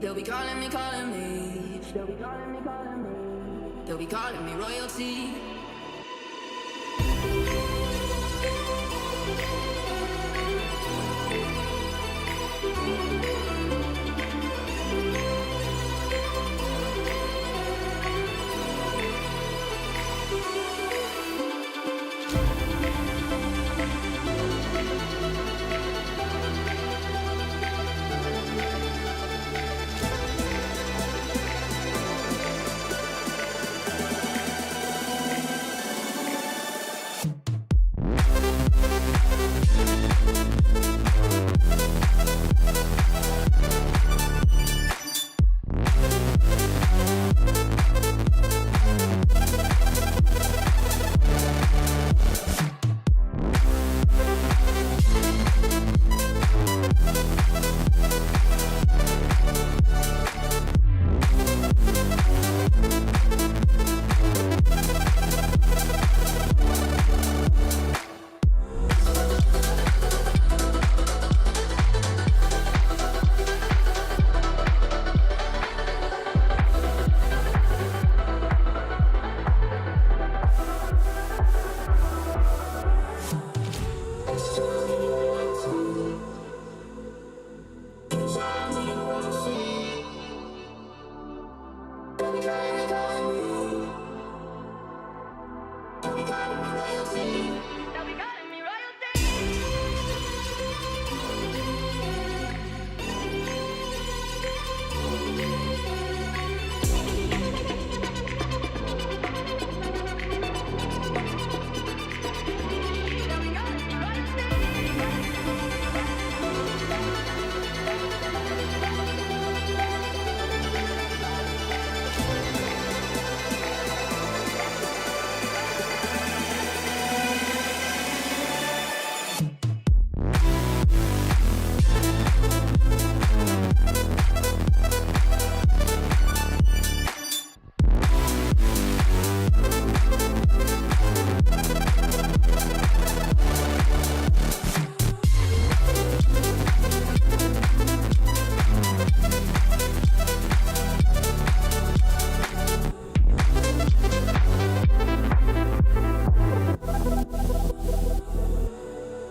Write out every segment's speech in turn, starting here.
They'll be calling me, calling me. They'll be calling me, calling me. They'll be calling me royalty.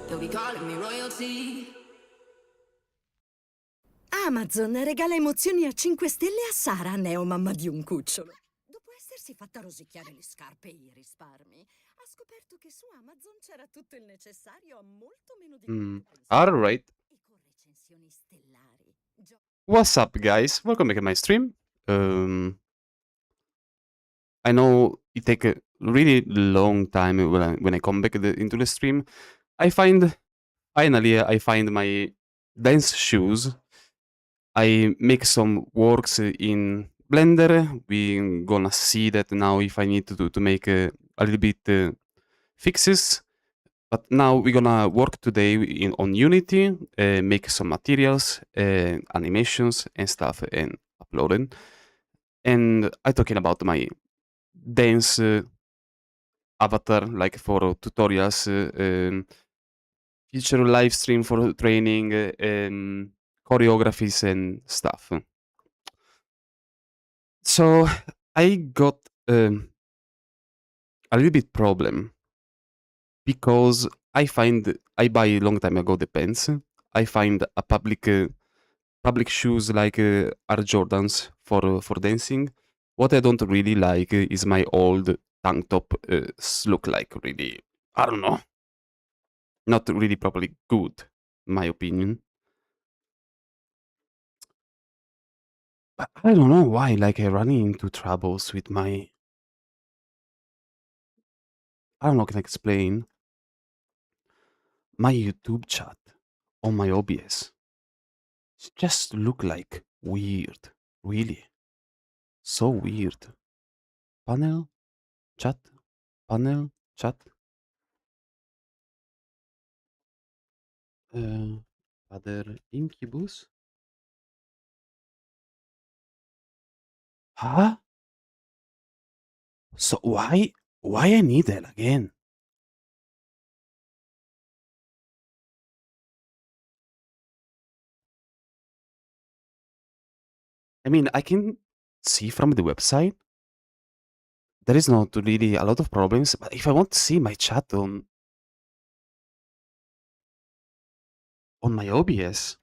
They'll be calling me royalty. Amazon regala emozioni a 5 stelle a Sara, neomamma di un cucciolo. Dopo essersi fatta rosicchiare le scarpe e i risparmi, ha scoperto che su Amazon c'era tutto il necessario a molto meno di quanto pensava. Alright. E con recensioni stellari. What's up, guys? Welcome back to my stream. I know it take a really long time when I come back into the stream. Finally I find my dance shoes. I make some works in Blender. We gonna see that now if I need to make a little bit fixes. But now we're gonna work today on Unity, make some materials, animations and stuff, and upload them. And I'm talking about my dance avatar, like for tutorials, future live stream for training, choreographies and stuff. So I got a little bit problem because I buy a long time ago the pants. I find a public shoes like Air Jordans for dancing. What I don't really like is my old tank top look like really, I don't know, not really properly good, in my opinion. But I don't know why, like I running into troubles with my, I don't know, can I explain? My YouTube chat on my OBS just look like weird, really. So weird. Panel, chat, panel, chat. Other Incubus? Huh? So why I need that again? I mean, I can see from the website there is not really a lot of problems, but if I want to see my chat on my OBS,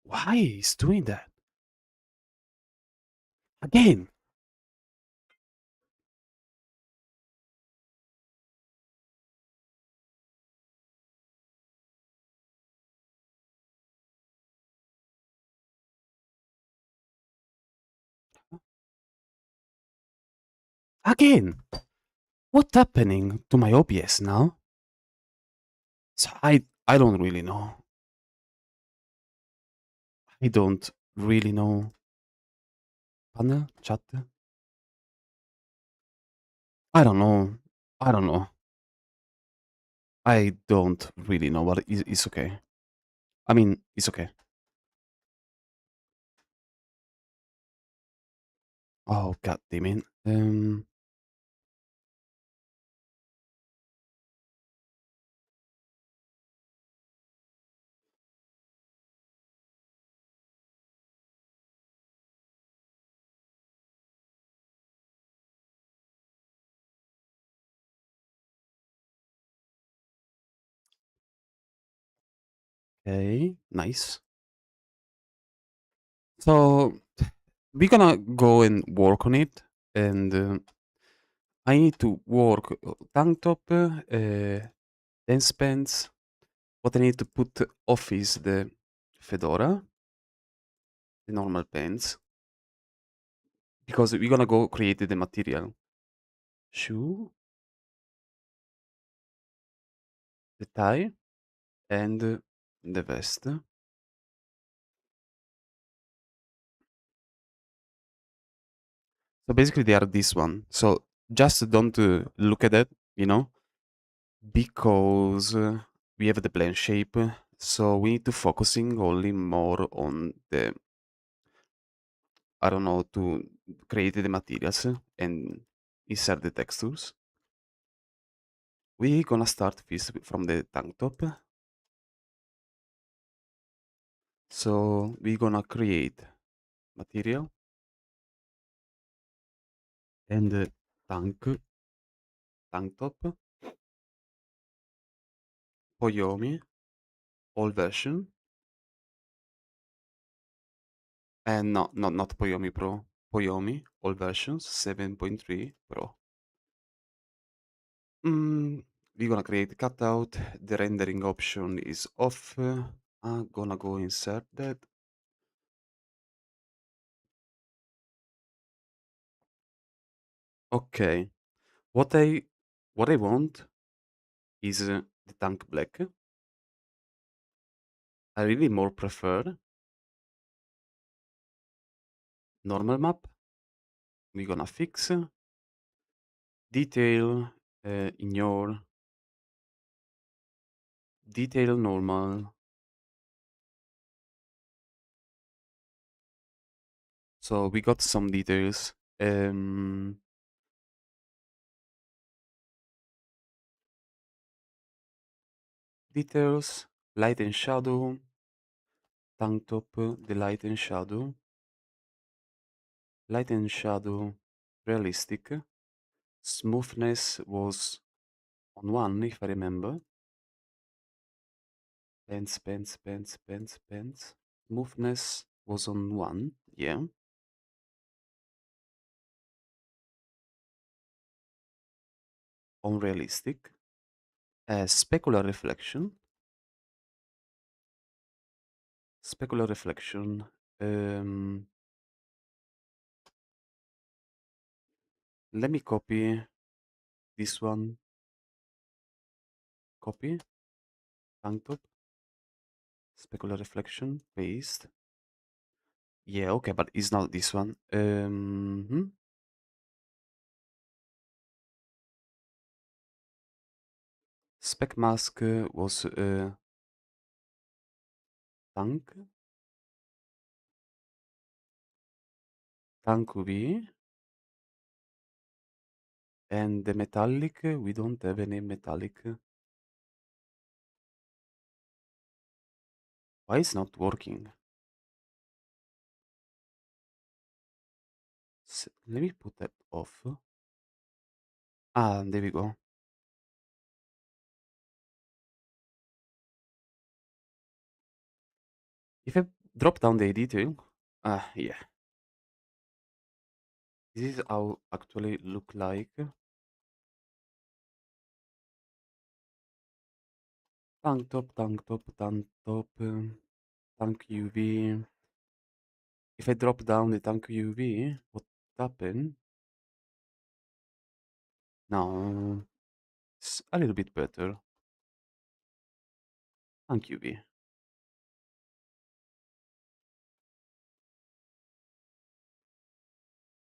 why is doing that again? Again, what's happening to my OBS now? So I don't really know. I don't really know. Panel chat. I don't know. I don't know. I don't really know, but it's okay. I mean, it's okay. Oh god damn it. Okay, nice. So we're gonna go and work on it, and I need to work tank top, dance pants. What I need to put off is the fedora, the normal pants, because we're gonna go create the material. Shoe, the tie, and the vest. So basically, they are this one. So just don't look at it, you know, because we have the plan shape. So we need to focusing only more on the, I don't know, to create the materials and insert the textures. We're gonna start this from the tank top. So we're gonna create material and tank top, Poyomi, all version, and no, not Poyomi Pro, Poyomi, all versions 7.3 Pro. We're gonna create cutout. The rendering option is off. I'm gonna go insert that. Okay. What I what I want is the tank black. I really more prefer normal map. We're gonna fix detail, ignore detail normal. So we got some details. Details, light and shadow, tank top, the light and shadow, realistic. Smoothness was on 1, if I remember. Pants. Smoothness was on 1, yeah. On realistic. Specular reflection. Specular reflection. Um, Let me copy this one. Copy. Tank top. Specular reflection. Paste. Yeah, okay, but it's not this one. Spec mask was tank. Tank UV. And the metallic, we don't have any metallic. Why is not working? Let me put that off. Ah, there we go. If I drop down the detail, yeah, this is how actually look like. Tank top, tank UV. If I drop down the tank UV, what happen? Now it's a little bit better. Tank UV.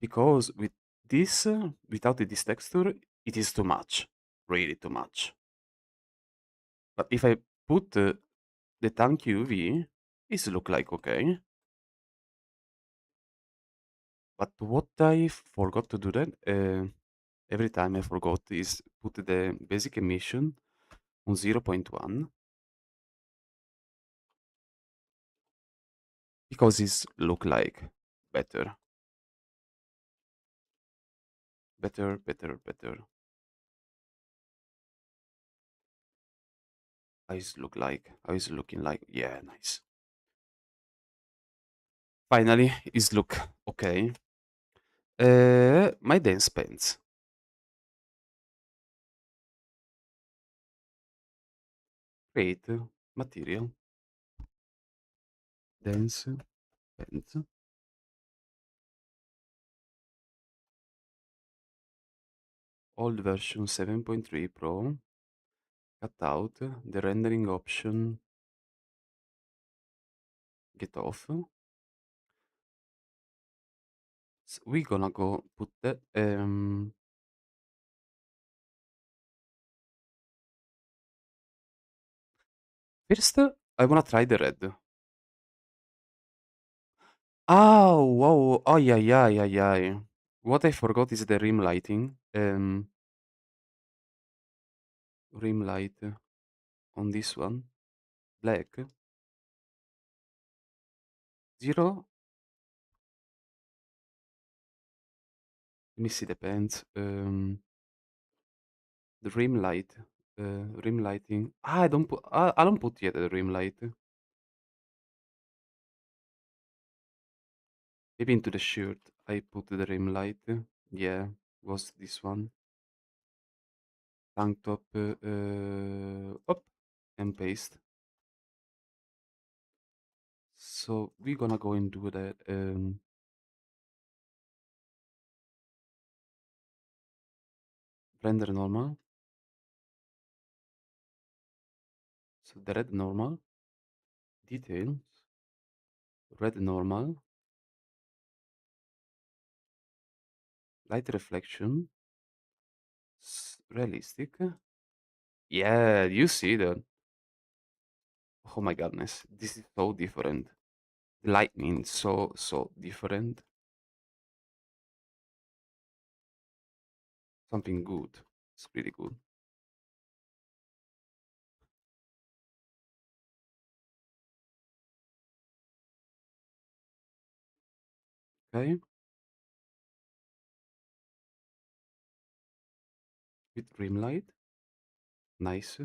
Because with this, without this texture, it is too much. Really too much. But if I put the tank UV, it look like okay. But what I forgot to do that, every time I forgot is put the basic emission on 0.1 because it's look like better, better. Eyes look like, eyes looking like, yeah, nice. Finally, is look okay. My dance pants. Create material, dance pants, old version 7.3 Pro. Cut out the rendering option. Get off. We gonna go put that. First, I wanna try the red. Oh, wow. Oh, yeah, yeah, yeah, yeah. What I forgot is the rim lighting. Rim light on this one. Black. Zero. Let me see the pants. The rim light. Rim lighting. Ah, I don't put yet the rim light. Maybe into the shirt. I put the rim light. Yeah, was this one. Tank top. Up and paste. So we're gonna go and do that. Render normal. So the red normal. Details. Red normal. Light reflection. Realistic. Yeah, you see that. Oh my goodness. This is so different. The lightning so different. Something good. It's pretty good. Okay. With rim light. Nice.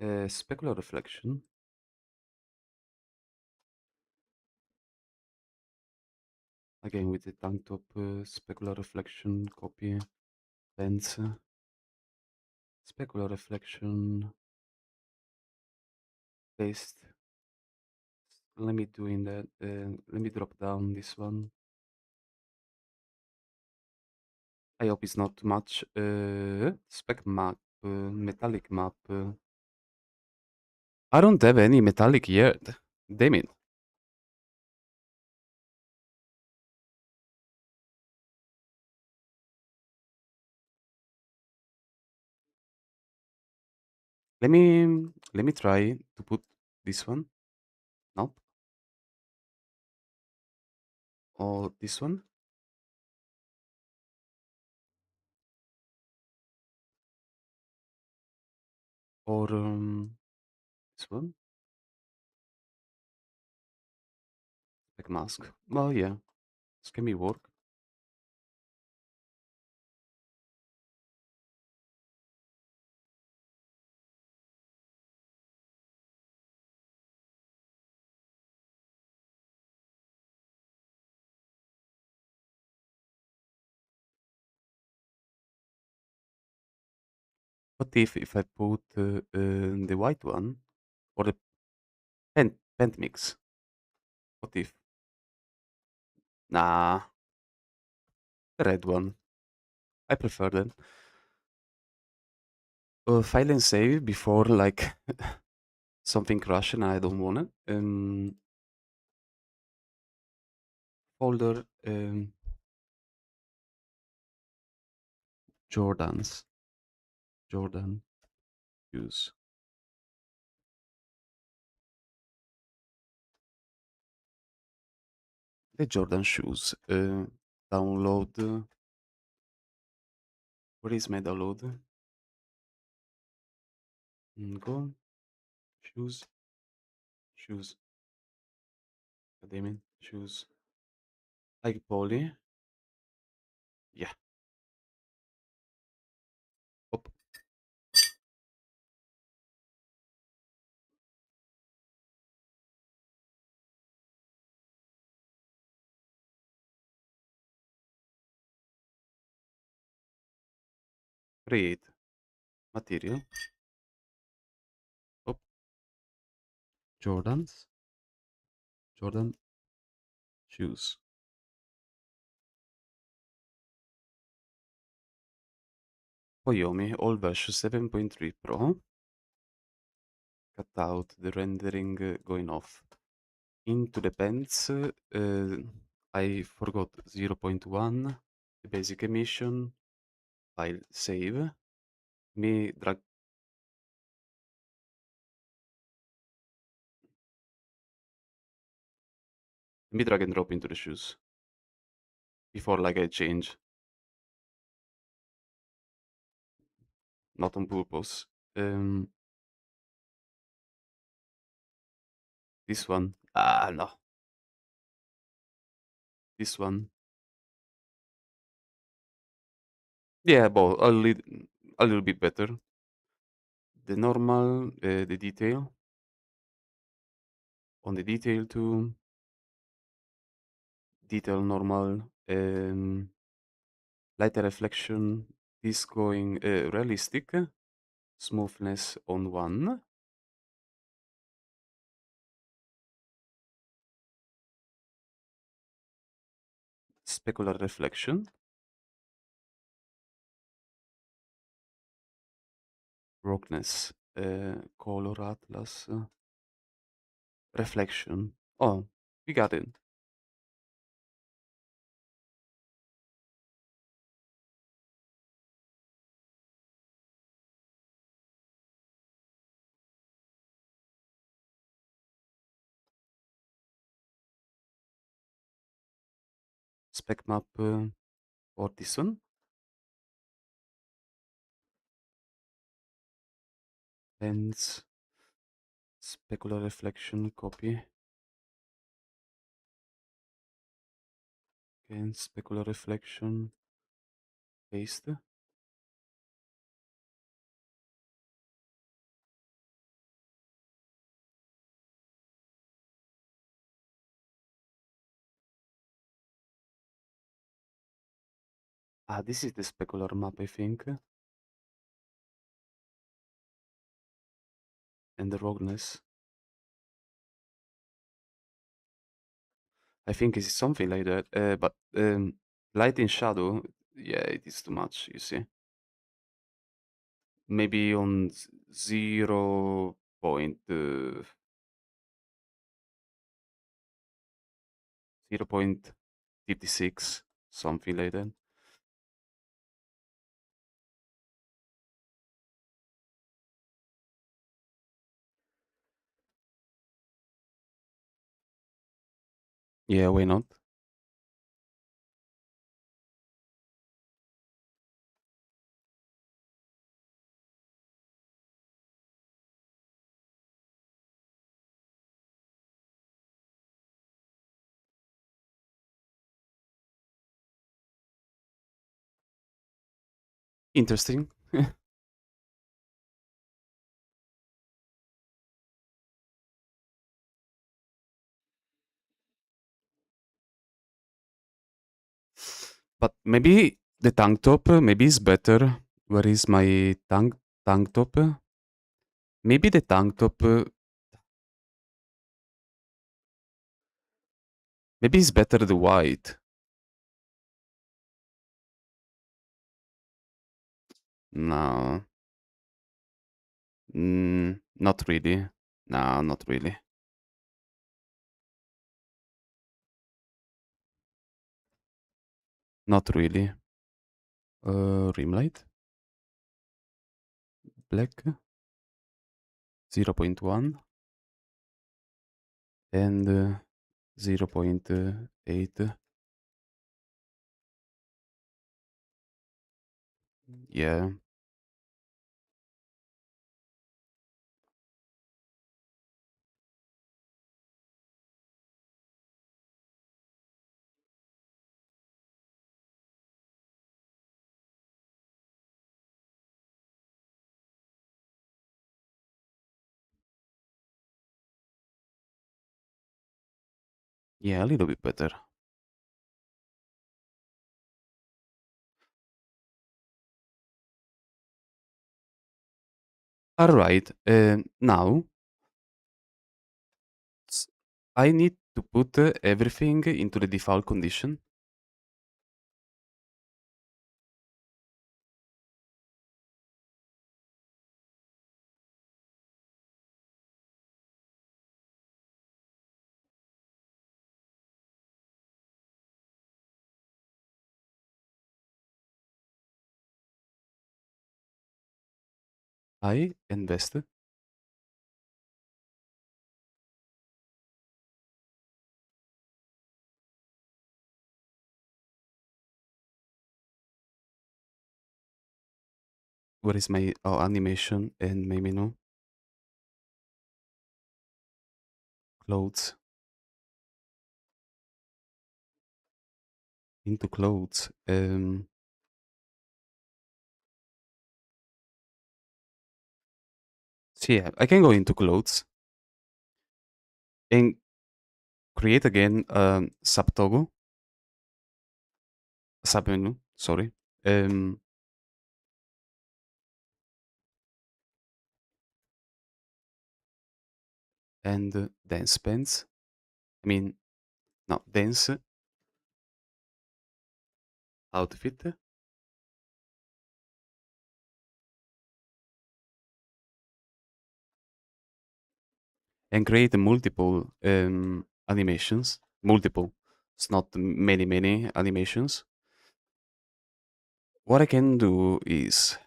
Specular reflection. Again with the tank top. Specular reflection. Copy. Lens. Specular reflection. Paste. Let me do in that. Let me drop down this one. I hope it's not too much. Spec map. Metallic map. I don't have any metallic yet. Damn it. Let me try to put this one. Nope. Or this one. Or this one. Spec mask. Oh yeah, this can be work. What if I put the white one or the pent mix? What if? Nah, the red one. I prefer that. File and save before like something crash and I don't want it. Folder Jordan use. The Jordan shoes. Download. Where is my download? Go. Shoes. Shoes. God damn it. Shoes. Like poly. Yeah. Hop. Create. Material. Hop. Jordans. Jordan shoes. Xiaomi all version 7.3 Pro. Cut out the rendering going off. Into the pants, I forgot 0.1, the basic emission, file save. Me drag, me drag and drop into the shoes before like I change, not on purpose. This one, no, this one, yeah, but a little bit better. The normal, the detail on the detail too, detail normal, lighter reflection, this going realistic, smoothness on 1, specular reflection, roughness, color atlas, reflection. Oh, we got it. Spec map for this one. Lens, specular reflection, copy. Again, specular reflection, paste. Ah, this is the specular map, I think. And the roughness. I think it's something like that. But light and shadow, yeah, it is too much, you see. Maybe on 0 point, 0.56, something like that. Yeah, why not? Interesting. But maybe the tank top maybe is better. Where is my tank top? Maybe the tank top maybe it's better the white. No, not really. No, not really. Not really. Rim light, black, 0.1 and 0.8. Yeah, yeah, a little bit better. All right. Now s- I need to put everything into the default condition. I invest. Where is my animation and my menu? Clothes. Into clothes. So yeah, I can go into clothes and create again subtoggle, submenu, sorry. Um, and dance pants. I mean, no, dance outfit and create multiple animations. Multiple. It's not many animations. What I can do is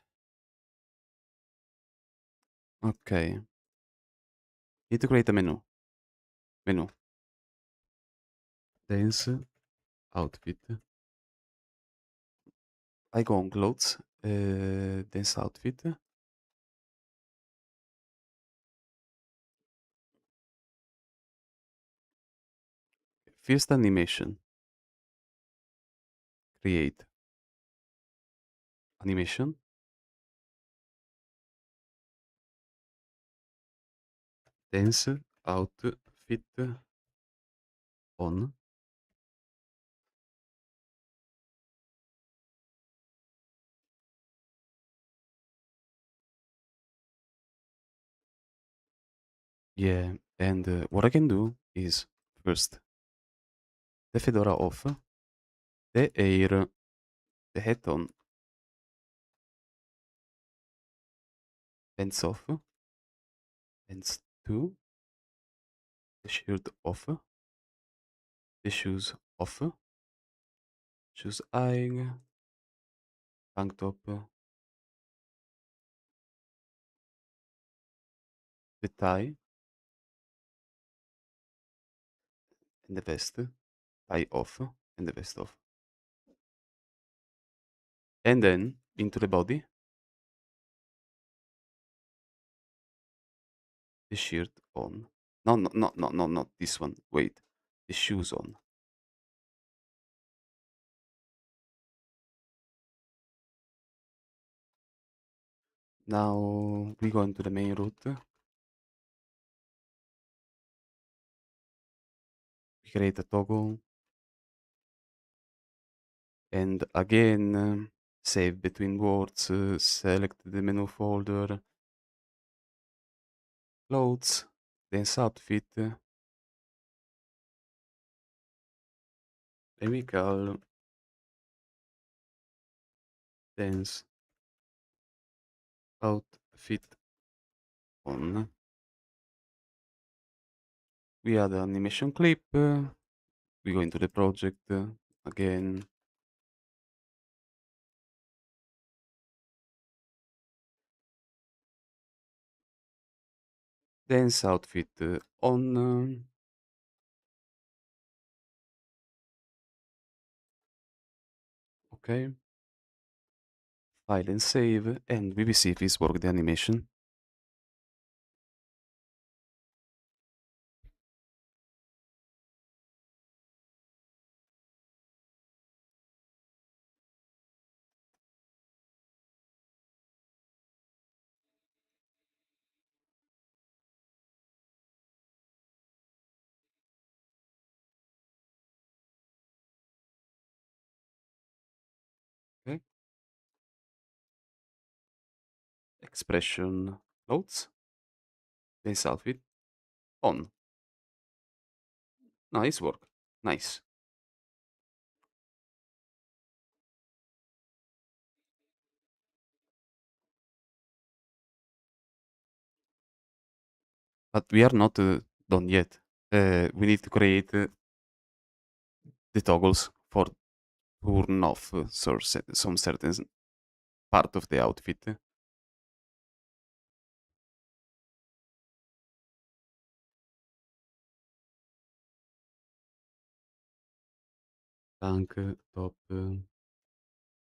okay. Need to create a menu. Menu. Dance outfit. I go on clothes. Dance outfit. First animation. Create animation. Dance outfit on. Yeah, and what I can do is first the fedora off, the hair, the hat on, pants off, pants two, the shirt off, the shoes off, shoes eyeing, tank top, the tie, and the vest, tie off, and the vest off. And then into the body, the shirt on. No, no, no, no, no, not this one. Wait, the shoes on. Now we go into the main route. We create a toggle and again save between words, select the menu folder, clothes, dance outfit, and we call dance outfit on. We add an animation clip, we go into the project again, dance outfit on, okay, file and save, and we will see if it's work the animation. Okay, expression clothes, dance outfit on. Nice work, nice. But we are not done yet. We need to create the toggles for turn off some certain part of the outfit. Tank top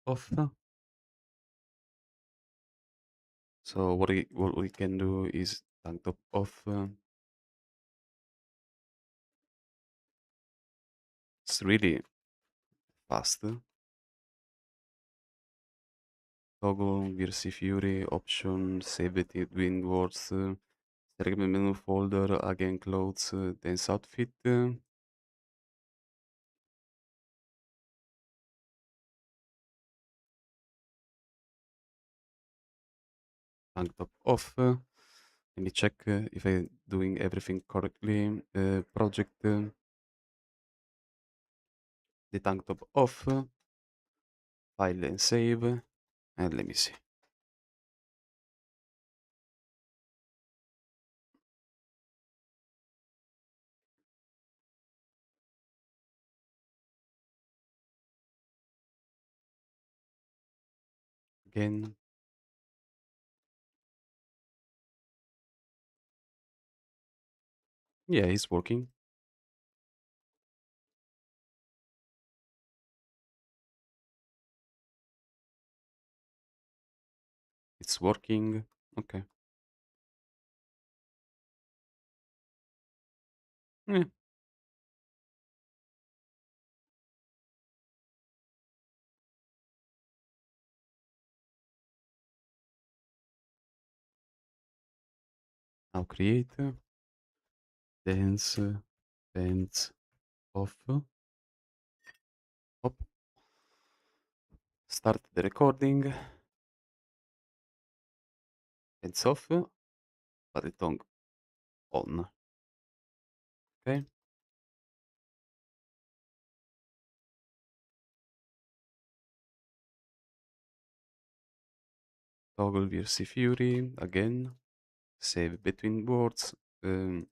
off. So what we can do is tank top off. It's really fast. Toggle VRC Fury option save it between words. Select the menu folder again clothes dance outfit. Tank top off. Let me check if I'm doing everything correctly. Project the tank top off. File and save. And let me see. Again. Yeah, it's working. It's working. Okay. Yeah. Now create. Dance. Dance off. Hop. Start the recording. Dance off. But the tongue on. Okay. Toggle VRC Fury again. Save between words. Um,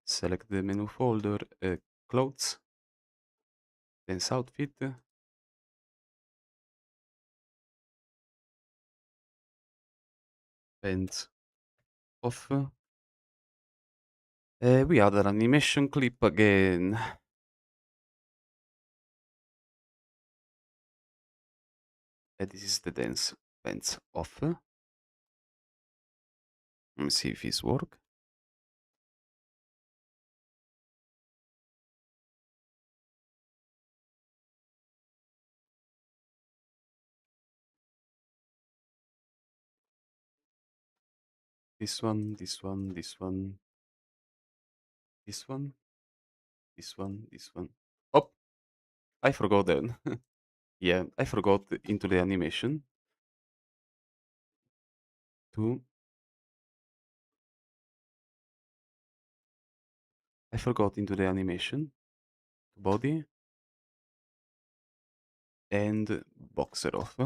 select the menu folder. Clothes. Dance outfit. Dance off. We add an animation clip again. And this is the dance off. Let me see if this work. This one, this one, this one, this one, this one, this one. Oh, I forgot that. Yeah, I forgot into the animation to. I forgot into the animation body and boxer off.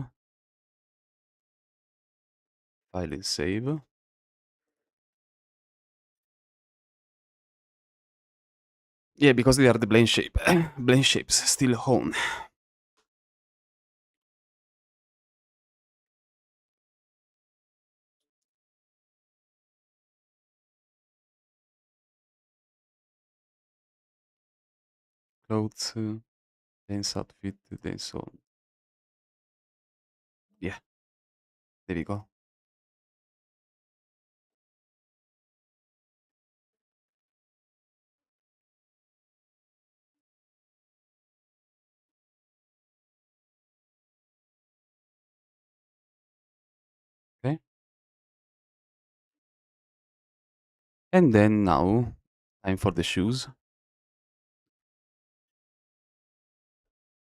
File and save. Yeah, because they are the blend shape. Blend shapes still on. Clothes, dance outfit, dance on. Yeah, there we go. Okay. And then now, time for the shoes.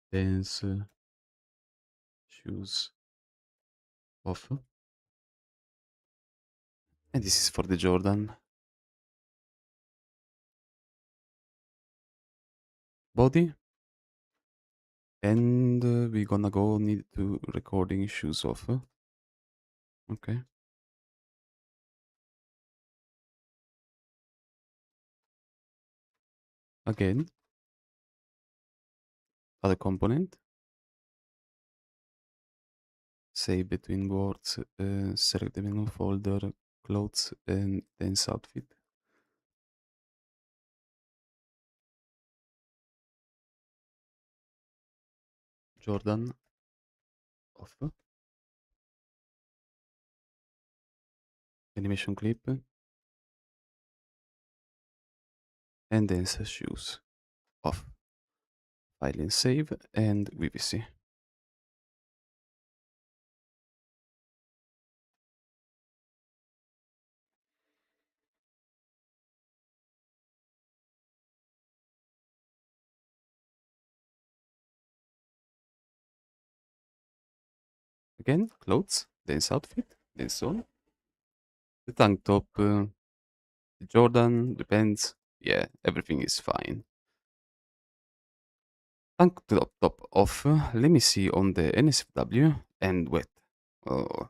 Dance shoes off. And this is for the Jordan. Body. And we're gonna go need to recording shoes off. Okay. Again, other component. Save between words. Select the menu folder, clothes, and dance outfit. Jordan off. Animation clip. And dance shoes off. File and save, and we will see. Again, clothes, dance outfit, dance on. The tank top, the Jordan, the pants. Yeah, everything is fine. Tank top off. Let me see on the NSFW and wet. Oh,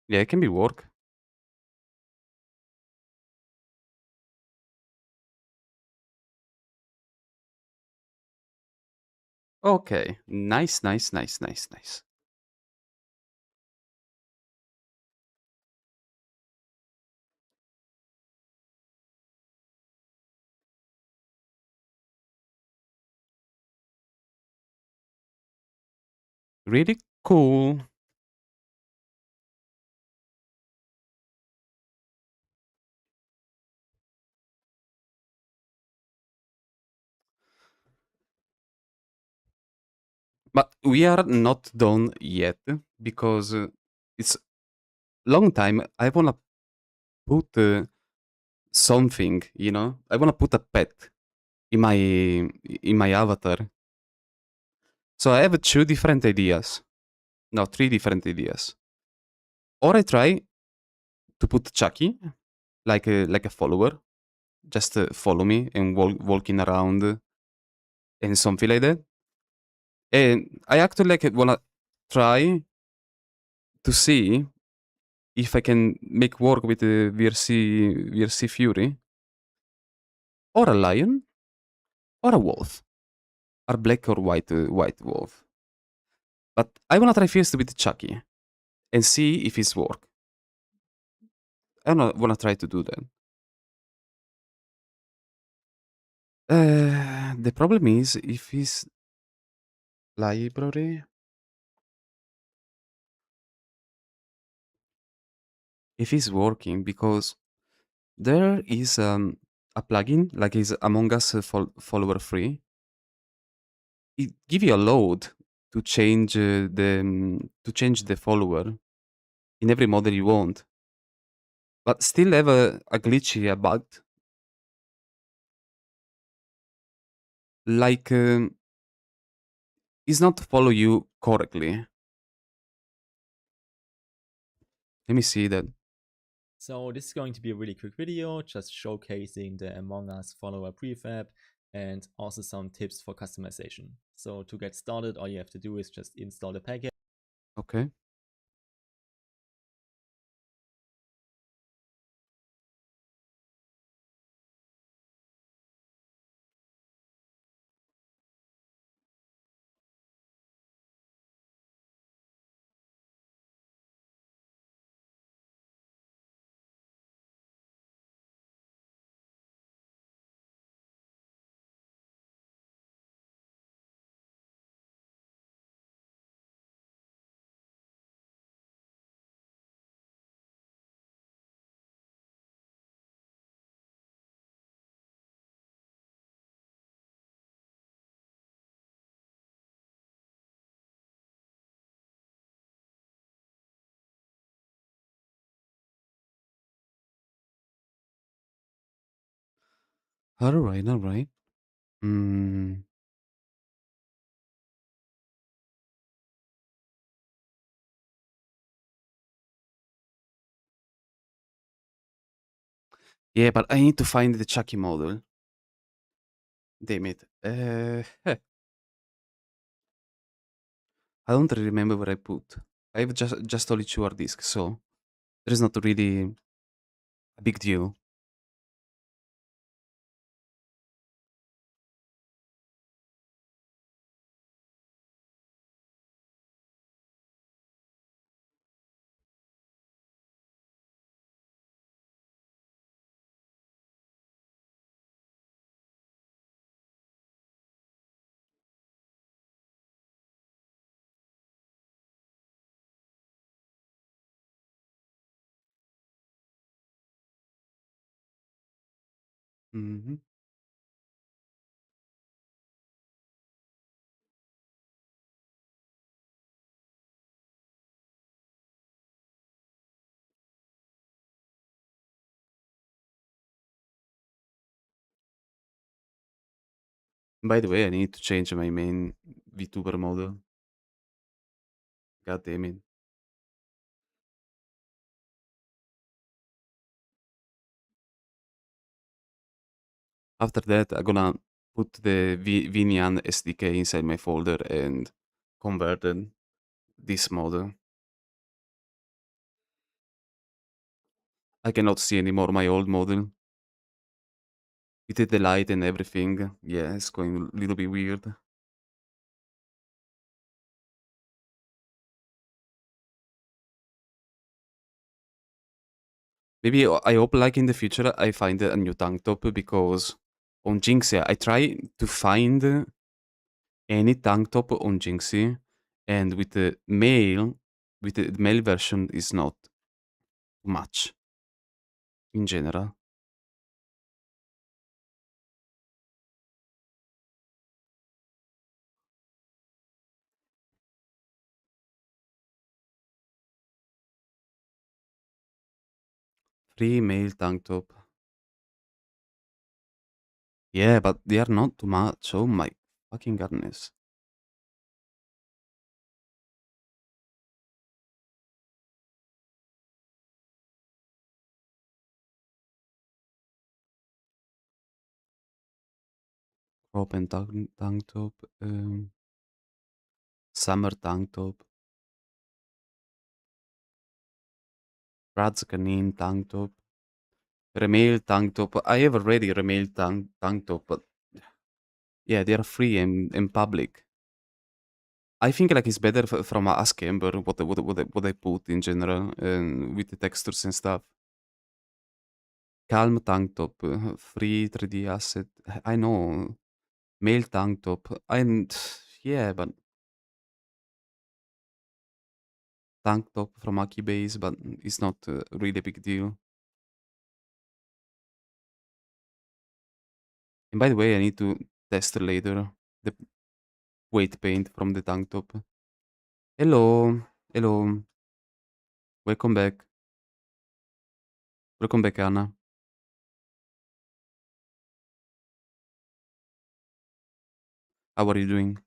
yeah, it can be work. Okay, nice, nice, nice, nice, nice. Really cool. But we are not done yet because it's long time. I wanna put something, you know. I wanna put a pet in my avatar. So I have two different ideas. No, three different ideas. Or I try to put Chucky like a follower, just follow me and walking around and something like that. And I actually like wanna try to see if I can make work with the VRC Fury or a lion or a wolf or black or white wolf. But I wanna try first with Chucky and see if it's work. I wanna try to do that. The problem is if it's library, if it's working, because there is a plugin like is Among Us follower free. It give you a load to change to change the follower, in every model you want, but still have a glitchy, a bug, like is not follow you correctly. Let me see that. So this is going to be a really quick video, just showcasing the Among Us follower prefab and also some tips for customization. So to get started, all you have to do is just install the package. Okay. All right, all right. Mm, yeah, but I need to find the Chucky model. Damn it. I don't really remember where I put. I have just only 2 hard disks, so there is not really a big deal. Mhm. By the way, I need to change my main VTuber model. God damn it. After that, I'm gonna put the Vinian SDK inside my folder and convert this model. I cannot see anymore my old model. With the light and everything. Yeah, it's going a little bit weird. Maybe I hope like in the future I find a new tank top because on Jinxie I try to find any tank top on Jinxie and with the male version is not much in general. Free male tank top. Yeah, but they are not too much. Oh my fucking goodness. Open tank top. Summer tank top. Brad's Canine tank top. Remail tank top. I have already remail tank top, but yeah, they are free and public. I think like it's better from a scamper what I put in general with the textures and stuff. Calm tank top, free 3D asset. I know. Male tank top. And yeah, but tank top from Aki Base, but it's not really a big deal. And by the way, I need to test later the weight paint from the tank top. Hello, hello. Welcome back. Welcome back, Anna. How are you doing?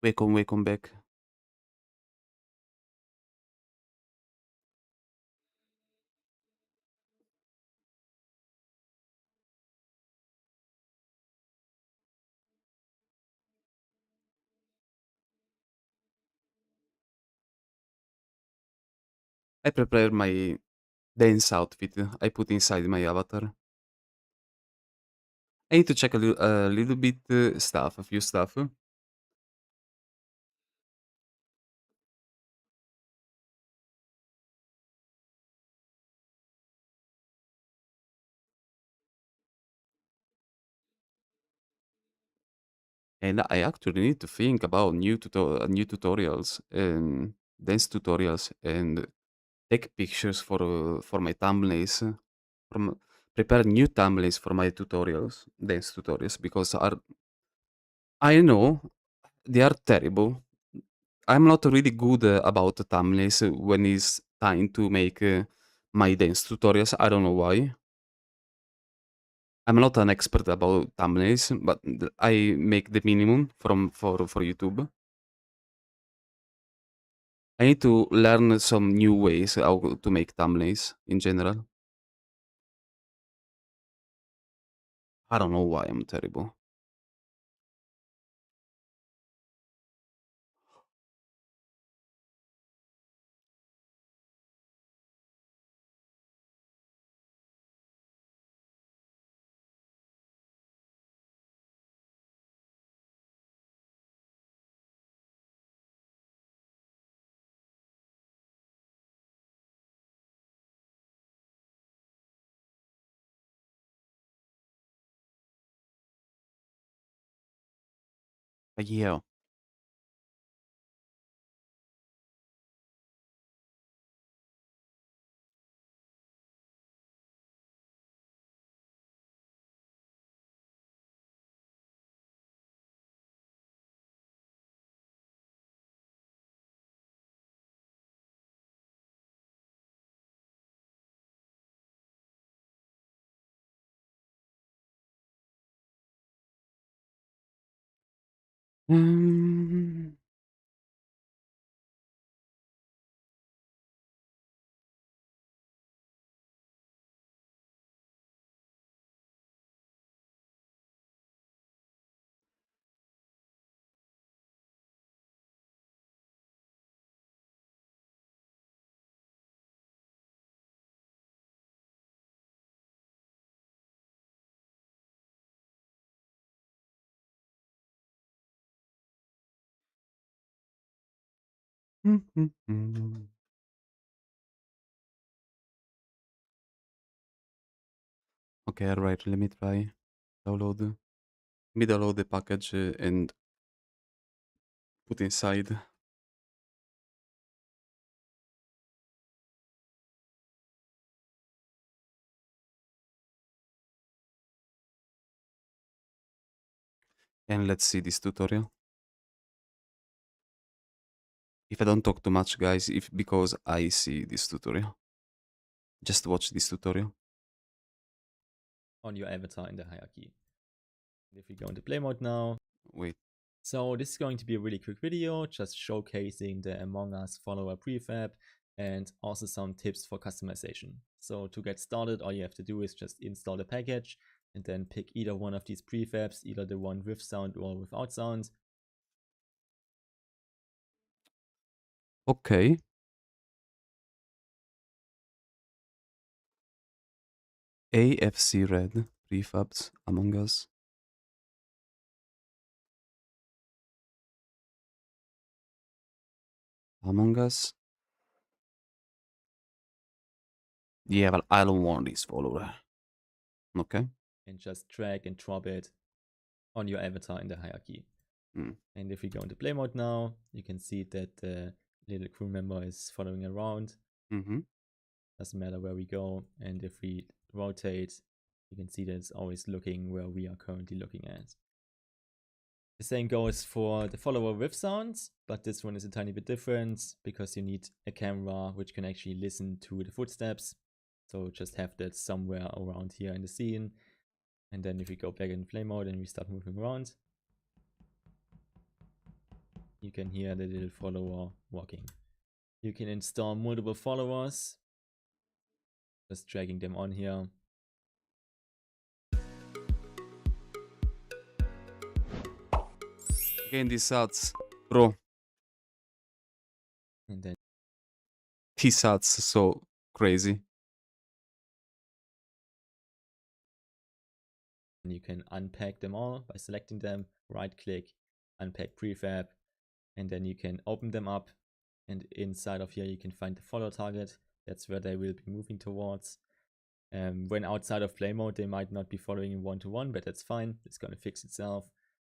Welcome back. I prepare my dance outfit I put inside my avatar. I need to check a little bit stuff, a few stuff. And I actually need to think about new tutorials and dance tutorials and take pictures for my thumbnails. From prepare new thumbnails for my tutorials, dance tutorials, because are I know they are terrible. I'm not really good about thumbnails when it's time to make my dance tutorials. I don't know why. I'm not an expert about thumbnails, but I make the minimum for YouTube. I need to learn some new ways how to make thumbnails in general. I don't know why I'm terrible. Yeah. Um, okay, alright, let me try. Download. Let me download the package and put inside. And let's see this tutorial. If I don't talk too much, guys, if because I see this tutorial. Just watch this tutorial. On your avatar in the hierarchy. If we go into play mode now. Wait. So this is going to be a really quick video, just showcasing the Among Us follower prefab and also some tips for customization. So to get started, all you have to do is just install the package and then pick either one of these prefabs, either the one with sound or without sound. Okay. AFC Red prefabs Among Us. Among Us. Yeah, but I don't want this follower. Okay. and just drag and drop it on your avatar in the hierarchy. And if we go into play mode now, you can see that the little crew member is following around. Doesn't matter where we go. And if we rotate, you can see that it's always looking where we are currently looking at. The same goes for the follower with sounds, but this one is a tiny bit different because you need a camera which can actually listen to the footsteps. So just have that somewhere around here in the scene. And then if we go back in play mode and we start moving around, you can hear the little follower walking. You can install multiple followers, just dragging them on here. Again, these ads, bro. And then These ads so crazy. you can unpack them all by selecting them, right click, unpack prefab, and then you can open them up. And inside of here, you can find the follow target. That's where they will be moving towards. When outside of play mode, they might not be following in one-to-one, but that's fine. It's going to fix itself.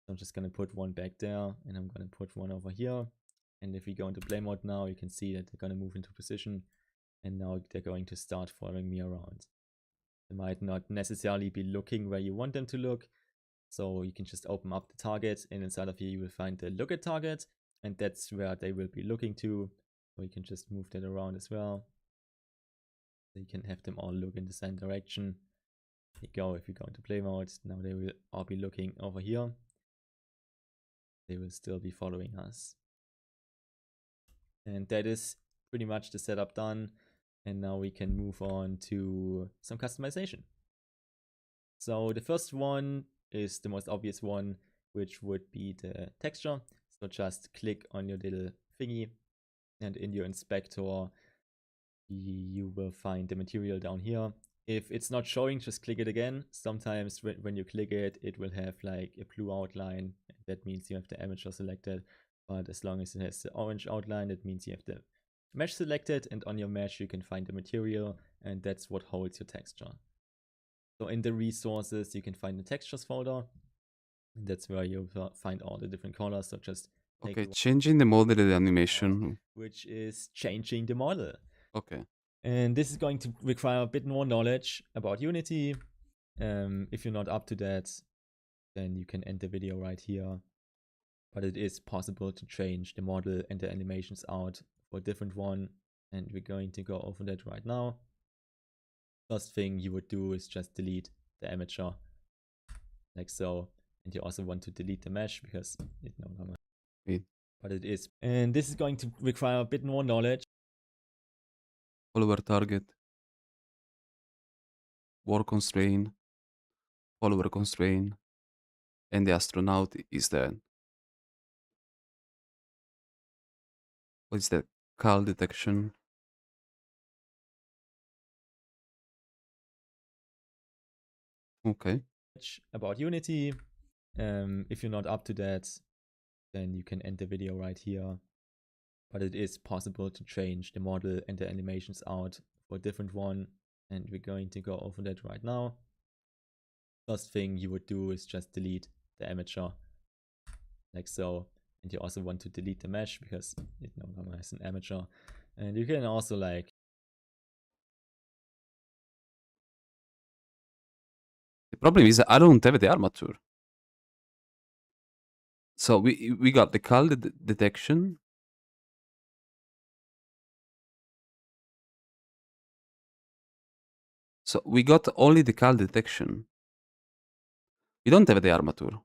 So I'm just going to put one back there, and I'm going to put one over here. And if we go into play mode now, you can see that they're going to move into position. And now they're going to start following me around. They might not necessarily be looking where you want them to look. So you can just open up the target, and inside of here you will find the look at target, and that's where they will be looking to. So you can just move that around as well. So you can have them all look in the same direction. There you go. If you go into play mode, now they will all be looking over here. They will still be following us. And that is pretty much the setup done. And now we can move on to some customization. So the first one is the most obvious one, which would be the texture. So just click on your little thingy, and in your inspector, you will find the material down here. If it's not showing, just click it again. Sometimes when you click it, it will have like a blue outline. That means you have the amateur selected. But as long as it has the orange outline, it means you have the mesh selected. And on your mesh, you can find the material, and that's what holds your texture. So in the resources, you can find the textures folder. That's where you'll find all the different colors. So just Okay, changing the model of the out, animation. which is changing the model. Okay. And this is going to require a bit more knowledge about Unity. If you're not up to that, then you can end the video right here. But it is possible to change the model and the animations out for a different one. And we're going to go over that right now. First thing you would do is just delete the amateur, like so. And you also want to delete the mesh because it no longer. But it is. And this is going to require a bit more knowledge. Follower target. War constraint. Follower constraint. And the astronaut is dead. What is that? Call detection. Okay. About Unity. If you're not up to that, then you can end the video right here. But it is possible to change the model and the animations out for a different one. And we're going to go over that right now. First thing you would do is just delete the amateur, like so. And you also want to delete the mesh because it no longer has an amateur. And you can also like. The problem is I don't have the armature. So we got the call detection. So we got only the call detection. We don't have the armature.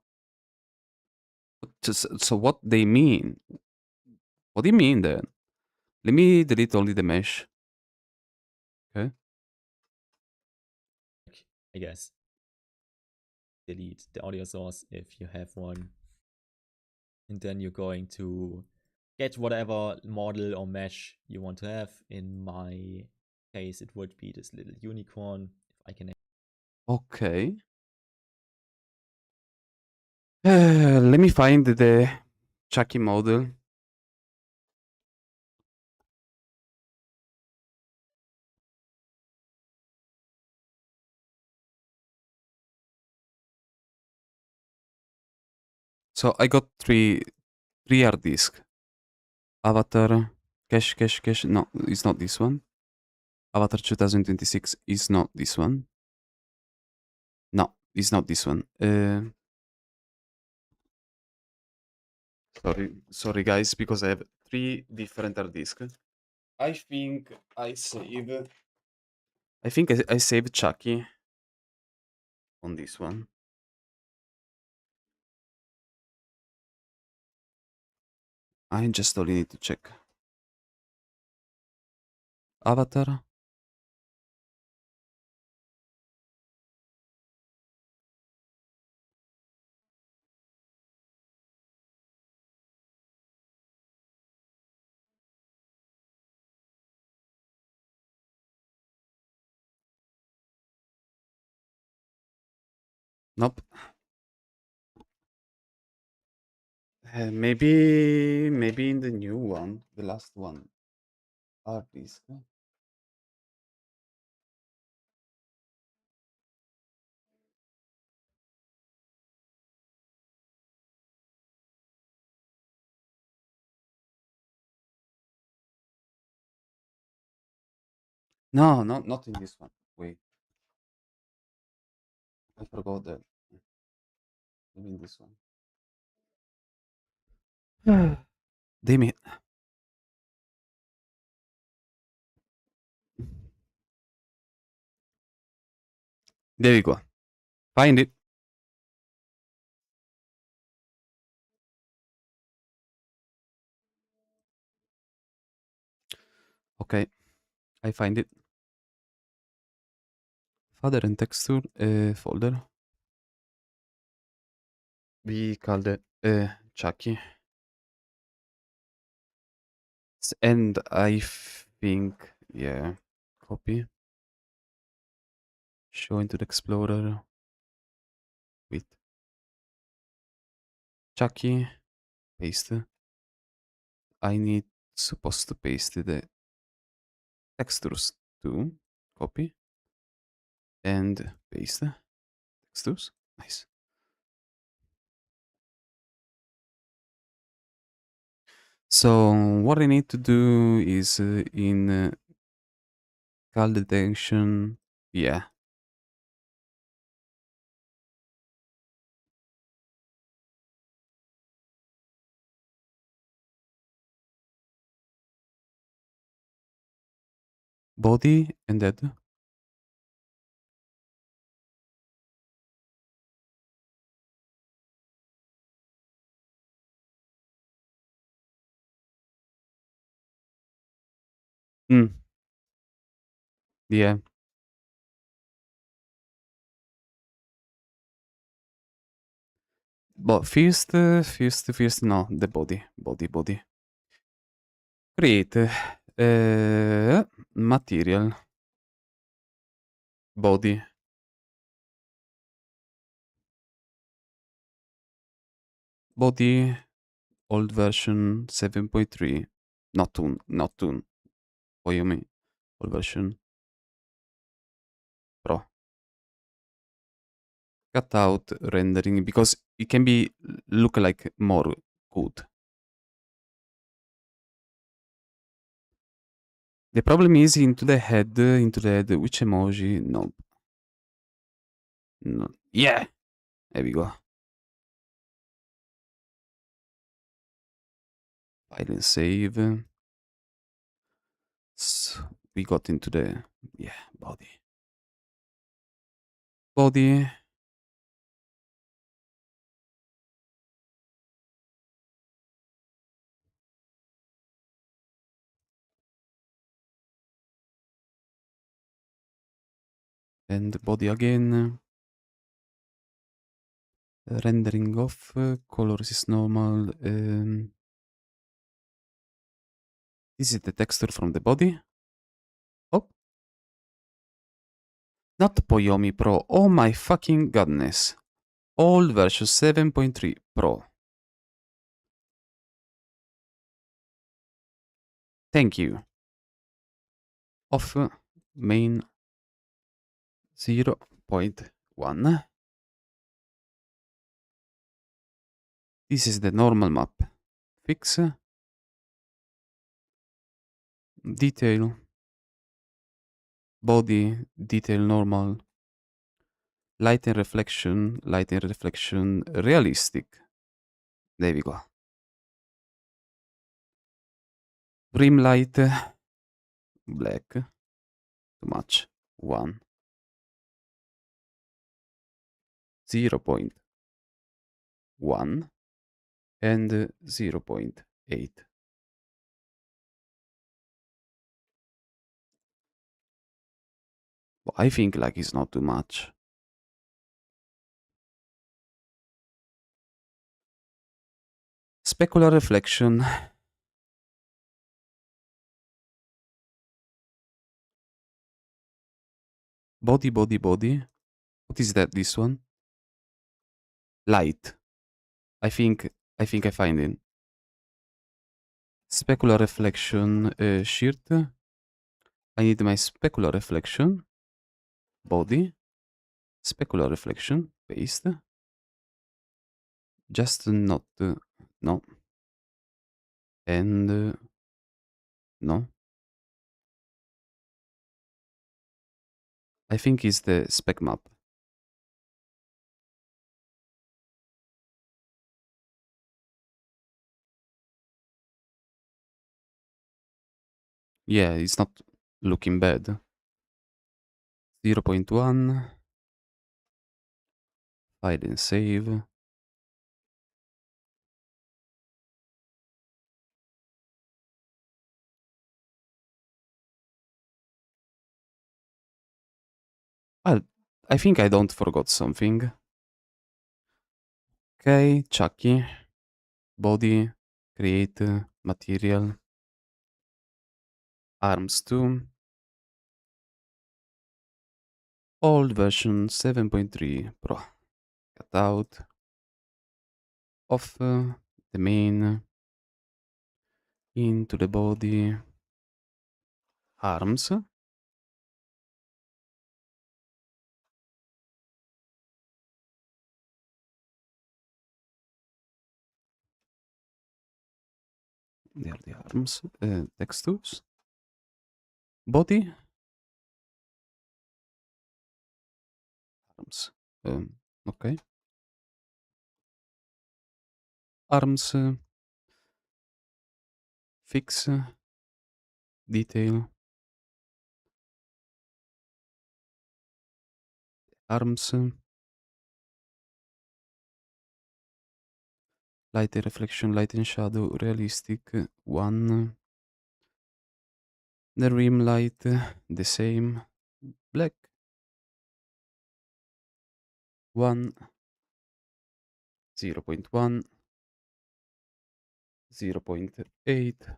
So what they mean? What do you mean then? Let me delete only the mesh. Okay. I guess delete the audio source if you have one. And then you're going to get whatever model or mesh you want to have. In my case, it would be this little unicorn. If I can. Okay. Let me find the Chucky model. So I got three hard disk. Avatar, cache. No, it's not this one. Avatar 2026 is not this one. No, it's not this one. Sorry guys, because I have three different hard disks. I think I save. I think I saved Chucky on this one. I just only need to check. Avatar. Nope. Maybe in the new one, the last one. Hard disk. No, not in this one. Wait, I forgot that. Maybe in this one. Damn it. There you go. Find it. Okay, I find it. Father and texture folder. We called it Chucky. And I think, yeah, copy. Show into the Explorer. Wait. Chucky. Paste. I need supposed to paste the textures too. Copy. And paste. Textures. Nice. So what I need to do is in call detection. Yeah. Body and head. Hmm. Yeah. But first, no, the body. Create material body old version 7.3 not tune what you mean old version pro cut out rendering because it can be look like more good. The problem is into the head which emoji no yeah there we go. File and save. So we got into the body and body again. Rendering off, colors is normal. This is the texture from the body. Oh, not Poyomi Pro. Oh my fucking goodness. Old version 7.3 Pro. Thank you. Off main 0.1. This is the normal map. Fix. Detail. Body. Detail normal. Light and reflection. Light and reflection. Realistic. There we go. Rim light. Black. Too much. 1. 0.1 and 0.8. I think like it's not too much. Specular reflection. Body, body, body. What is that, this one? Light. I think I find it. Specular reflection shirt. I need my specular reflection. Body. Specular reflection. Paste. Just not. No. And no. I think it's the spec map. Yeah, it's not looking bad. 0.1. File and save. Well, I think I don't forgot something. Okay, Chucky. Body. Create. Material. Arms 2. Old version 7.3 Pro. Cut out. Off the main. Into the body. Arms. There are the arms. Textures. Body. Arms. Okay. Arms. Fix. Detail. Arms. Light and reflection, light and shadow, realistic. 1. The rim light, the same. Black. 1. 0.1. 0.8.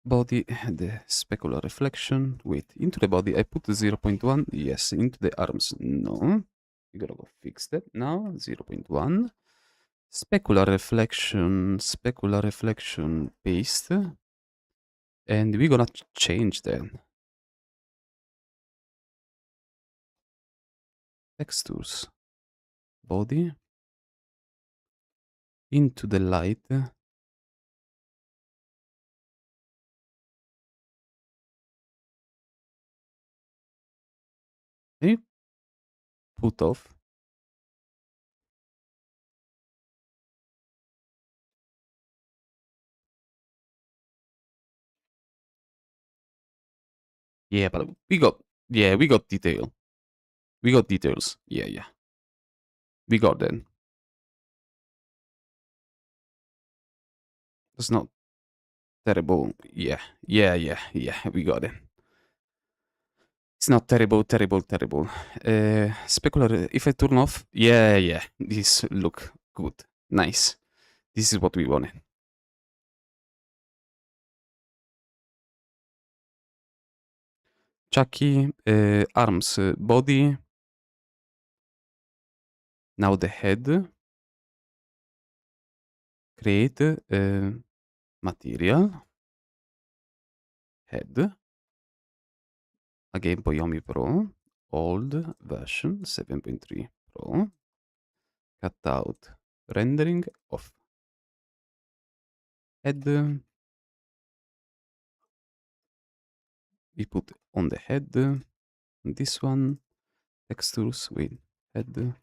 Body, the specular reflection. Wait, into the body I put 0.1. Yes, into the arms, no. We gotta go fix that now. 0.1. Specular reflection, paste. And we're gonna change that. Textures. Body. Into the light. Can you put off? Yeah, but we got detail. We got details. Yeah. We got them. It's not terrible. Yeah. We got it. It's not terrible. Specular. If I turn off, yeah. This look good. Nice. This is what we wanted. Chucky, arms, body. Now the head. Create material. Head. Again, poi Yomi Pro, old version 7.3 Pro, cutout, rendering off. Head, we put on the head, this one, textures with head,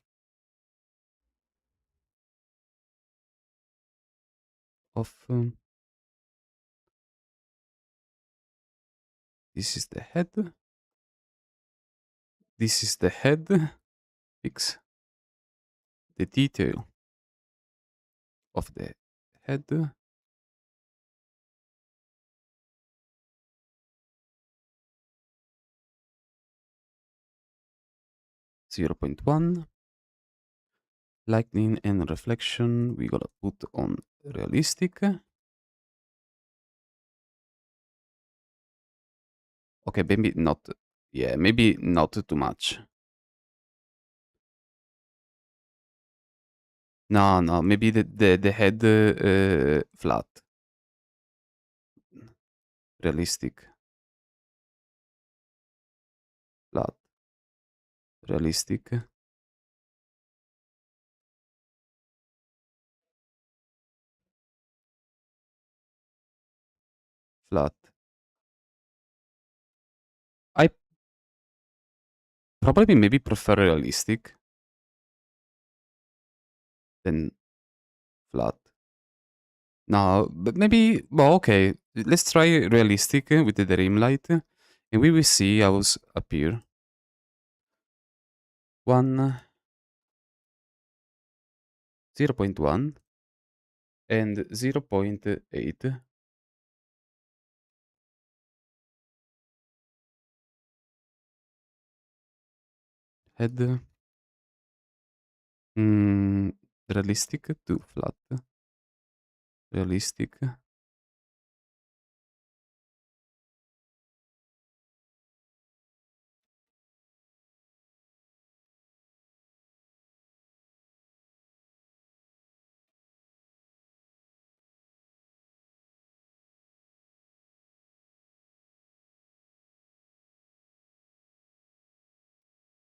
off. This is the head. This is the head. Fix the detail of the head. 0.1. Lightning and reflection, we gotta put on realistic. Okay, maybe not. Yeah, maybe not too much. No, maybe the head flat. Realistic. Flat. Realistic. Flat. I probably maybe prefer realistic than flat. No, but maybe, well, okay. Let's try realistic with the dream light, and we will see how's appear. 0.1 and 0.8. Head. Realistic to flat. Realistic.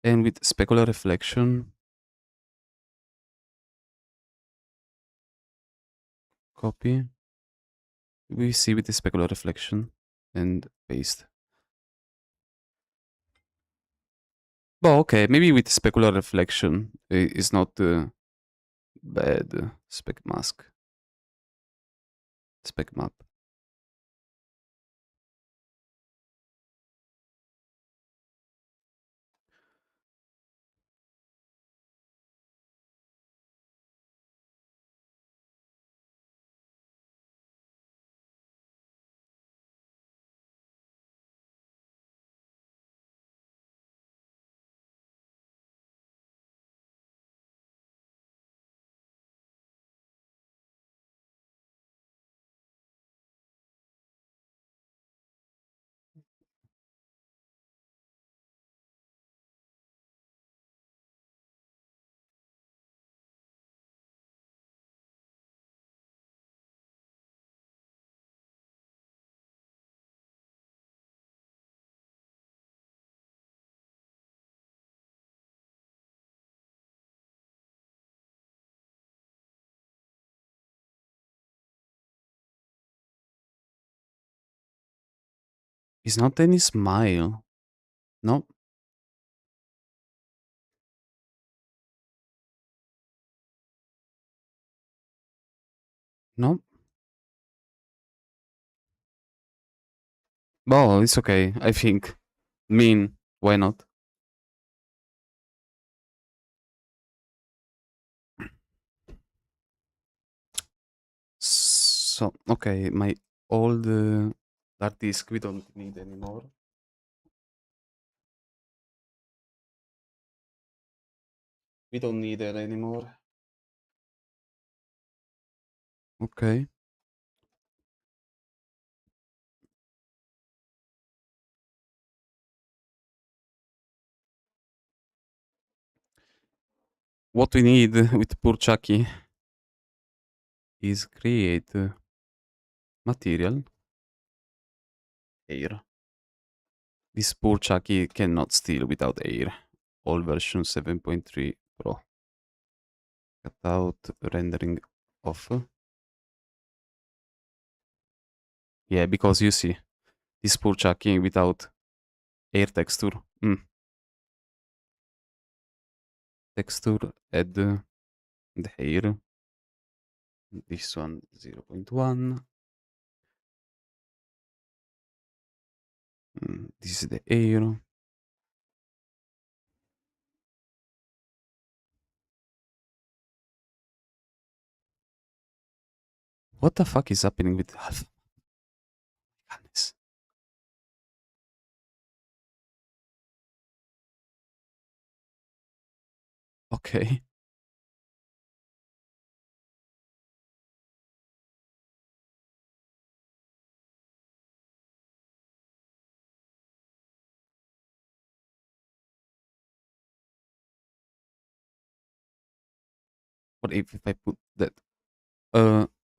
And with specular reflection, copy. We see with the specular reflection and paste. Well, okay, maybe with specular reflection is not bad. Spec mask. Spec map. It's not any smile. No. No. Well, it's okay, I think. Why not? So, okay, my old hard disk we don't need anymore. We don't need it anymore. Okay. What we need with poor Chucky is create material air. This poor Chucky cannot steal without air. All version 7.3 Pro. Cutout rendering off. Yeah, because you see, this poor Chucky without air texture. Texture, add the hair. This one 0.1. This is the air. What the fuck is happening with Alpha? Goodness. Okay. What if I put that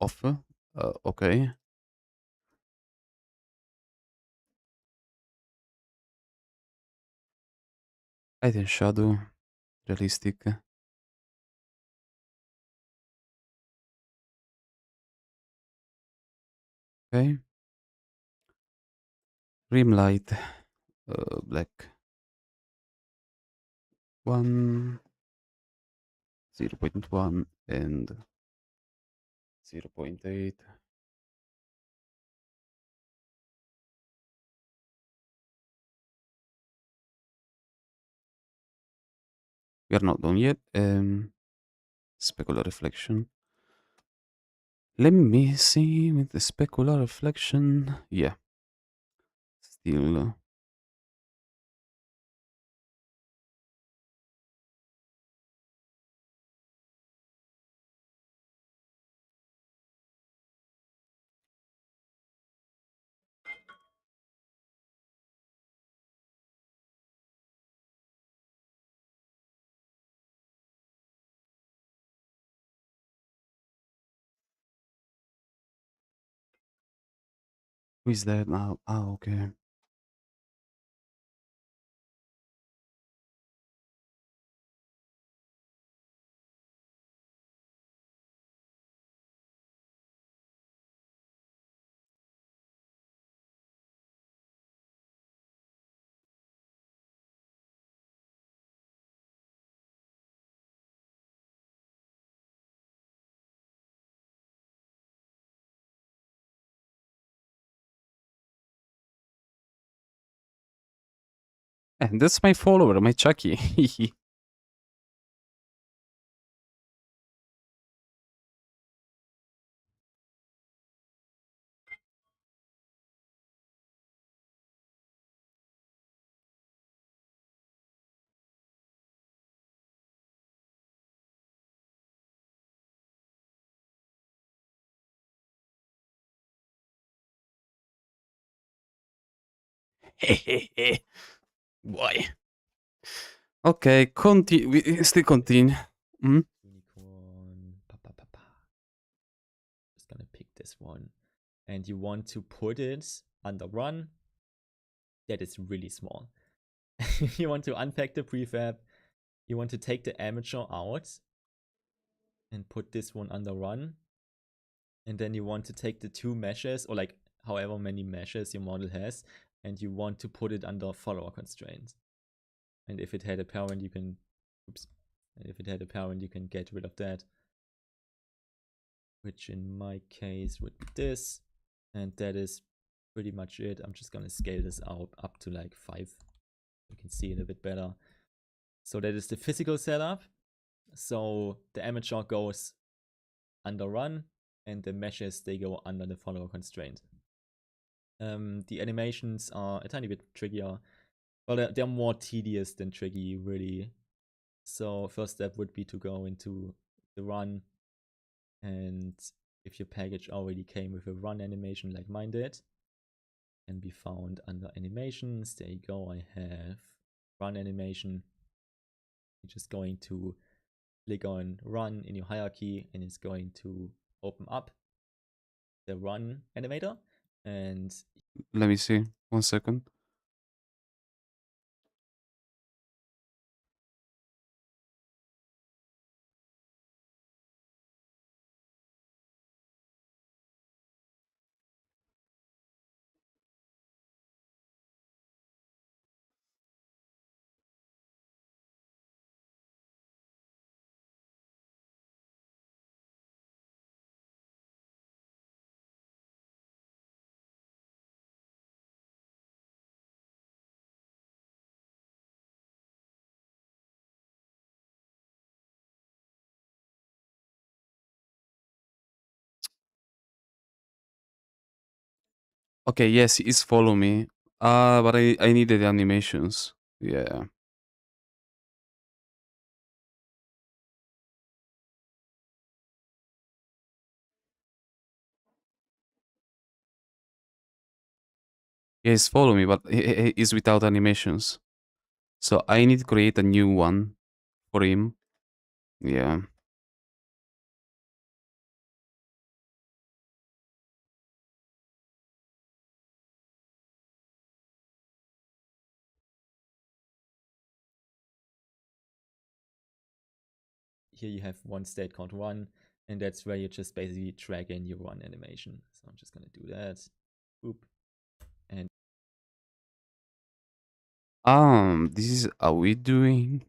off? Okay. Light and shadow, realistic. Okay. Rim light, black. 1, 0.1 and 0.8. We are not done yet. Specular reflection. Let me see with the specular reflection. Yeah. Still. Who is that now? Ah, okay. And that's my follower, my Chucky. Why? Okay, continue. We still continue. Unicorn. Just gonna pick this one. And you want to put it under run. That is really small. You want to unpack the prefab. You want to take the amateur out and put this one under run. And then you want to take the 2 meshes, or like however many meshes your model has, and you want to put it under follower constraint. And if it had a parent, you can, and if it had a parent, you can get rid of that, which in my case would be this. And that is pretty much it. I'm just gonna scale this up to like 5. You can see it a bit better. So that is the physical setup. So the amateur goes under run, and the meshes, they go under the follower constraint. The animations are a tiny bit trickier. Well, they're more tedious than tricky, really. So first step would be to go into the run, and if your package already came with a run animation like mine did, can be found under animations. There you go, I have run animation. You're just going to click on run in your hierarchy, and it's going to open up the run animator. And Let me see. 1 second. Okay, yes, he's follow me. But I needed the animations. Yeah. Yeah, he's follow me, but he is without animations. So I need to create a new one for him. Yeah. Here you have one state called run, and that's where you just basically drag in your run animation. So I'm just gonna do that. Oop. And This is how we doing.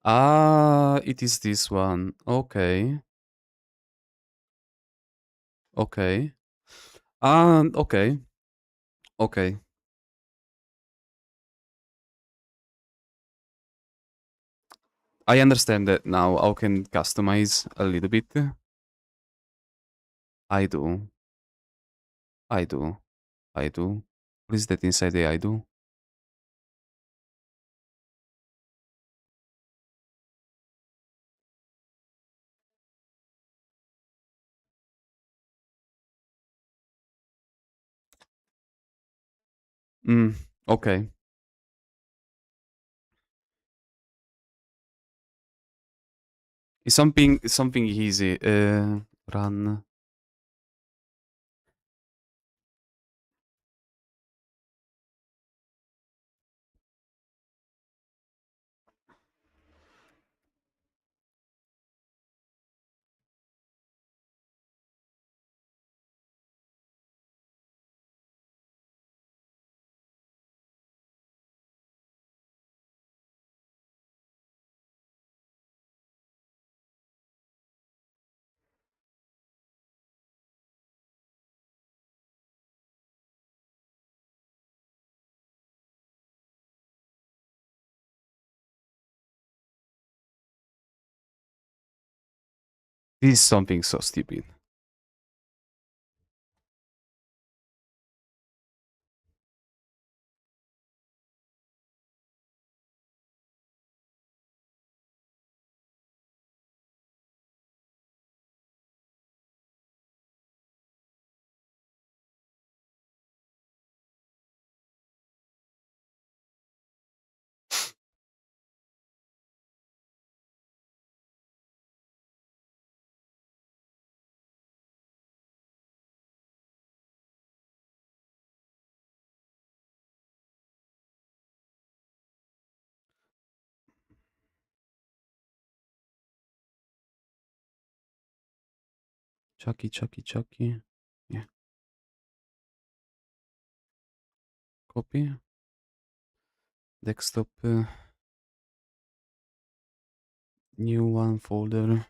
It is this one. Okay. Okay. Okay. Okay. I understand that now. I can customize a little bit. I do. I do. I do. What is that inside the I do? Okay. It's something easy. Run. This is something so stupid. Chucky, Chucky, Chucky. Yeah. Copy. Desktop. New one folder.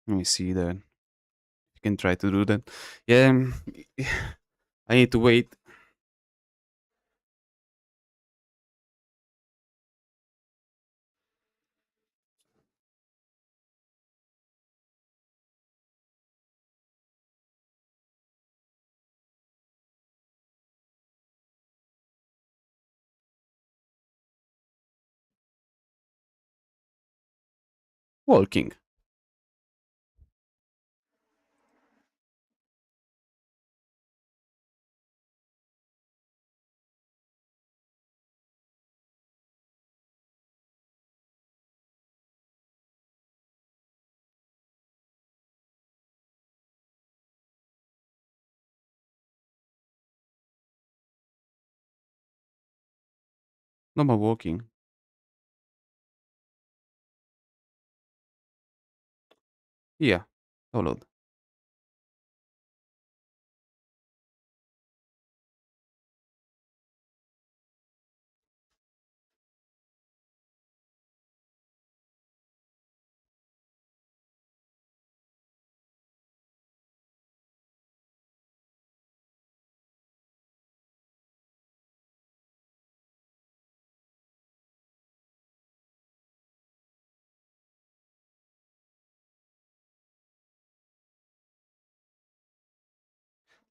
Let me see that. You can try to do that. Yeah. I need to wait. Walking. Normal walking. Yeah, download.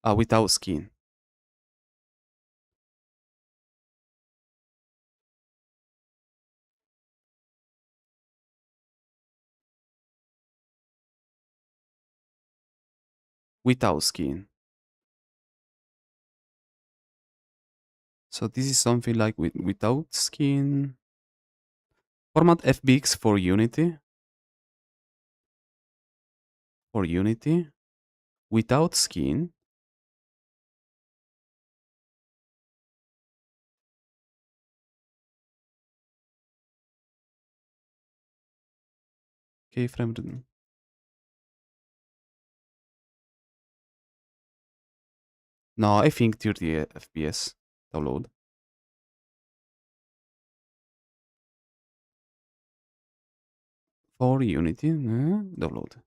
Without skin. Without skin. So this is something like without skin. Format FBX for Unity. For Unity. Without skin. Keyframe. No, I think 30 FPS. Download. For Unity. Download.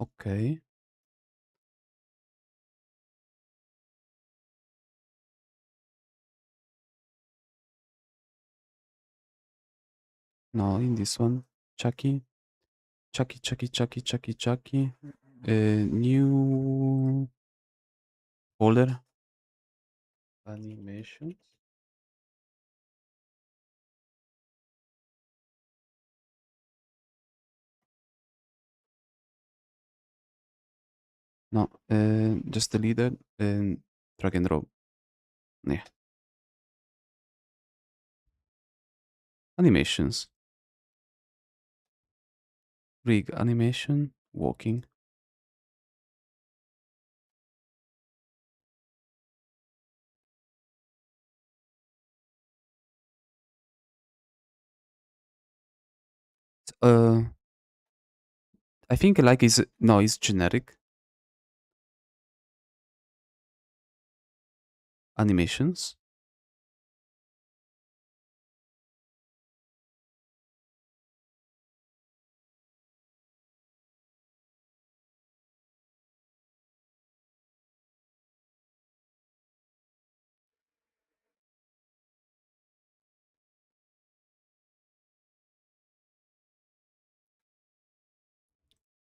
Okay. No, in this one. Chucky. Chucky. New folder. Animations. No, just delete it and drag and drop. Yeah. Animations. Rig animation. Walking. Uh, I think like is no, it's generic animations.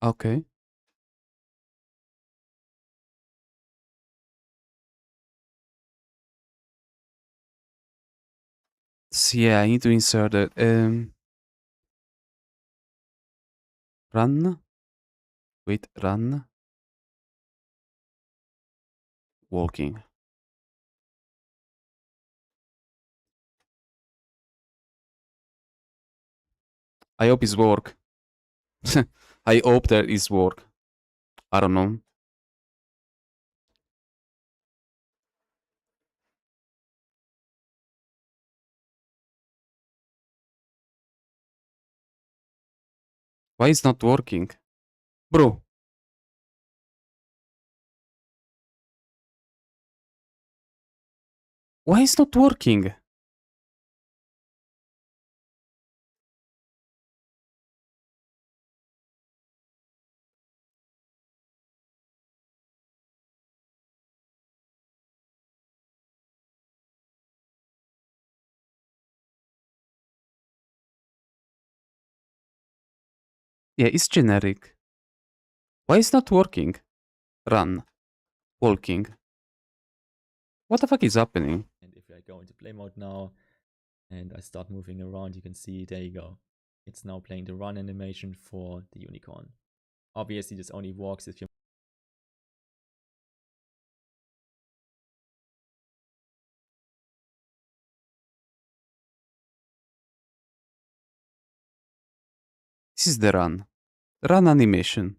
Okay. So yeah, I need to insert it. Run. Wait, run. Walking. I hope it's work. I hope that is work. I don't know. Why is not working? Bro. Why is not working? Yeah, it's generic. Why is not working? Run. Walking. What the fuck is happening? And if I go into play mode now and I start moving around, you can see, there you go. it's now playing the run animation for the unicorn. Obviously, this only works if you This is the run. Run animation.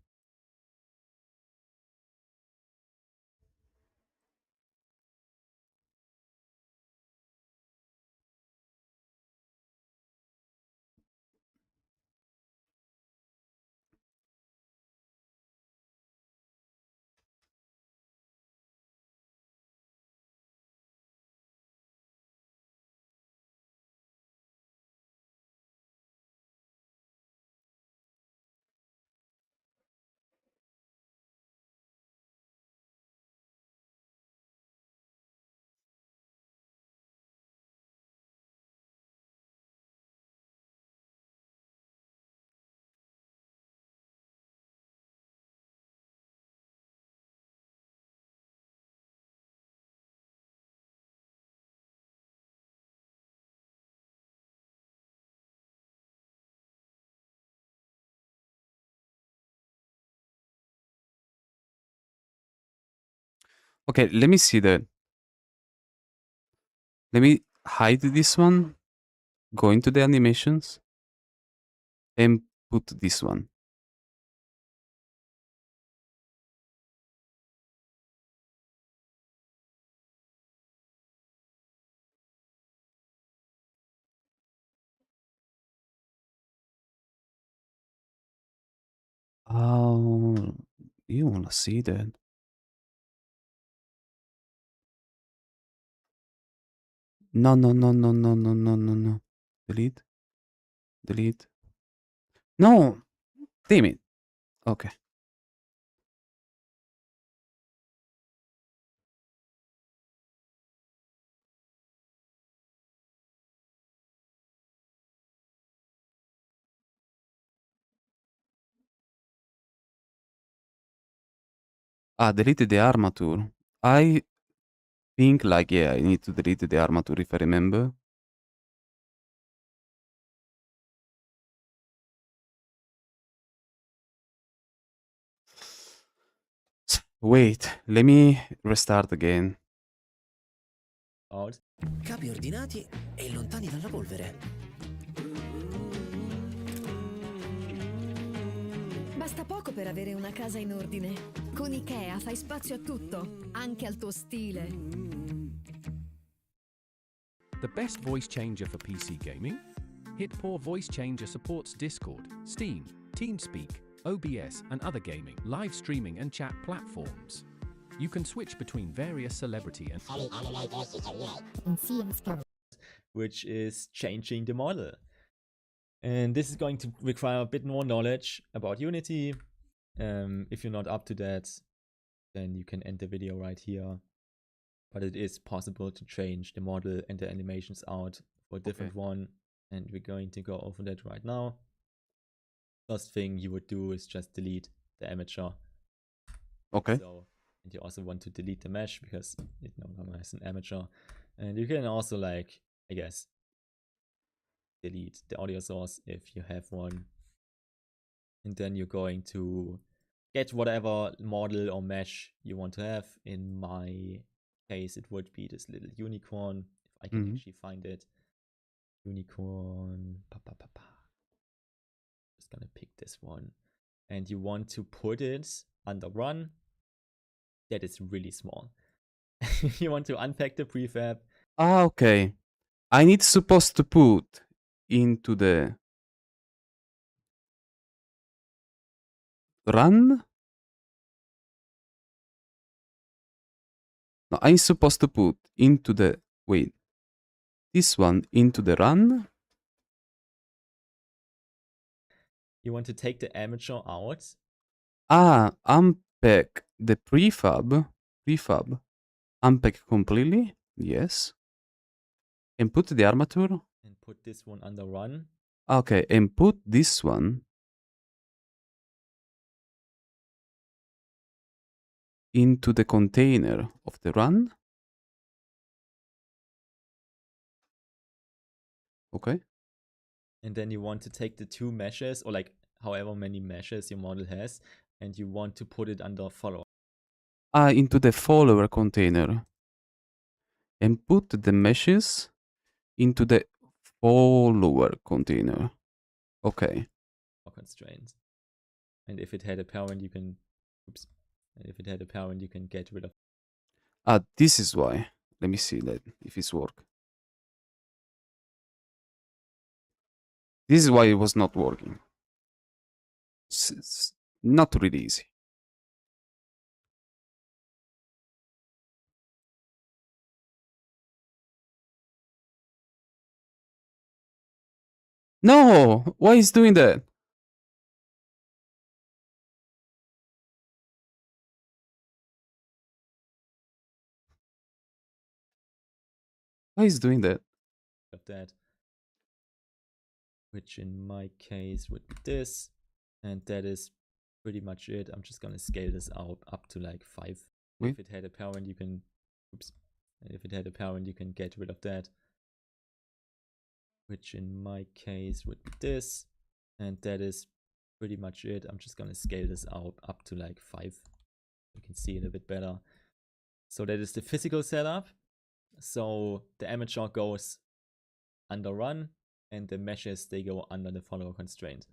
Okay, let me see that. Let me hide this one, go into the animations, and put this one. Oh, you wanna see that? No, no, no, no, no, no, no, no, no. Delete. Delete. No! Damn it. Okay. Ah, delete the armature. I think like, yeah, I need to delete the armature if I remember. Wait, let me restart again. out. Capi ordinati e lontani dalla polvere. Basta poco per avere una casa in ordine. Con Ikea fai spazio a tutto, anche al tuo stile. The best voice changer for PC gaming? Hitpour Voice Changer supports Discord, Steam, TeamSpeak, OBS, and other gaming, live streaming, and chat platforms. You can switch between various celebrity and which is changing the model. And this is going to require a bit more knowledge about Unity. If you're not up to that, then you can end the video right here. But it is possible to change the model and the animations out for a different one. And we're going to go over that right now. First thing you would do is just delete the amateur. Okay. So, and you also want to delete the mesh because it no longer has an amateur. And you can also, like, I guess, delete the audio source if you have one. And then you're going to get whatever model or mesh you want to have. In my case, it would be this little unicorn, if I can actually find it. Unicorn. Just gonna pick this one. And you want to put it under run. That is really small. You want to unpack the prefab. Ah, okay. I need supposed to put into the run? No, I'm supposed to put into the, wait, this one into the run? You want to take the amateur out. Ah, unpack the prefab, unpack completely, yes. And put the armature? And put this one under run. Okay, and put this one into the container of the run. Okay. and then you want to take the two meshes, or like however many meshes your model has, and you want to put it under follower. Into the follower container. And put the meshes into the follower container. Okay. Constraint. And if it had a parent, you can, oops. And if it had a parent, you can get rid of. This is why. Let me see that if it's work. This is why it was not working. It's not really easy. No! Why is doing that? Why is doing that? Of that, which in my case would be this, and that is pretty much it. I'm just gonna scale this out up to like 5. Wait. If it had a parent, you can, oops. And if it had a parent, you can get rid of that, which in my case would be this, and that is pretty much it. I'm just gonna scale this out up to like 5. You can see it a bit better. So that is the physical setup. So the amateur goes under run, and the meshes, they go under the follower constraint.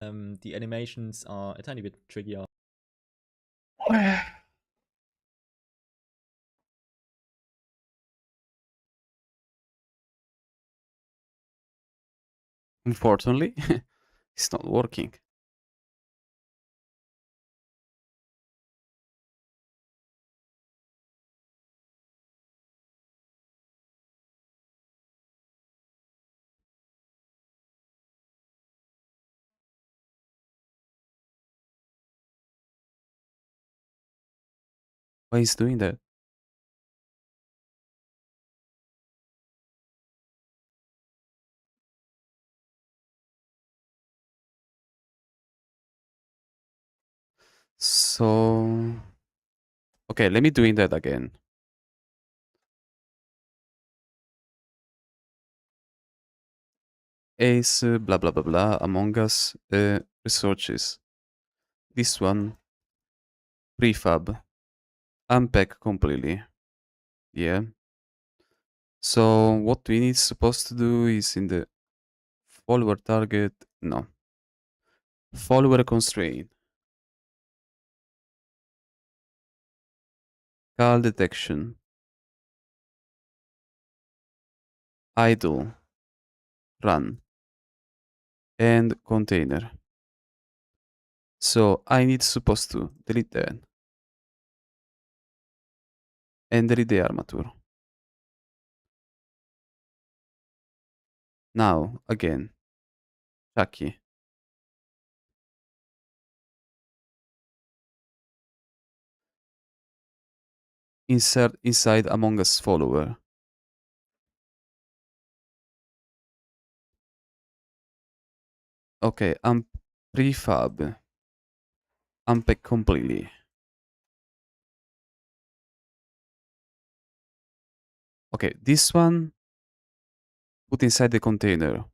The animations are a tiny bit trickier. Unfortunately, it's not working. Why is doing that? So okay, let me doing that again. Ace blah blah blah blah Among Us researches. This one prefab unpack completely. Yeah. So what we need supposed to do is in the follower target, no. Follower constraint. Call detection. Idle. Run. And container. So I need supposed to delete that. And delete the armature. Now, again. Chucky. Insert inside Among Us follower. Okay, prefab. Unpack completely. Okay, this one put inside the container.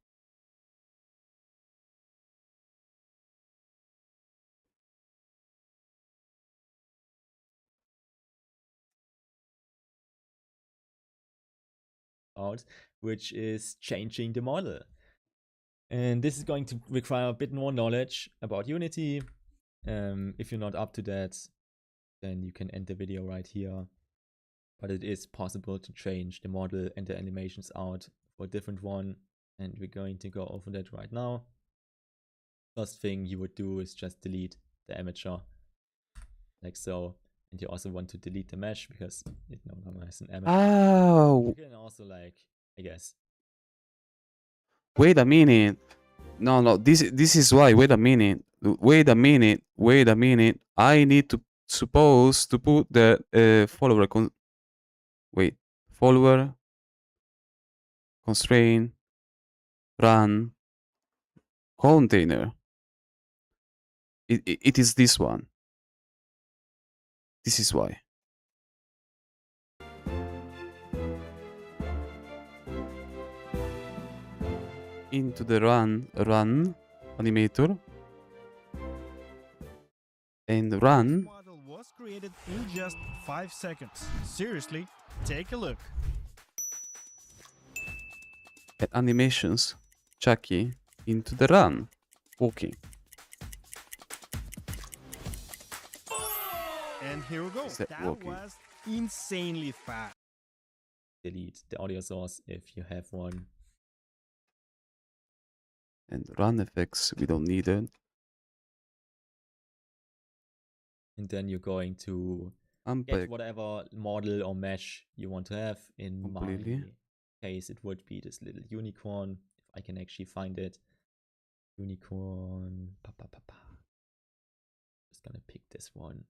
Out, which is changing the model. And this is going to require a bit more knowledge about Unity. If you're not up to that, then you can end the video right here. But it is possible to change the model and the animations out for a different one. And we're going to go over that right now. First thing you would do is just delete the amateur, like so. And you also want to delete the mesh because it no longer has an amateur. Oh, You can also, like, I guess. wait a minute. No, this is why. Wait a minute. I need to suppose to put the follower follower constraint run container It is this one. This is why. Into the run animator. And run. Model was created in just 5 seconds. Seriously, take a look. At animations. Chucky into the run. Walking. And here we go. Is that That walking? was insanely fast. Delete the audio source if you have one. And run effects, we don't need it. And then you're going to Unpack. get whatever model or mesh you want to have. In Completely. my case, it would be this little unicorn, if I can actually find it. Unicorn. Just gonna pick this one.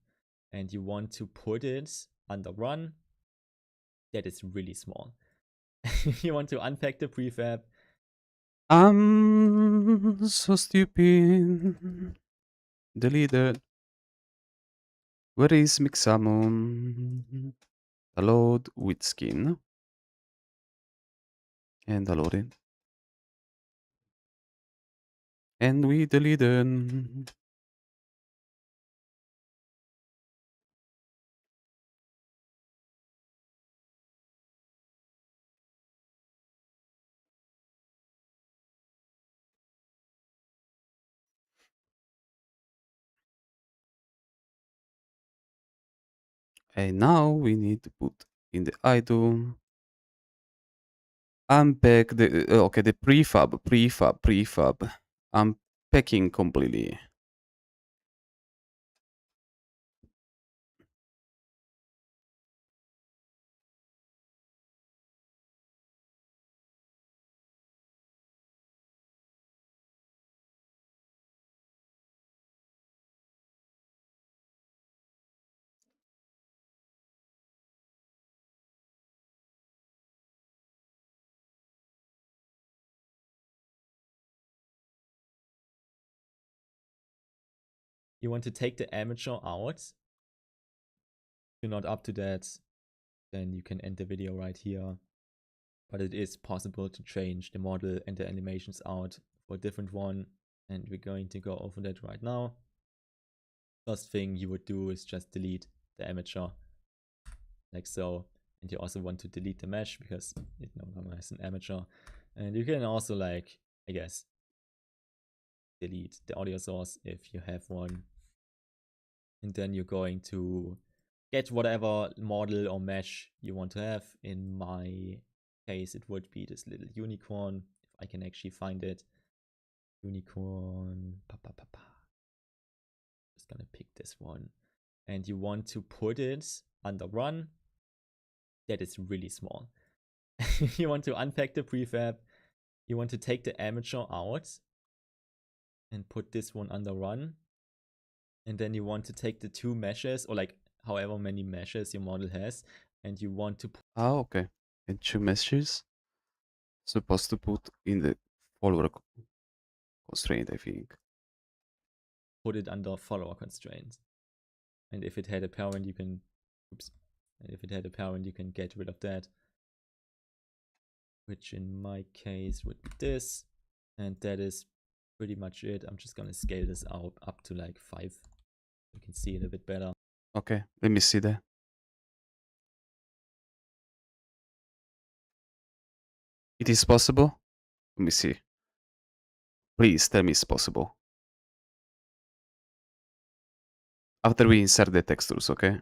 And you want to put it under run. That is really small. You want to unpack the prefab. I'm so stupid. Deleted. Where is Mixamon? Load with skin. And load it. And we deleted. And now we need to put in the item. Unpack the okay, the prefab. Unpacking completely. You want to take the amateur out. If you're not up to that, then you can end the video right here. But it is possible to change the model and the animations out for a different one. And we're going to go over that right now. First thing you would do is just delete the amateur, like so. And you also want to delete the mesh because it no longer has an amateur. And you can also, like, I guess, delete the audio source if you have one. And then you're going to get whatever model or mesh you want to have. In my case, it would be this little unicorn, if I can actually find it. Unicorn. Just gonna pick this one. And you want to put it under run. That is really small. You want to unpack the prefab. You want to take the amateur out and put this one under run. And then you want to take the two meshes, or like however many meshes your model has, and you want to Ah, okay. And two meshes. Supposed to put in the follower constraint, I think. put it under follower constraints. And if it had a parent, you can, and if it had a parent, you can get rid of that. Which in my case would be this. And that is pretty much it. I'm just gonna scale this out up to like 5. You can see it a bit better. Okay, let me see that. It is possible? Let me see. Please tell me it's possible. After we insert the textures, okay?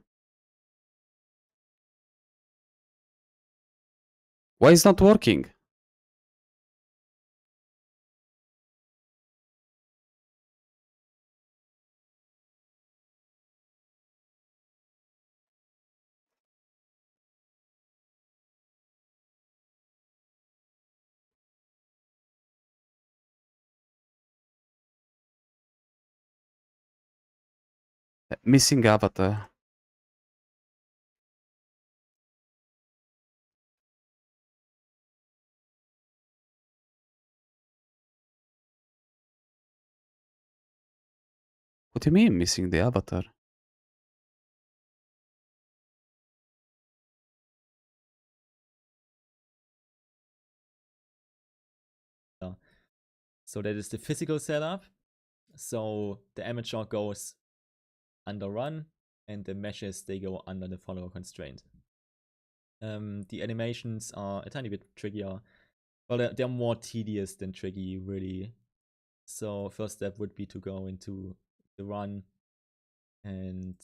Why is not working? Missing avatar. What do you mean missing the avatar? So that is the physical setup. So the amateur goes under run, and the meshes, they go under the follower constraint. The animations are a tiny bit trickier. Well, they're more tedious than tricky, really. So first step would be to go into the run, and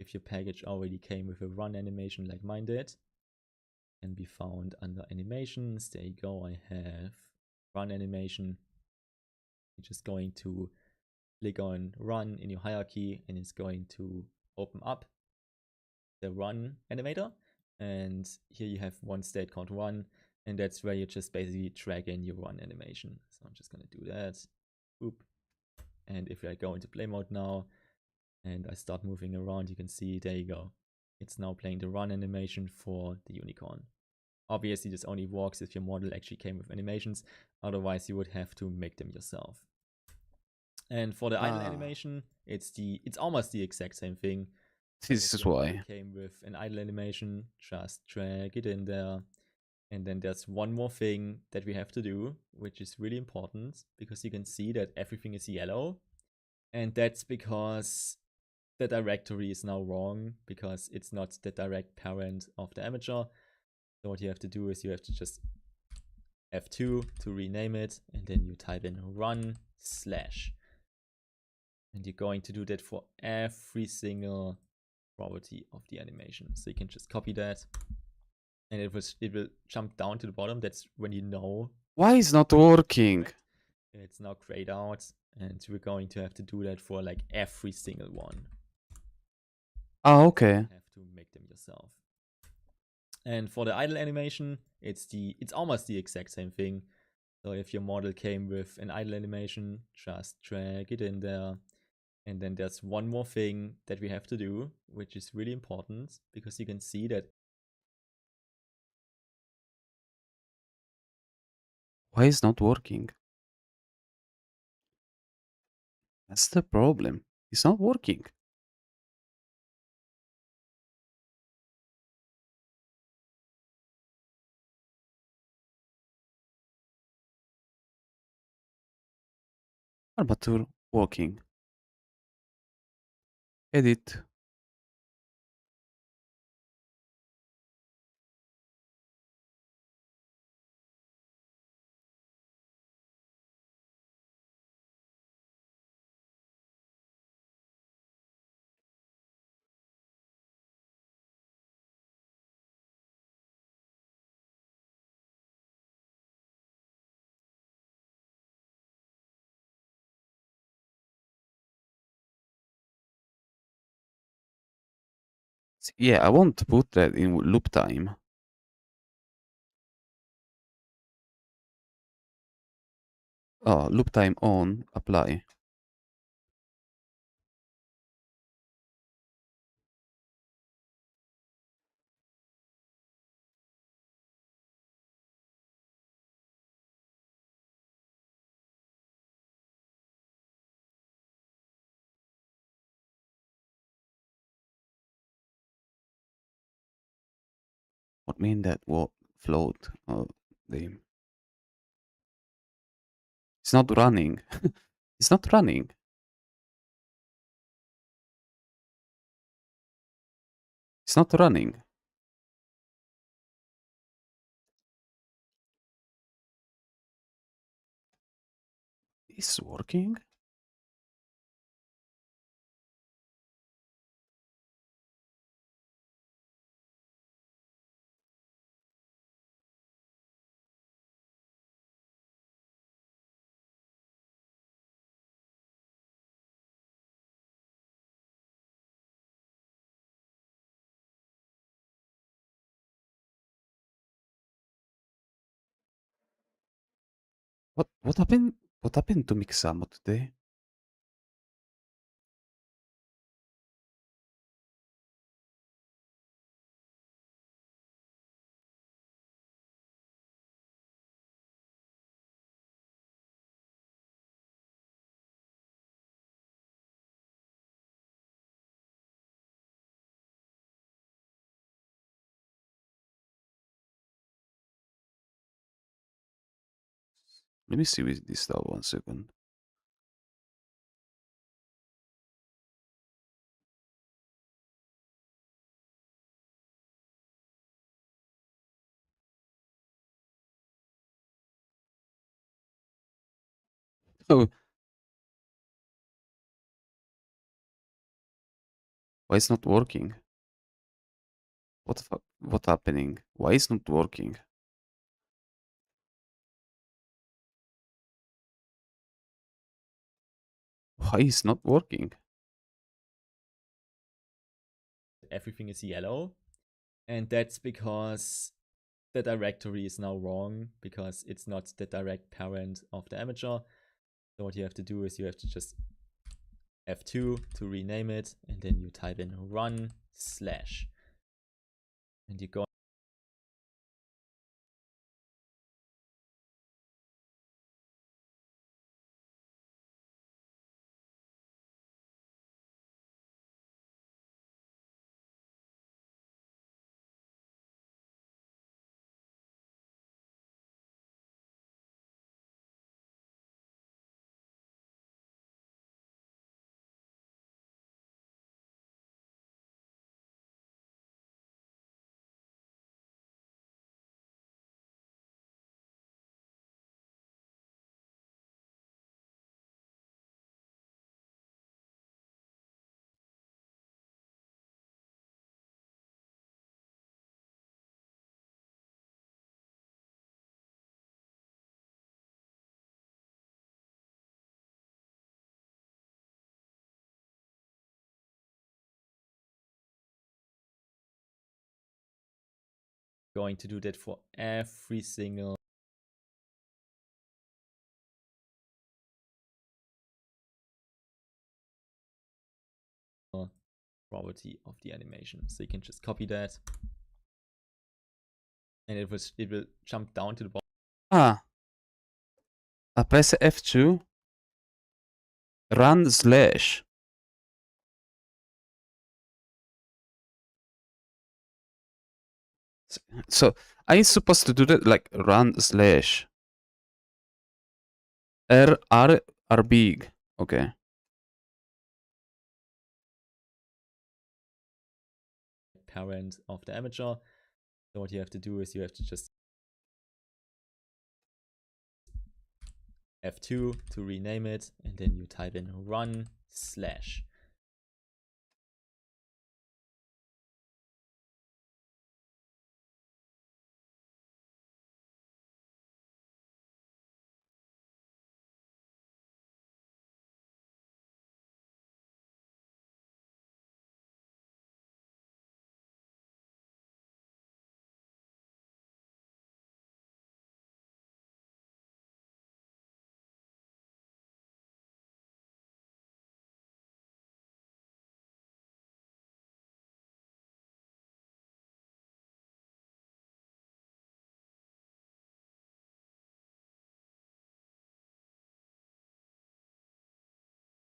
if your package already came with a run animation like mine did, can be found under animations. There you go, I have run animation. You're just going to click on run in your hierarchy, and it's going to open up the run animator. And here you have one state called run, and that's where you just basically drag in your run animation. So I'm just going to do that. Boop. And if I go into play mode now and I start moving around, you can see, there you go. It's now playing the run animation for the unicorn. Obviously, this only works if your model actually came with animations. Otherwise, you would have to make them yourself. And for the idle animation, it's almost the exact same thing. This is why. Came with an idle animation, just drag it in there. And then there's one more thing that we have to do, which is really important, because you can see that everything is yellow. And that's because the directory is now wrong, because it's not the direct parent of the amateur. So what you have to do is you have to just F2 to rename it, and then you type in run/. And you're going to do that for every single property of the animation. So you can just copy that, and it will jump down to the bottom. That's when you know. Why is not working? It's now grayed out, and we're going to have to do that for like every single one. Oh, okay. You have to make them yourself. And for the idle animation, it's almost the exact same thing. So if your model came with an idle animation, just drag it in there. And then there's one more thing that we have to do, which is really important, because you can see that. Why is not working? That's the problem. It's not working. Armature working. Edit. Yeah, I want to put that in loop time. Oh, loop time on, apply. What mean that what float? Oh, the it's not running. It's not running. It's not running. It's working. What happened? What happened to Mixamo today? Let me see with this stuff 1 second. Oh, why it's not working? What the fuck? What happening? Why it's not working? Why it's not working? Everything is yellow, and that's because the directory is now wrong because it's not the direct parent of the amateur. So what you have to do is you have to just F2 to rename it, and then you type in run slash, and you go going to do that for every single property of the animation. So you can just copy that, and it will jump down to the bottom. Ah, I press F2. Run slash. So I'm supposed to do that like run slash. R big. Okay. Parent of the amateur. So what you have to do is you have to just F2 to rename it, and then you type in run slash.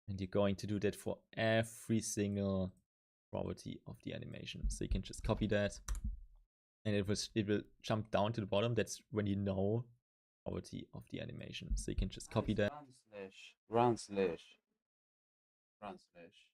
And you're going to do that for every single property of the animation. So you can just copy that, and it will jump down to the bottom. That's when you know property of the animation. So you can just copy that. Run slash. Run slash. Run slash.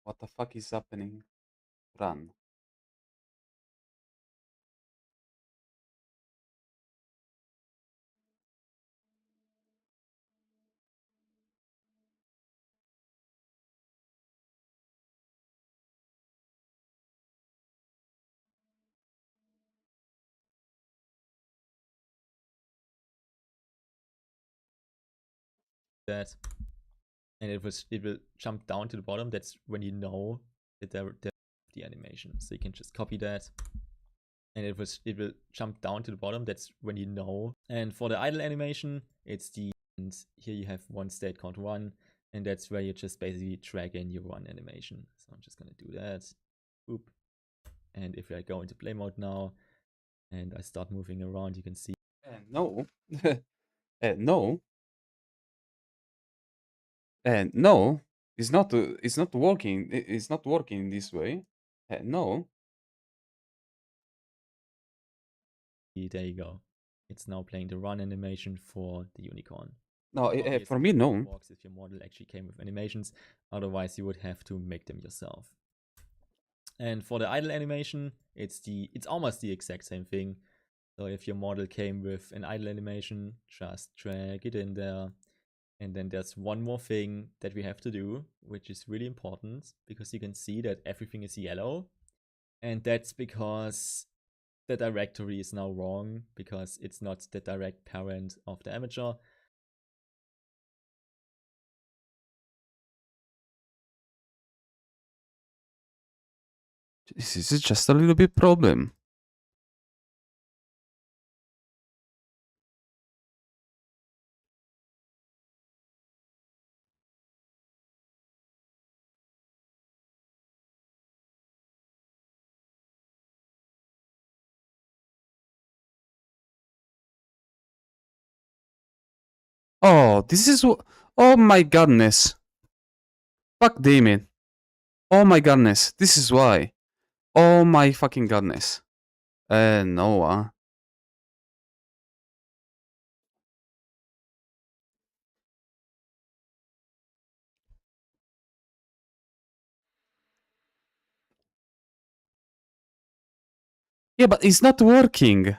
What the fuck is happening? Run. that, and it will jump down to the bottom. That's when you know that there the animation. So you can just copy that, and it will jump down to the bottom. That's when you know. And for the idle animation, it's the, and here you have one state called run, and that's where you just basically drag in your run animation. So I'm just gonna do that. Boop. And if I go into play mode now and I start moving around, you can see. No. No. No. It's not working. It's not working this way. No. There you go. It's now playing the run animation for the unicorn. No, Obviously, for me, no. it works if your model actually came with animations. Otherwise, you would have to make them yourself. And for the idle animation, it's almost the exact same thing. So if your model came with an idle animation, just drag it in there. And then there's one more thing that we have to do, which is really important, because you can see that everything is yellow. And that's because the directory is now wrong, because it's not the direct parent of the amateur. This is just a little bit problem. Oh, this is oh my goodness. Fuck damn it. Oh my goodness. This is why. Oh my fucking goodness. No. Yeah, but it's not working.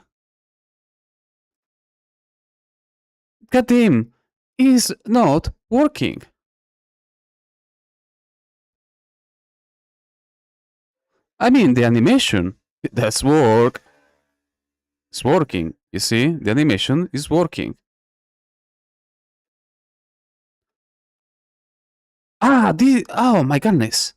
God damn. It's not working. I mean, the animation. That's work. It's working. You see? The animation is working. Ah, this. Oh my goodness.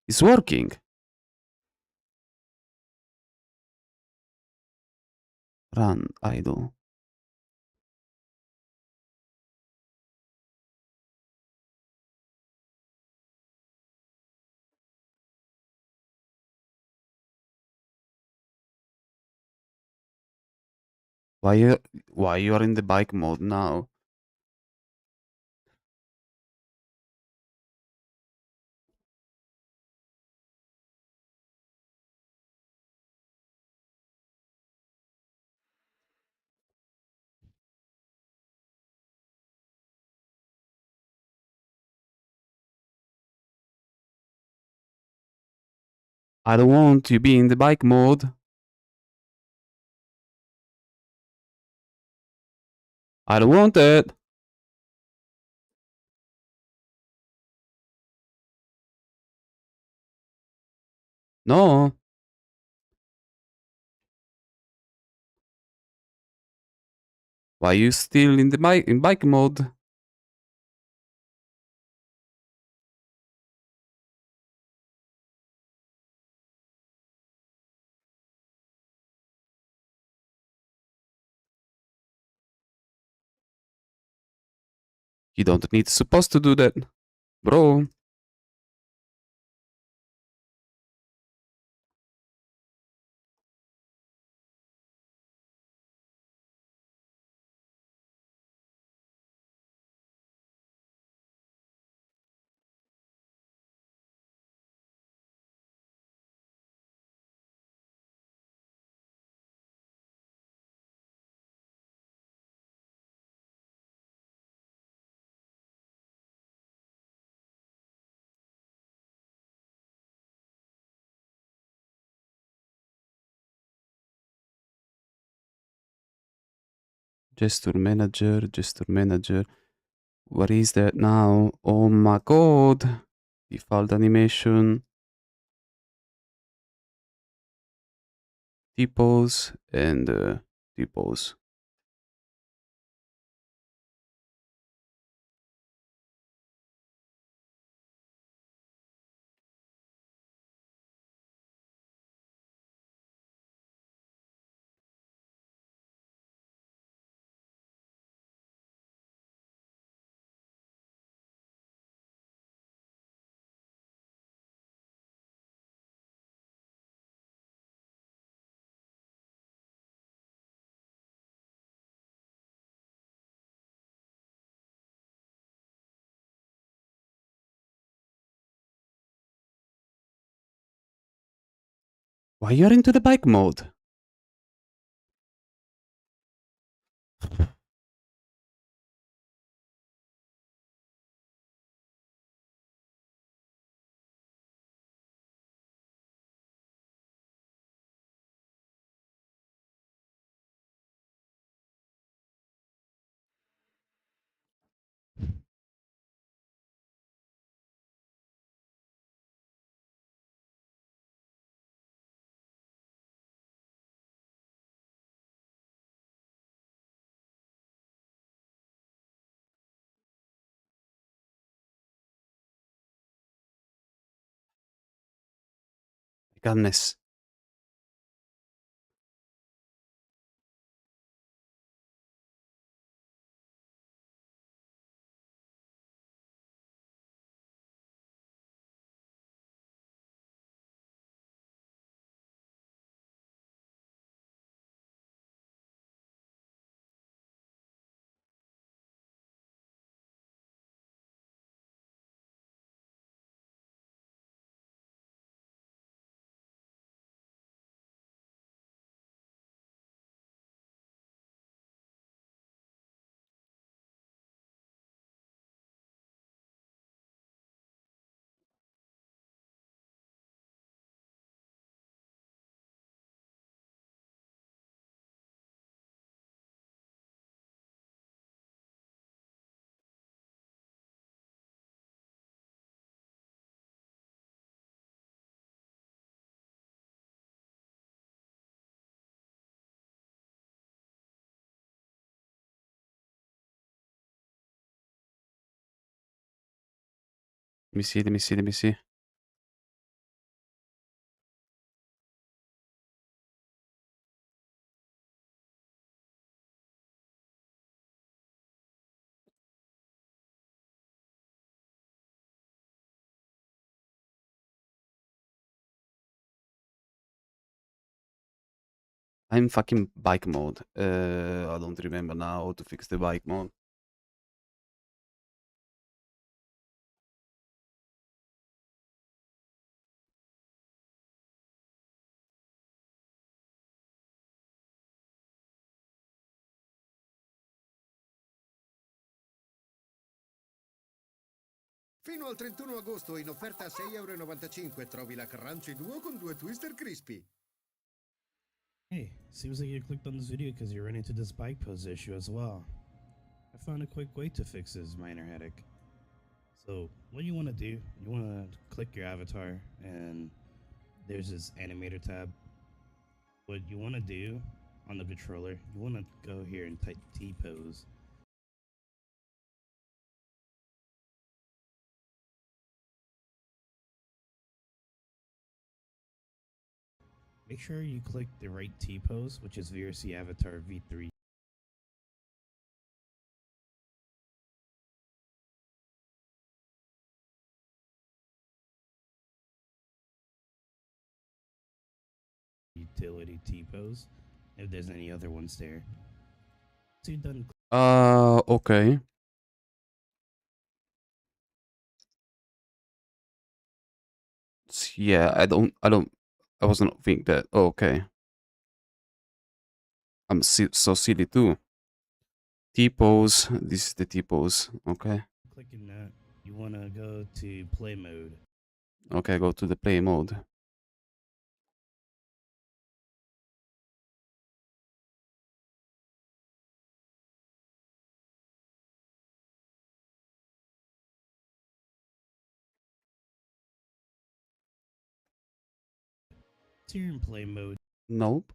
It's working. Run, idle. Why you are in the bike mode now? I don't want to be in the bike mode. I don't want it. No. Why you still in the bike mode? You don't need supposed to do that, bro. Gesture manager. What is that now? Oh my god! Default animation. T-pose and T-pose. Why you're into the bike mode? Goodness. Let me see, let me see. I'm fucking bike mode. I don't remember now how to fix the bike mode. Fino al 31 agosto in offerta a 6,95 € trovi la Crunchy Duo con 2 Twister Crispy. Hey, seems like you clicked on this video because you're running into this bike pose issue as well. I found a quick way to fix this minor headache. So, what you want to do, you want to click your avatar and there's this animator tab. What you want to do on the controller, you want to go here and type T-pose. Make sure you click the right T-pose, which is VRC Avatar V3. Utility T-pose, if there's any other ones there. So you're done. Okay. Yeah, I wasn't think that. Okay. I'm so silly too. T-pose. This is the T-pose. Okay. Clicking that, you want to go to play mode. Okay, go to the play mode. So you're in play mode. Nope.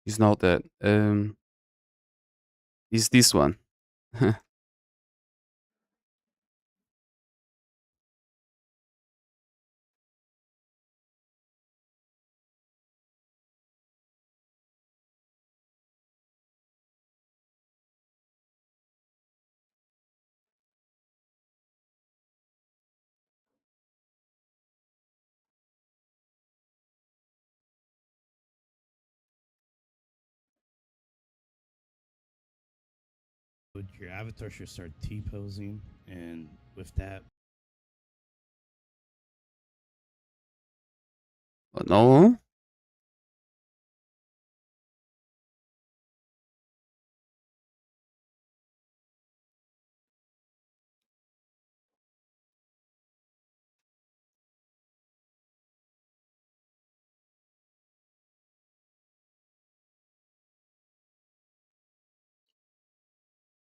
It's not that. It's this one. Your avatar should start T-posing, and with that, No.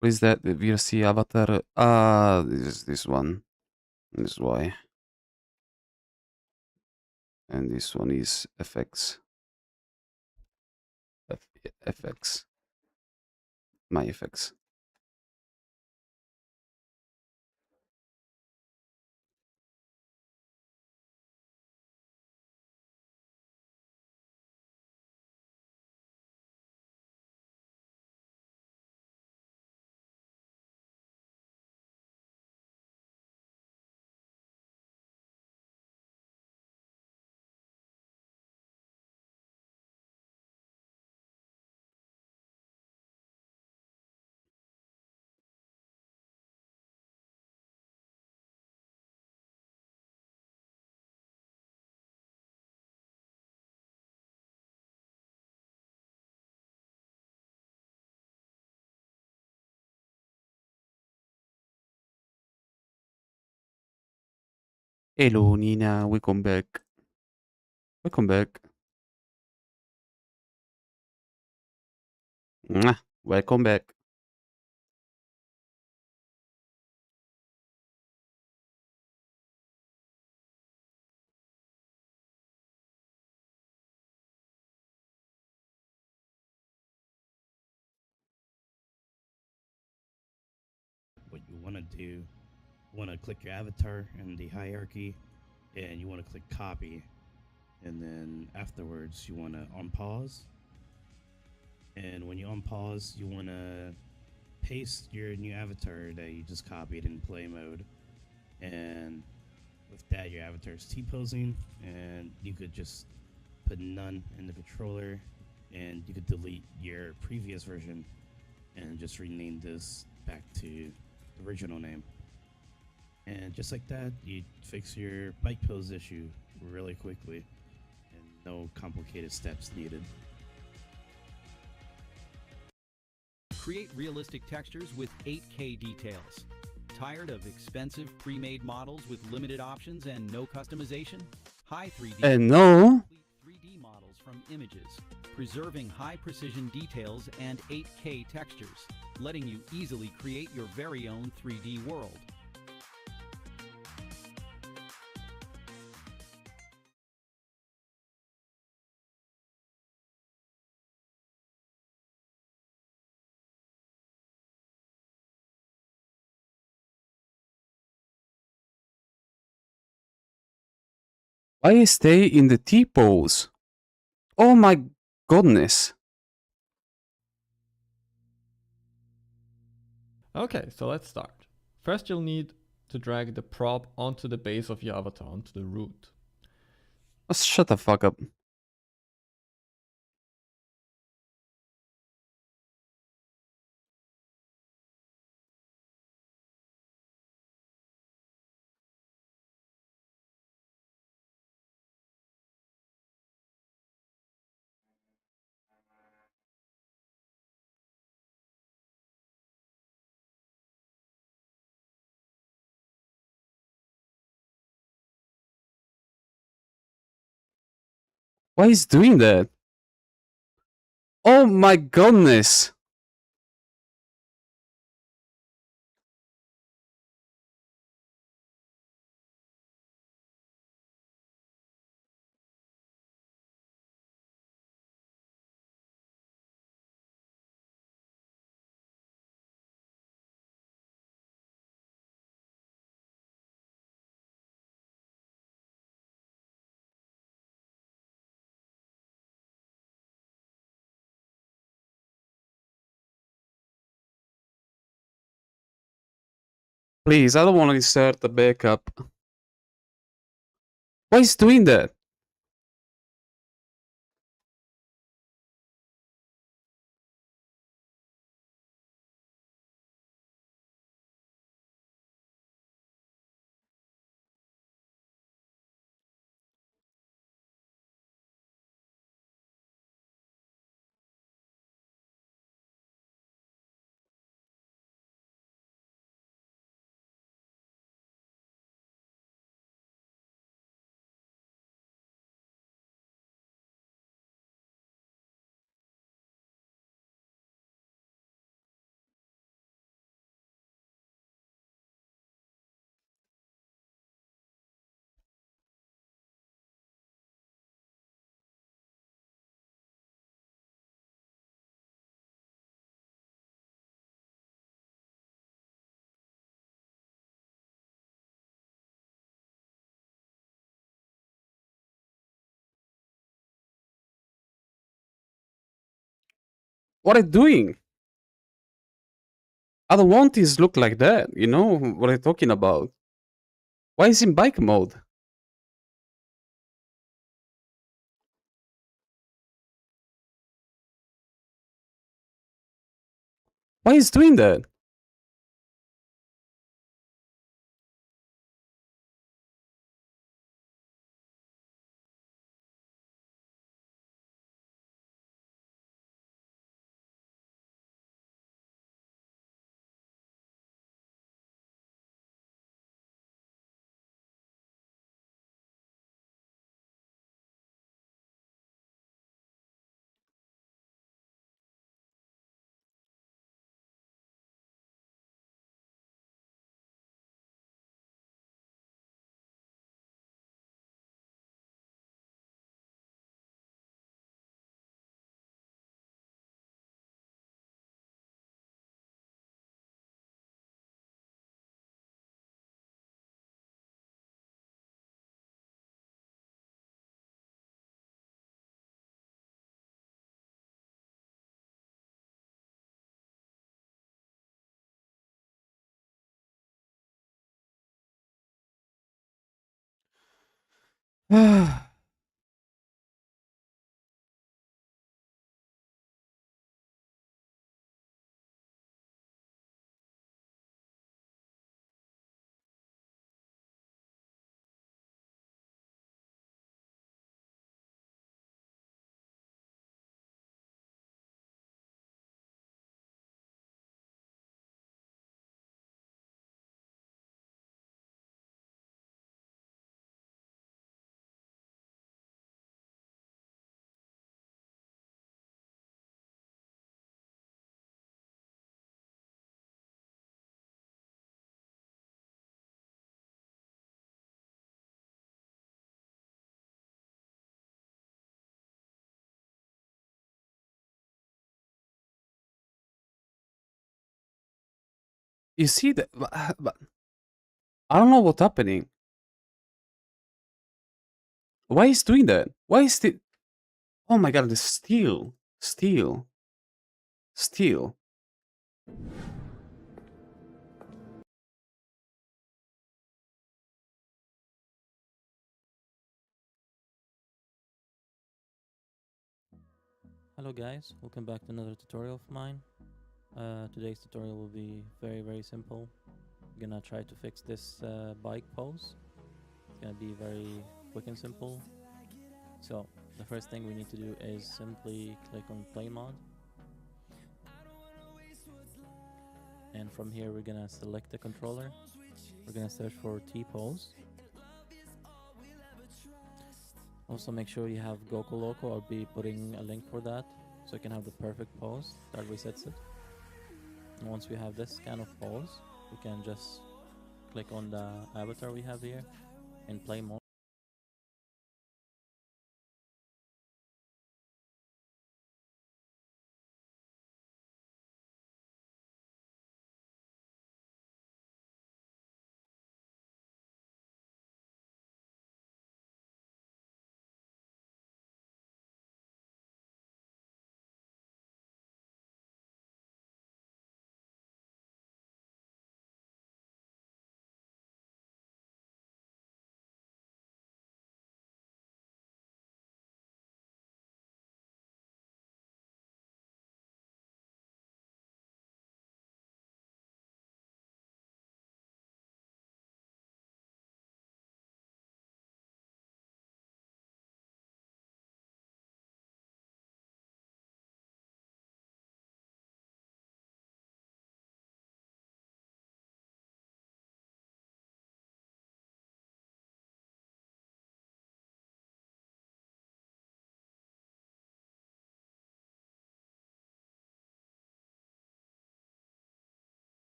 What is that? The VRC avatar? Ah, this is this one. This is why. And this one is FX. FX. My FX. Hello, Nina. Welcome back. Welcome back. Mwah. Welcome back. what you want to do, you want to click your avatar in the hierarchy, and you want to click copy, and then afterwards you want to unpause. And when you unpause, you want to paste your new avatar that you just copied in play mode, and with that your avatar is T-posing, and you could just put none in the controller, and you could delete your previous version and just rename this back to the original name. And just like that, you fix your bike pose issue really quickly, and no complicated steps needed. Create realistic textures with 8K details. Tired of expensive pre-made models with limited options and no customization? High 3D No. 3D models from images, preserving high precision details and 8K textures, letting you easily create your very own 3D world. Why stay in the T pose? Oh my goodness. Okay, so let's start. First you'll need to drag the prop onto the base of your avatar, onto the root. Oh, shut the fuck up. Why is doing that? Oh my goodness. Please, I don't want to insert a backup. Why is it doing that? What are you doing? I don't want this look like that. You know what I'm talking about. Why is it in bike mode? Why is it doing that? You see that? But I don't know what's happening. Why is it doing that? Why is it? Oh my god, the steel. Steel. Steel. Hello guys, welcome back to another tutorial of mine. Today's tutorial will be very simple. I'm gonna try to fix this bike pose. It's gonna be very quick and simple. So the first thing we need to do is simply click on play mod. And from here we're gonna select the controller. We're gonna search for T-pose. Also make sure you have Goku Loco. I'll be putting a link for that so you can have the perfect pose. That resets it. And once we have this kind of pose, we can just click on the avatar we have here and play mode.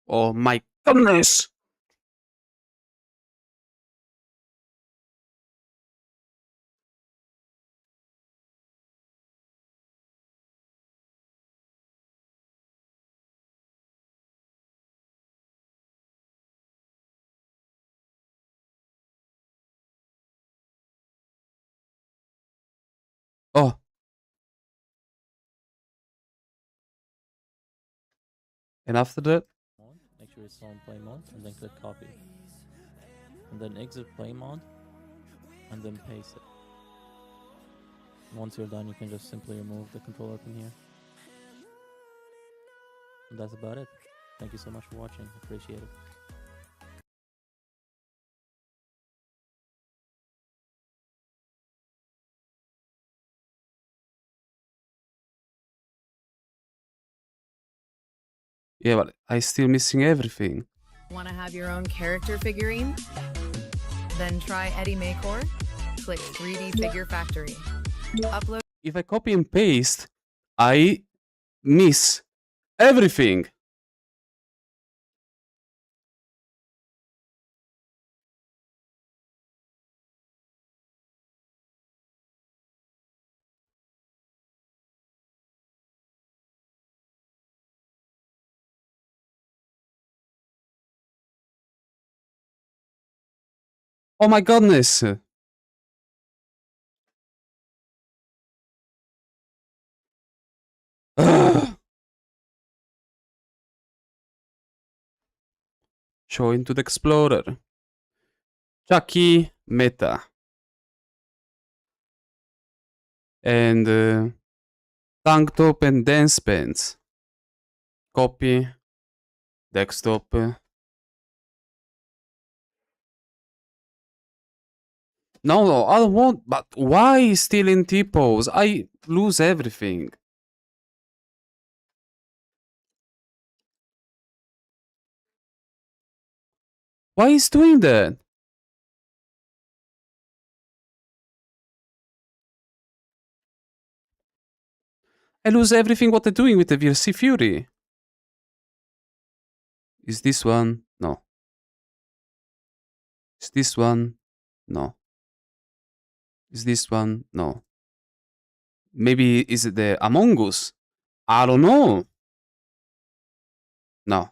Oh my goodness! Oh. And after that? Make sure it's on play mode and then click copy. And then exit play mode and then paste it. Once you're done, you can just simply remove the controller from here. And that's about it. Thank you so much for watching. Appreciate it. Yeah, but I still missing everything. Want to have your own character figurine? Then try Eddie Maycore. Click 3D Figure Factory. Upload. If I copy and paste, I miss everything. Oh my goodness! Show into the Explorer. Chucky Meta. And tank top and dance pants. Copy. Desktop. No, I don't want. But why still in T-pose? I lose everything. Why is doing that? I lose everything what I'm doing with the VRC Fury. Is this one? No. Is this one? No. Is this one? No. Maybe is it the Among Us? I don't know. No.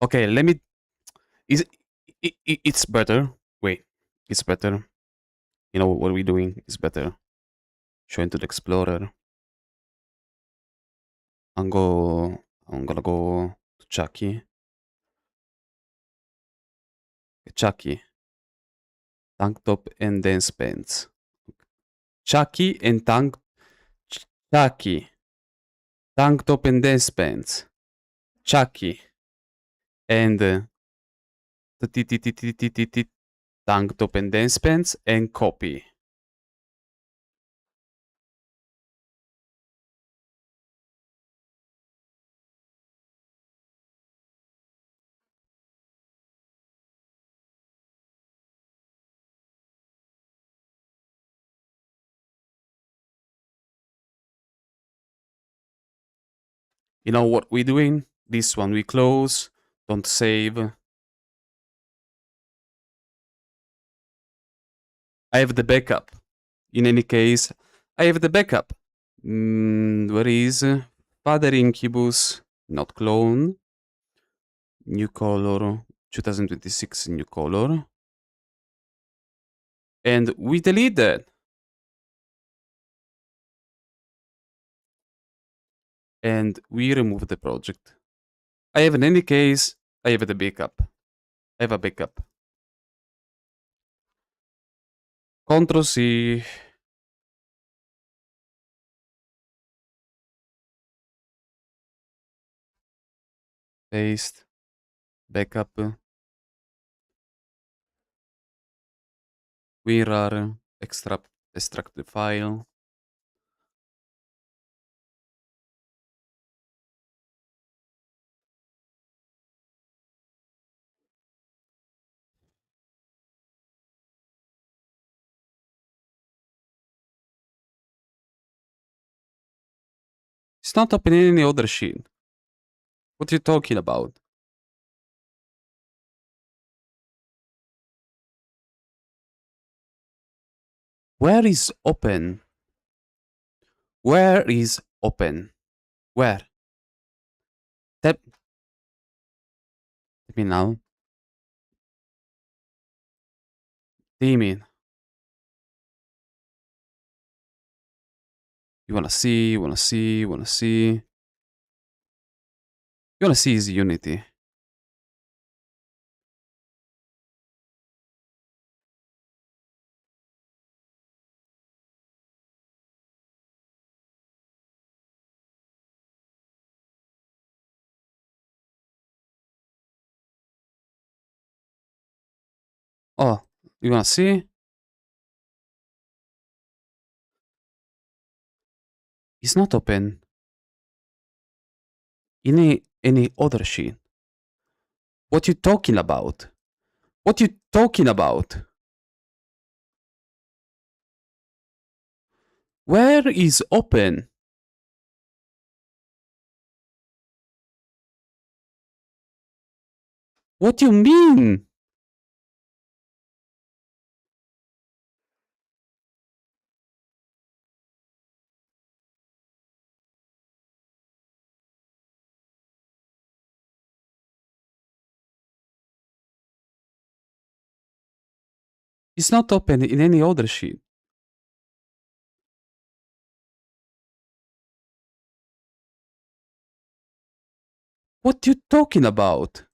Okay, let me. Is it's better. Wait, it's better. You know what we're doing is better. Show into the Explorer. I'm gonna go to Chucky. Chucky. Tank top and dance pants. Chucky and Chucky. Tank top and dance pants. Chucky. And tank top and dance pants and copy. You know what we're doing? This one we close. Don't save. I have the backup. In any case, I have the backup. Where is Father Incubus? Not clone. New color. 2026 new color. And we delete that. and we remove the project. I have in any case, I have the backup. I have a backup. Ctrl C. Paste. Backup. WinRAR. Extract the file. It's not opening any other sheet. What are you talking about? Where is open? Where is open? Where? Tell me now. Damien. You wanna see, you wanna see, you wanna see. You wanna see is Unity. Oh, you wanna see? It's not open. Any other sheet. What you talking about? What you talking about? Where is open? What do you mean? It's not open in any other sheet. What you talking about?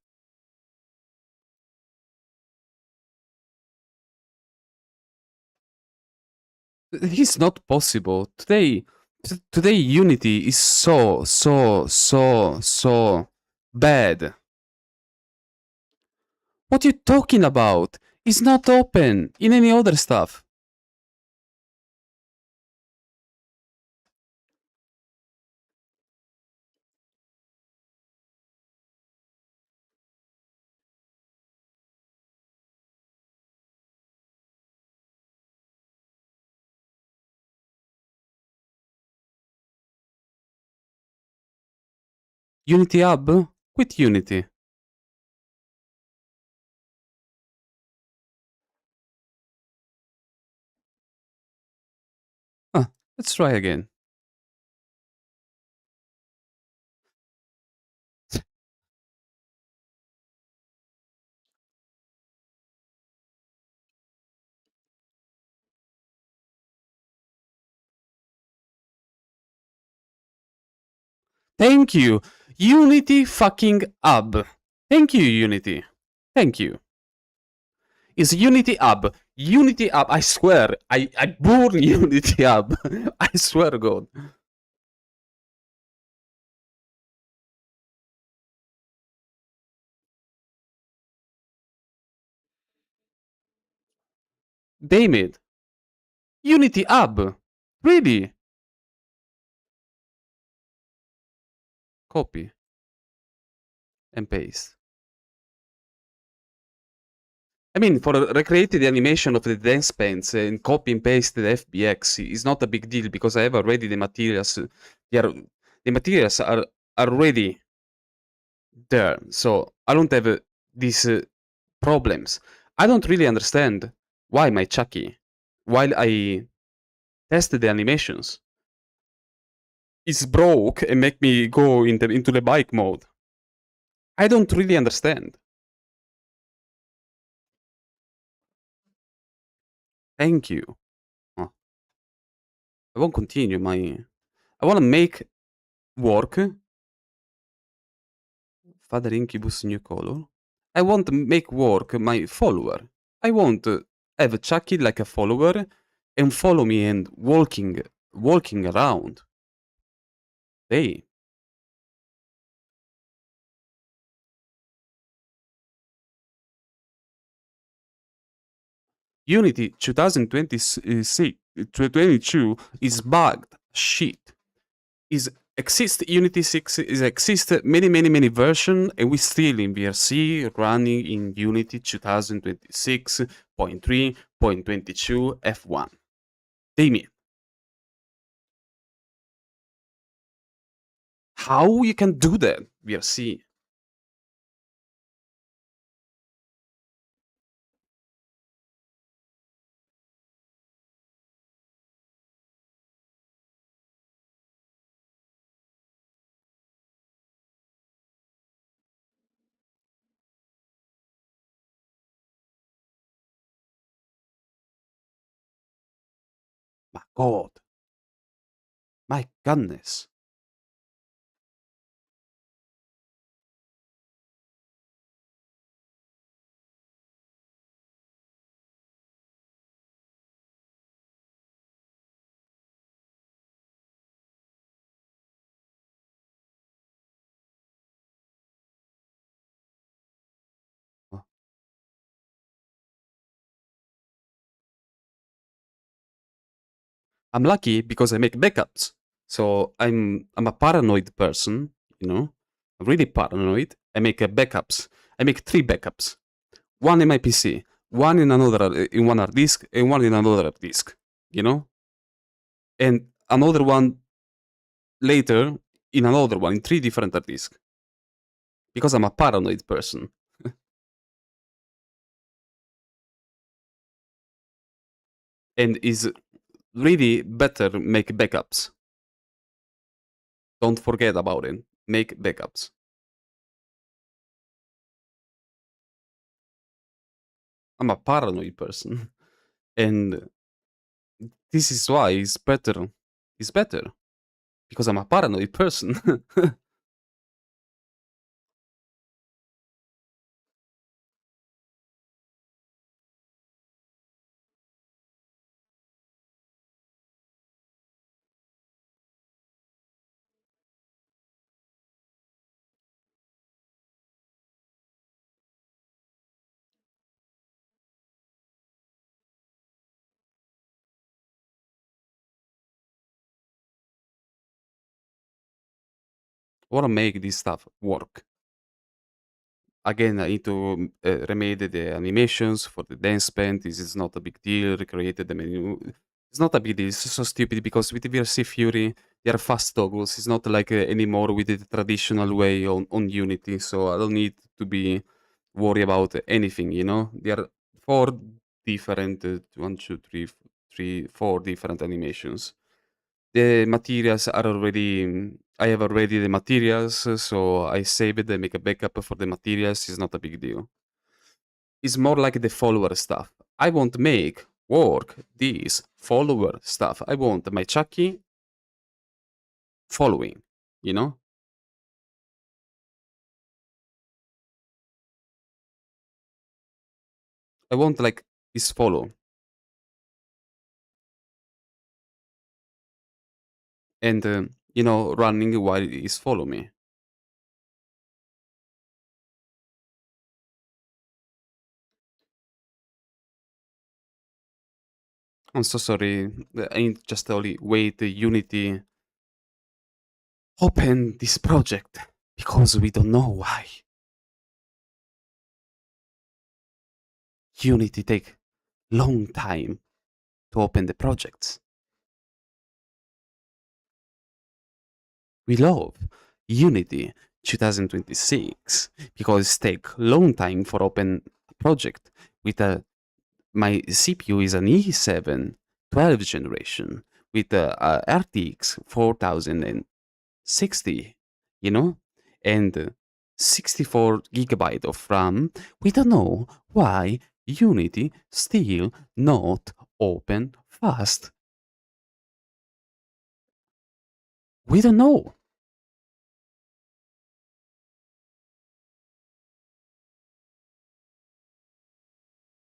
It's not possible. Today Unity is so bad. What you talking about? It's not open in any other stuff. Unity Hub? Quit Unity. Let's try again. Thank you. Unity fucking Hub. Thank you, Unity. Thank you. It's Unity Hub. Unity Hub. I swear. I burn Unity Hub. I swear to God. Damn it. Unity Hub. Really? Copy. And paste. I mean, for recreating the animation of the dance pants and copy and paste the FBX is not a big deal because I have already the materials. The materials are already there, so I don't have these problems. I don't really understand why my Chucky, while I tested the animations, is broke and make me go into the bike mode. I don't really understand. Thank you. I won't continue my. I want to make work. Father Incubus new color. I want to make work my follower. I want to have Chucky like a follower and follow me and walking around. Hey. Unity 2022 is bugged. Shit. Is exist Unity 6 is exist many version and we still in VRC running in Unity 2026.3.22 F1. Damien. How you can do that, VRC? My God. My goodness. I'm lucky because I make backups. So I'm a paranoid person, you know. I'm really paranoid. I make backups. I make 3 backups. One in my PC, one in one hard disk, and one in another hard disk, you know? And another one later in another one in 3 different hard disks. Because I'm a paranoid person. And is really better make backups. Don't forget about it. Make backups. I'm a paranoid person. And this is why it's better. It's better. Because I'm a paranoid person. I want to make this stuff work. Again, I need to remade the animations for the dance pen. This is not a big deal. Recreated the menu. It's not a big deal. It's so stupid because with VRC Fury, they are fast toggles. It's not like anymore with the traditional way on Unity. So I don't need to be worried about anything, you know? There are 4 different, 1, 2, 3, 4 different animations. The materials are already I have already the materials, so I save it and make a backup for the materials. It's not a big deal. It's more like the follower stuff. I won't make work this follower stuff. I want my Chucky following, you know? I want like his follow. And, you know, running while he's follow me. I'm so sorry. I need just only wait Unity open this project because we don't know why. Unity take long time to open the projects. We love Unity 2026 because it take long time for open a project with my CPU is an i7 12 generation with a RTX 4060, you know, and 64 gigabyte of RAM. We don't know why Unity still not open fast. We don't know.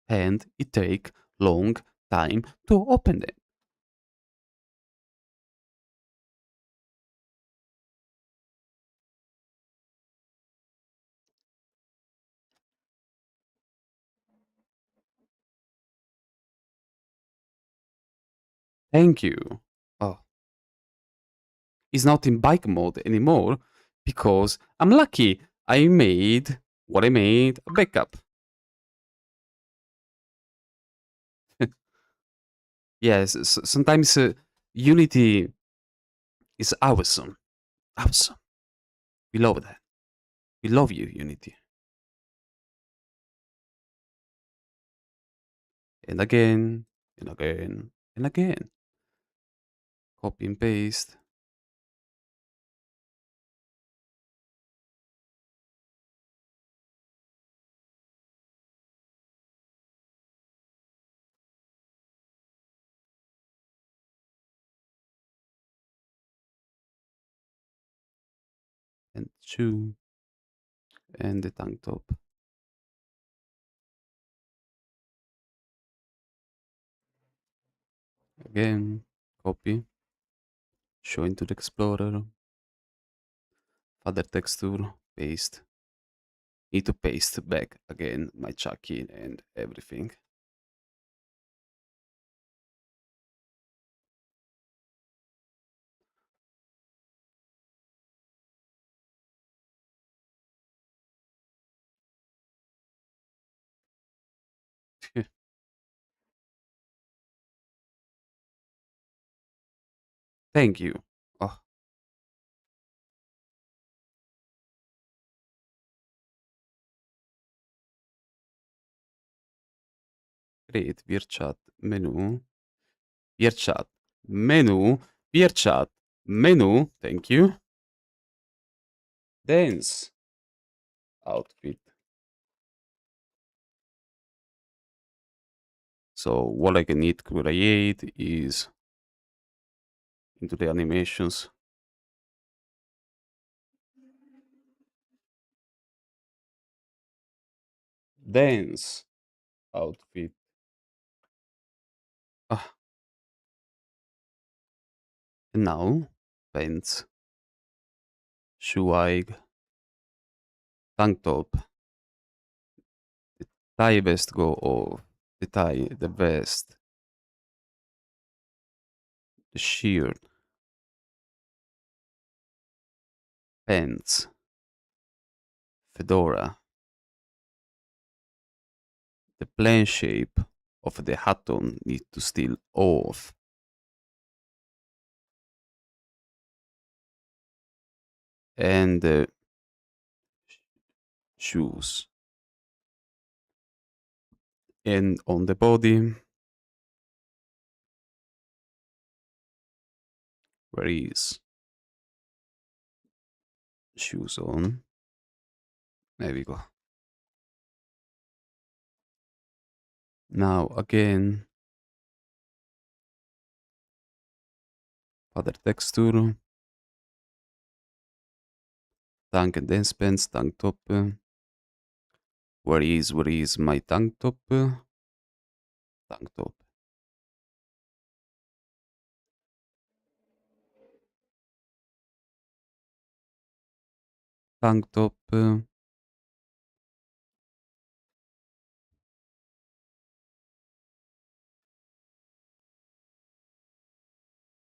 and it take long time to open them. Thank you. Oh, it's not in bike mode anymore because I'm lucky. I made what I made a backup. Yes, sometimes Unity is awesome. Awesome. We love that. We love you, Unity. And again, and again, and again. Copy and paste. And shoe. And the tank top. Again, copy. Show into the Explorer. Other texture, paste. Need to paste back again my Chucky and everything. Thank you. Oh, create VRChat menu. VRChat menu. VRChat menu. Thank you. Dance outfit. So what I can need to create is into the animations. Dance outfit. Ah. And now pants, shoe tank top. The tie vest go off. The vest, the shirt, pants, fedora. The plain shape of the hatton need to still off. And the shoes. And on the body, where is shoes on? There we go. Now again, other texture, tank and dance pants, tank top. Where is my tank top? Tank top. Tank top.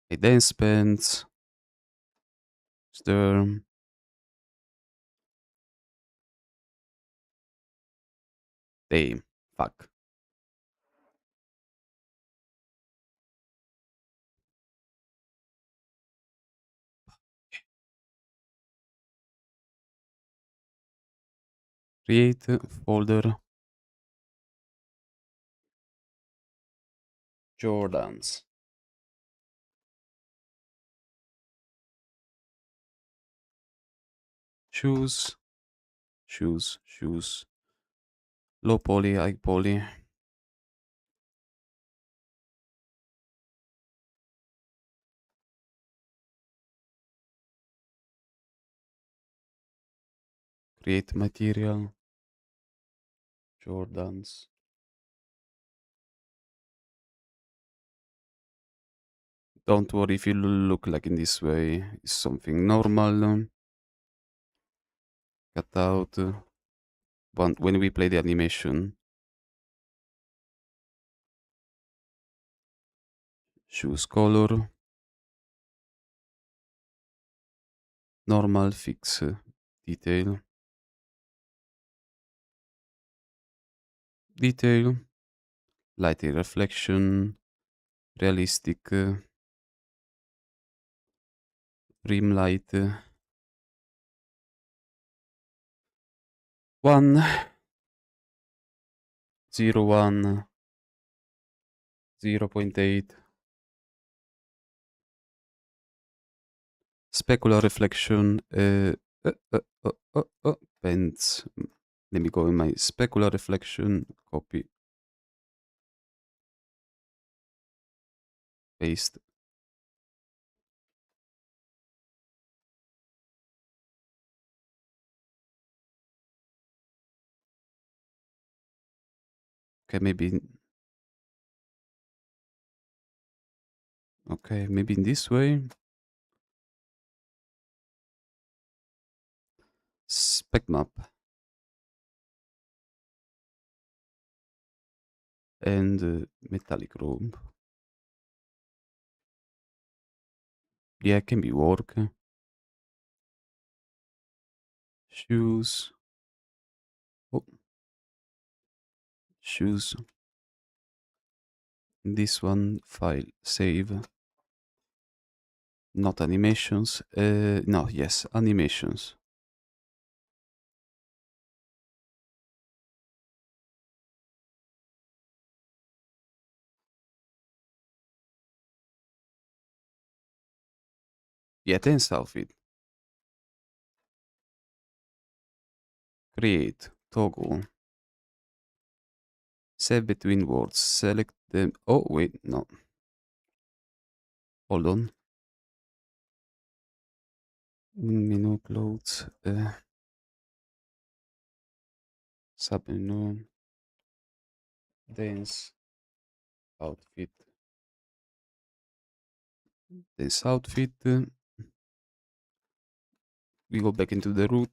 A dance pants. Stir. Damn. Fuck. Create folder. Jordans. Shoes. Shoes. Low poly, high poly. Create material. Jordans. Don't worry if you look like in this way. It's something normal. Cut out. When we play the animation. Choose color. Normal, fix detail. Detail. Lighting reflection. Realistic. Rim light. 1. 0, 1. 0.8. Specular reflection. Pens. Let me go in my specular reflection. Copy. Paste. Okay, maybe. Okay, maybe in this way. Spec map. And metallic robe. Yeah, can be work. Shoes. Oh. Shoes. This one, file, save. Not animations. No, yes, animations. Yeah, tense outfit. Create, toggle. Save between words. Select them. Oh, wait, no. Hold on. Menu clothes. Submenu. Dance outfit. Dance outfit. We go back into the root.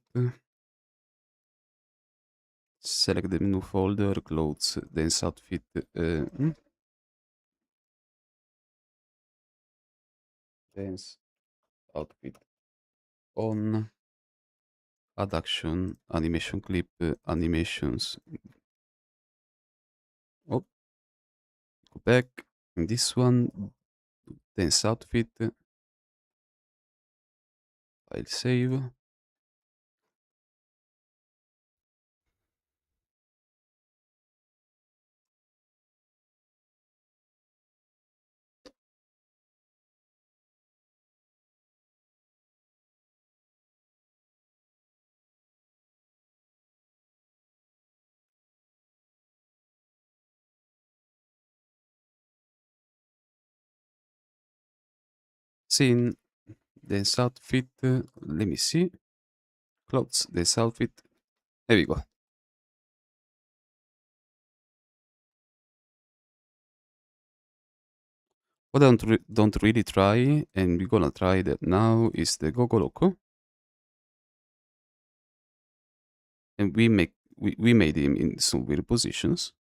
Select the menu folder. Clothes. Dance outfit. Dance outfit. On. Add action. Animation clip. Animations. Oh. Go back. This one. Dance outfit. File save. Scene. Dance outfit. Let me see. Clothes. Dance outfit. There we go. What I don't really try, and we're gonna try that now, is the Gogo Loco. And we made him in some weird positions.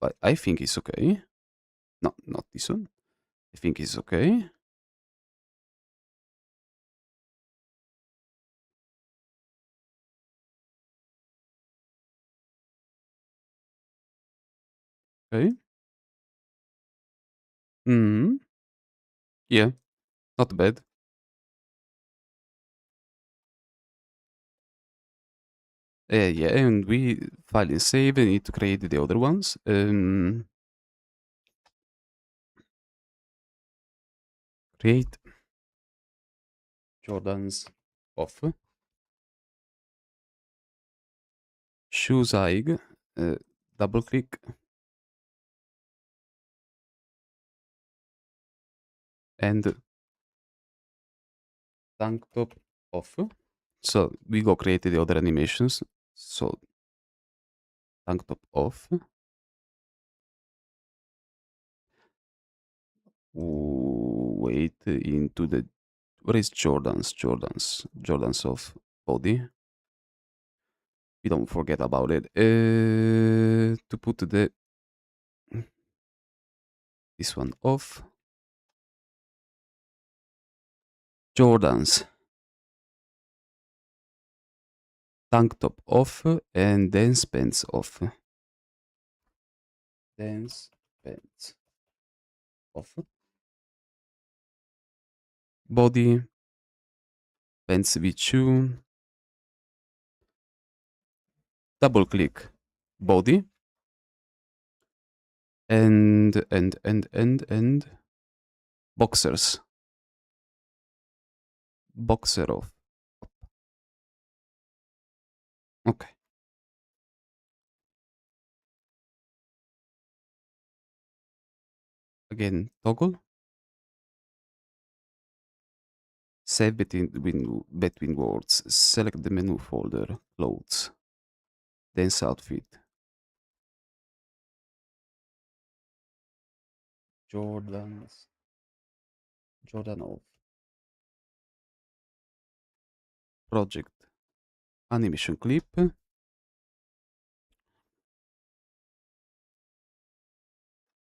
But I think it's okay. No, not this one. I think it's okay. Okay. Hmm. Yeah, not bad. Yeah, and we file and save and need to create the other ones. Create Jordan's off. Shoes Ig. Double click. And tank top off. So we go create the other animations. So tank top off. duplicate into the, where is Jordans of body. We don't forget about it. To put this one off. Jordans. Tank top off and dance pants off. Dance pants off. Body. Pants V2. Double click body. And boxers. Boxer off. Okay. Again, toggle. Save between words. Select the menu folder. Clothes. Dance outfit. Jordan off. Project. Animation clip.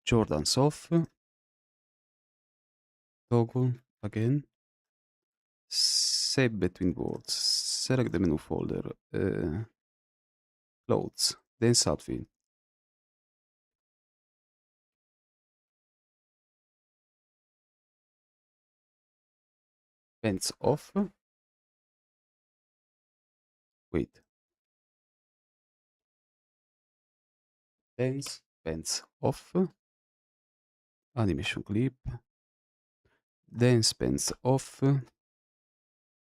Jordan's off. Toggle again. Save between words. Select the menu folder. Clothes. Dance outfit. Pants off. Wait. Pants off. Animation clip. Dance pants off.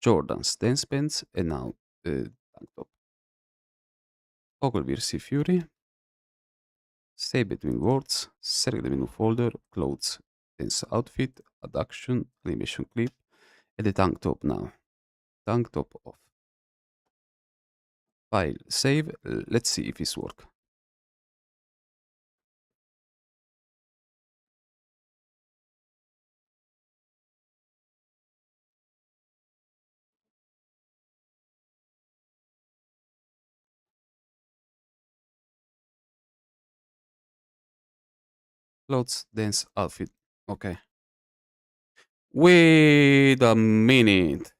Jordan's dance pants and now tank top. Toggle VRC Fury. Stay between words. Select the menu folder. Clothes. Dance outfit. Add action. Animation clip. And the tank top now. Tank top off. File. Save. Let's see if this works. Clothes, dance, outfit. Okay. Wait a minute.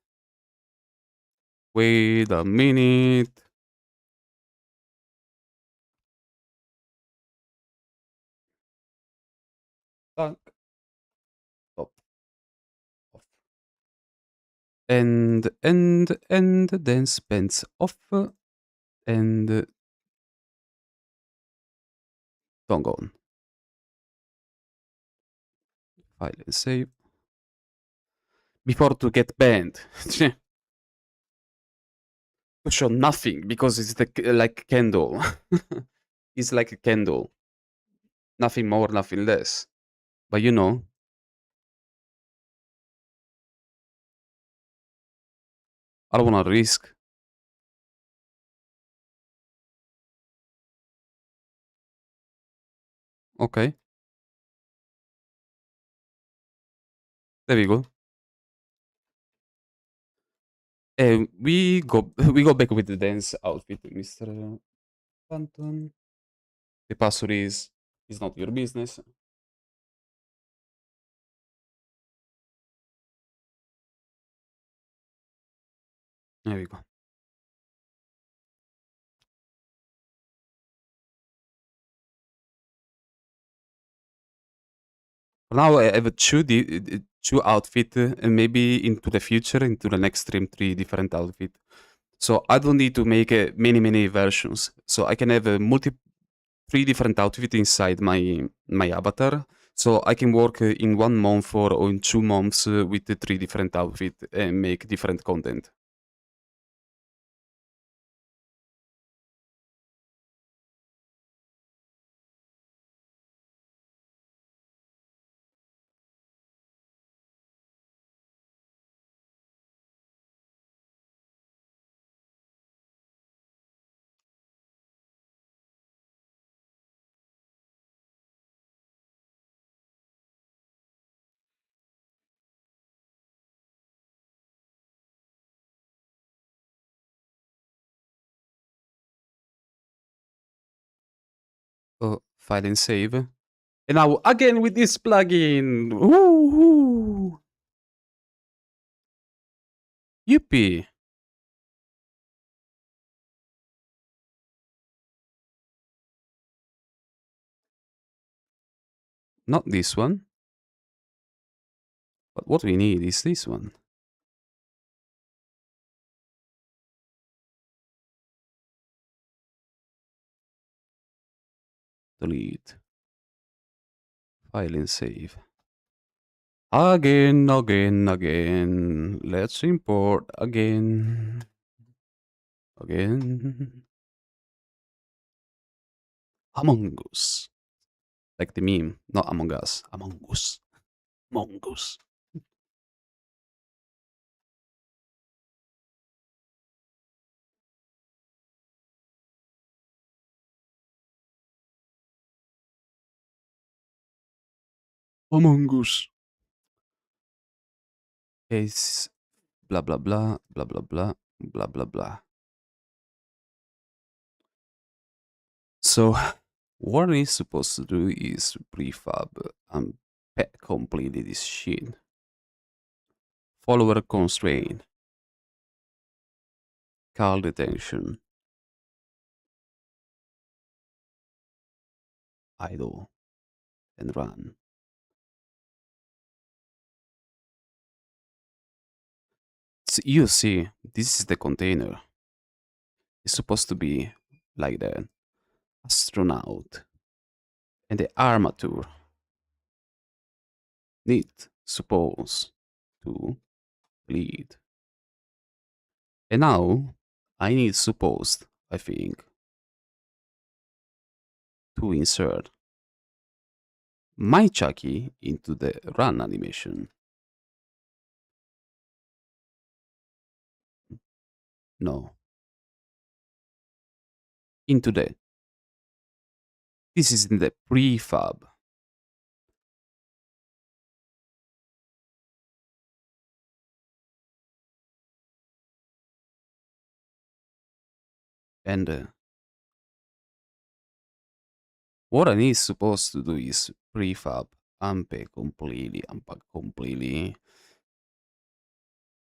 Wait a minute. Tank top off. And dance pants off. And tongue on. File and save. Before to get banned. To show nothing because it's like candle. It's like a candle. Nothing more, nothing less. But you know. I don't wanna risk. Okay. There we go. And we go we go back with the dance outfit, Mr. Phantom. The password is not your business. There we go. Now I have two outfit, and maybe into the future, into the next stream, 3 different outfit. So I don't need to make many versions. So I can have 3 different outfit inside my avatar. So I can work in 1 month or in 2 months with the 3 different outfit and make different content. File and save. And now again with this plugin. Woohoo! Yippee! Not this one. But what we need is this one. Delete. File and save. Again. Let's import again. Among Us. Like the meme, not Among Us. Among Us. Among Us. Among Us. Case blah blah blah blah blah blah blah blah blah. So what it's supposed to do is prefab and pet completely this shit. Follower constraint. Call detention. Idle. And run. So you see, this is the container. It's supposed to be like the astronaut and the armature need supposed to lead. And now I need supposed, I think, to insert my Chucky into the run animation. No. Into the. This is in the prefab. And what I need supposed to do is prefab, unpack completely,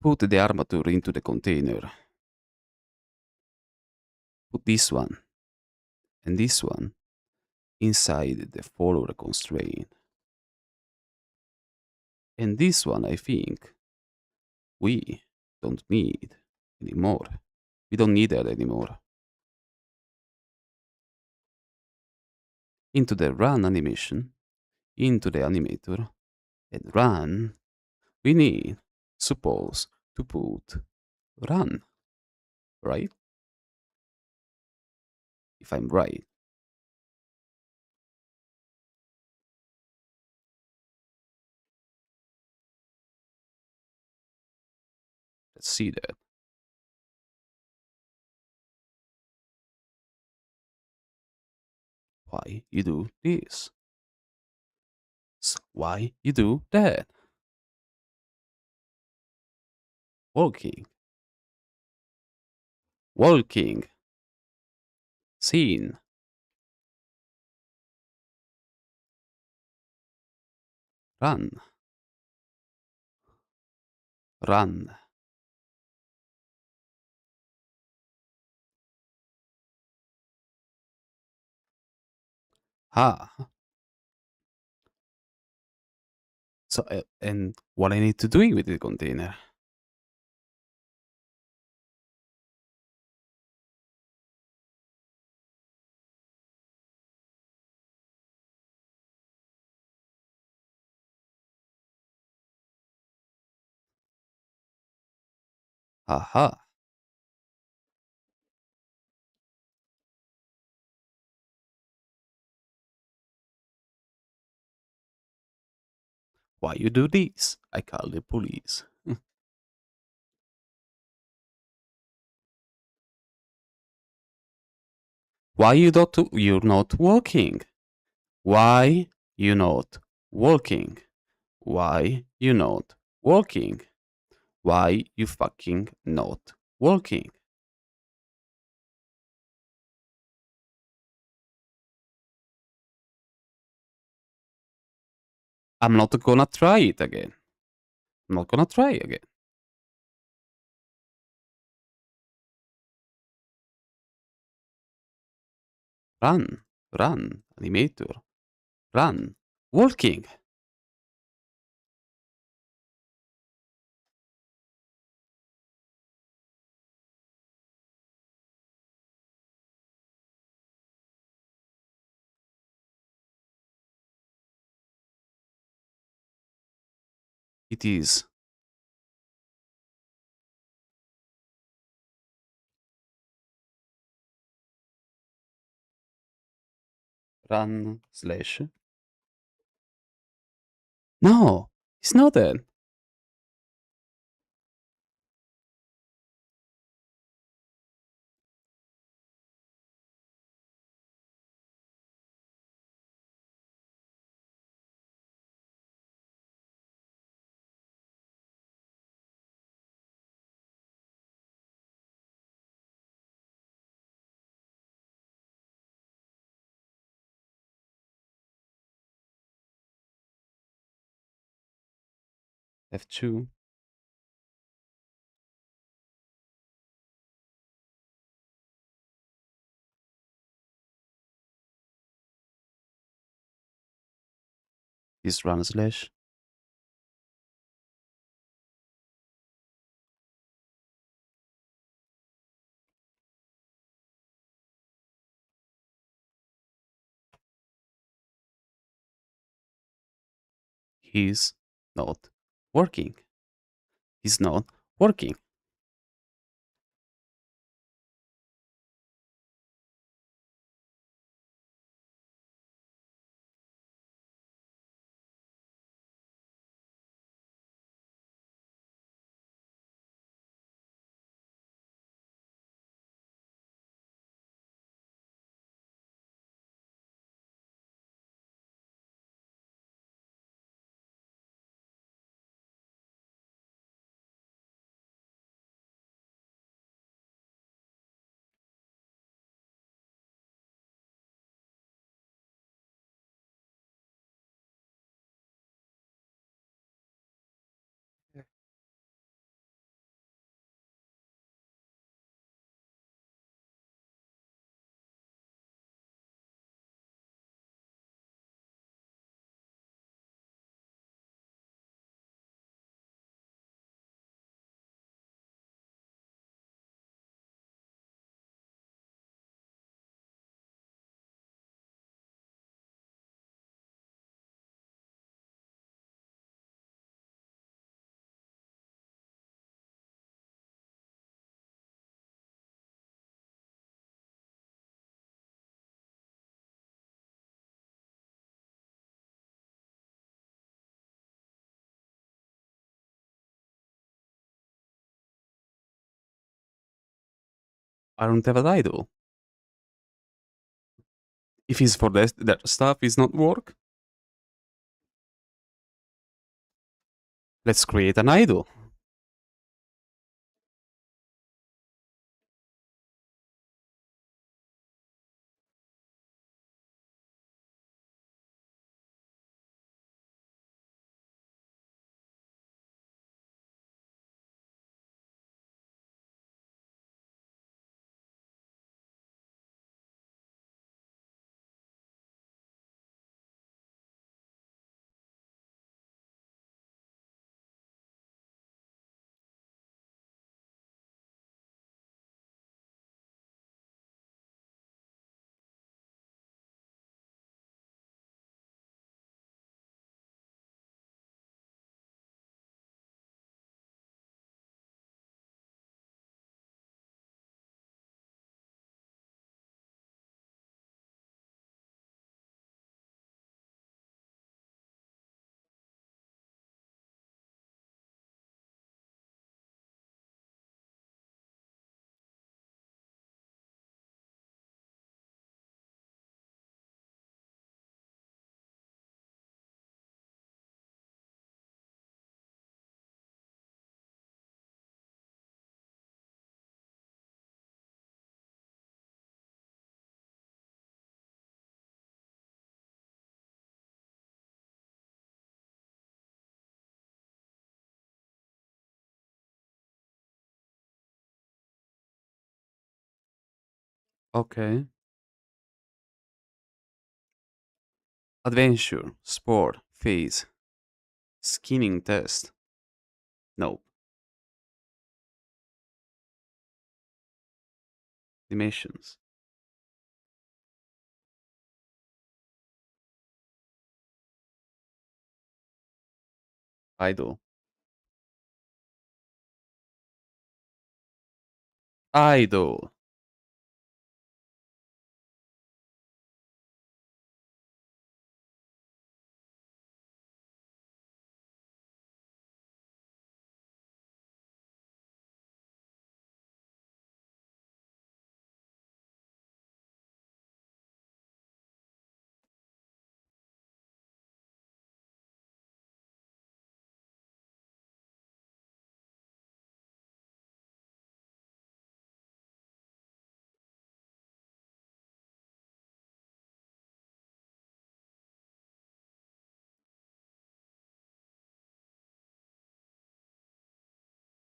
put the armature into the container, put this one and this one inside the follower constraint. And this one, I think, we don't need anymore. We don't need that anymore. Into the run animation, into the animator, and run, we need, suppose, to put run, right? If I'm right. Let's see that. Why you do this? Why you do that? Walking. Scene. Run. Ah. So, and what I need to do with the container? Aha. Why you do this? I call the police. Why you're not walking? Why you not walking? Why you not walking? Why you fucking not walking? I'm not gonna try it again. I'm not gonna try again. Run, run, animator, run, walking. It is. Run slash. No, it's not that. F2. Is run slash. He's not working. He's not working. I don't have an idol. If it's for that stuff is not work, let's create an idol. Okay. Adventure, sport, phase, skinning test. No. Dimensions. Idol. Idol.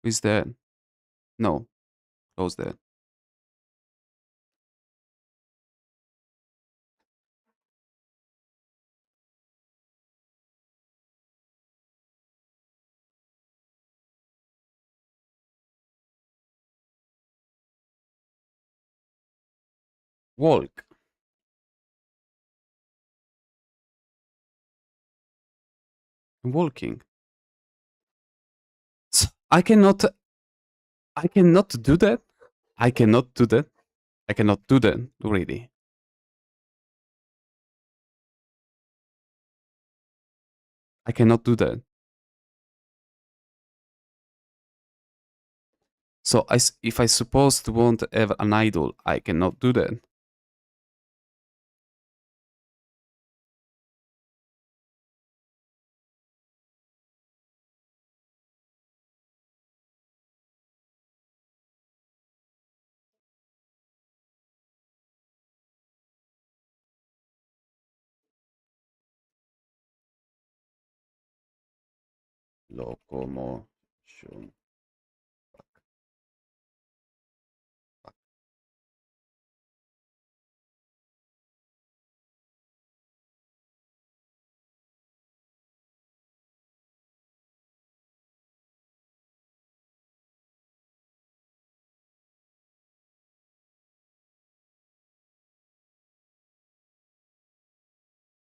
Who is that? No. Close that. Walk. I'm walking. I cannot do that. I cannot do that. I cannot do that, really. I cannot do that. So if I supposed to want to have an idol, I cannot do that. Locomotion.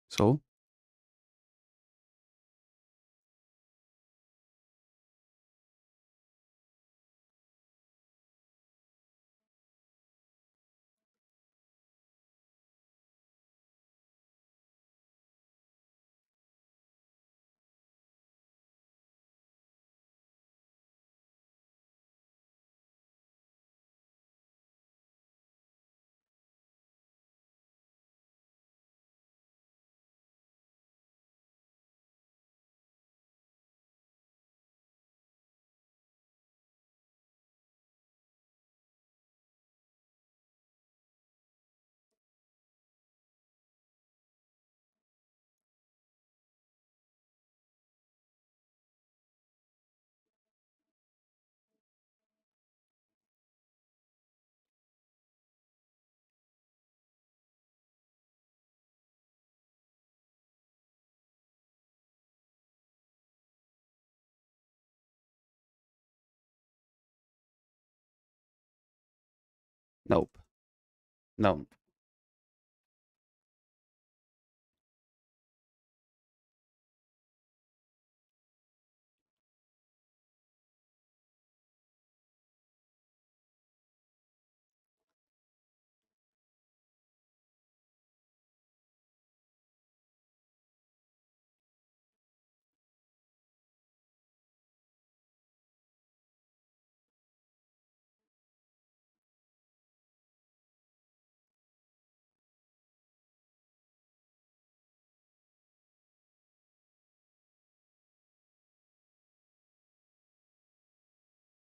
So? Nope. No.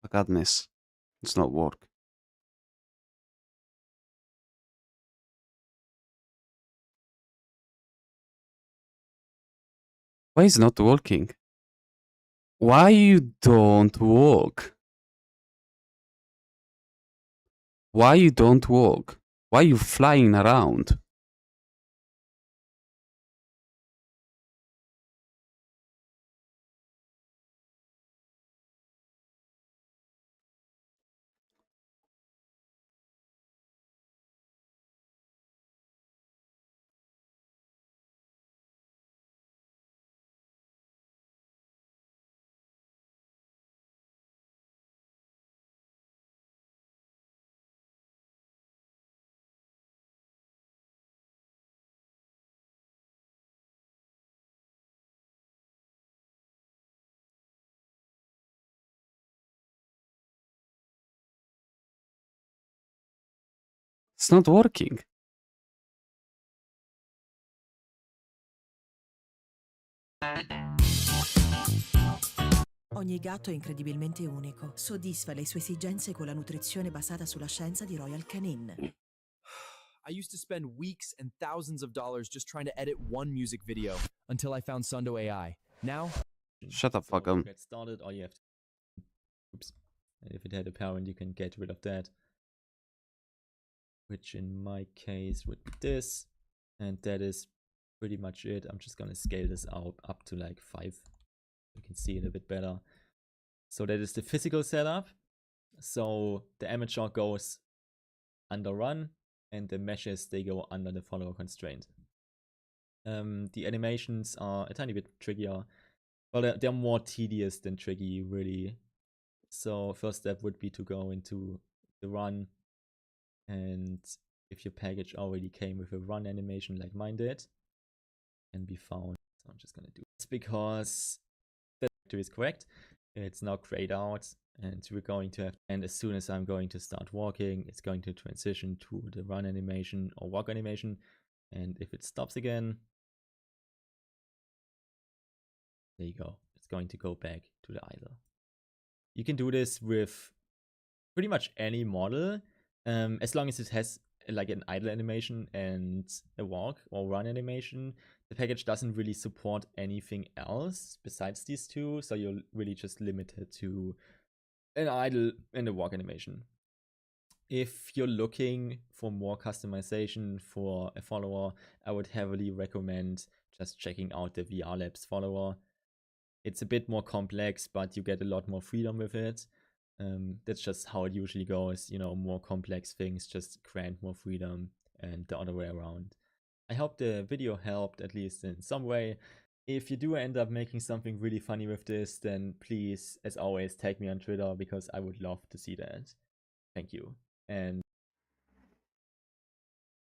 Godness. It's not work. Why is not working? Why you don't walk? Why you don't walk? Why are you flying around? It's not working. Ogni gatto è incredibilmente unico. Soddisfa le sue esigenze con la nutrizione basata sulla scienza di Royal Canin. I used to spend weeks and thousands of dollars just trying to edit one music video until I found Sundo AI. Now, shut the fuck To up. get started, all you have to... Oops. And if it had a parent, you can get rid of that. Which in my case would be this. And that is pretty much it. I'm just gonna scale this out up to like 5. You can see it a bit better. So that is the physical setup. So the amateur goes under run, and the meshes, they go under the follower constraint. The animations are a tiny bit trickier. Well, they're more tedious than tricky, really. So first step would be to go into the run, and if your package already came with a run animation like mine did, can be found. So I'm just gonna do this because that is correct. It's now grayed out, and we're going to have, and as soon as I'm going to start walking, it's going to transition to the run animation or walk animation. And if it stops again, there you go. It's going to go back to the idle. You can do this with pretty much any model, as long as it has like an idle animation and a walk or run animation. The package doesn't really support anything else besides these two, so you're really just limited to an idle and a walk animation. If you're looking for more customization for a follower, I would heavily recommend just checking out the VRLabs follower. It's a bit more complex, but you get a lot more freedom with it. That's just how it usually goes. You know, more complex things just grant more freedom, and the other way around. I hope the video helped at least in some way. If you do end up making something really funny with this, then please, as always, tag me on Twitter because I would love to see that. Thank you. And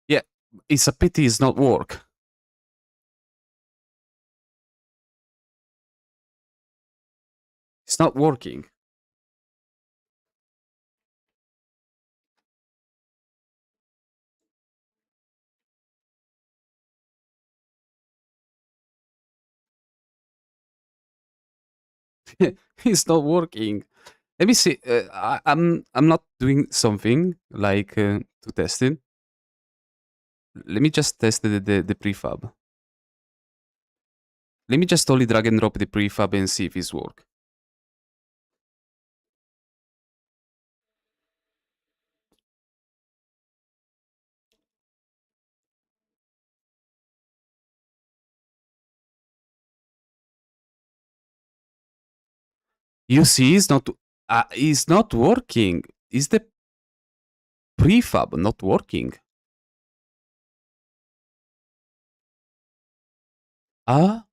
Yeah, it's a pity it's not work. It's not working. It's not working. Let me see. I'm not doing something like to test it. Let me just test the prefab. Let me just only drag and drop the prefab and see if it's work. You see, it's not working. Is the prefab not working? Ah.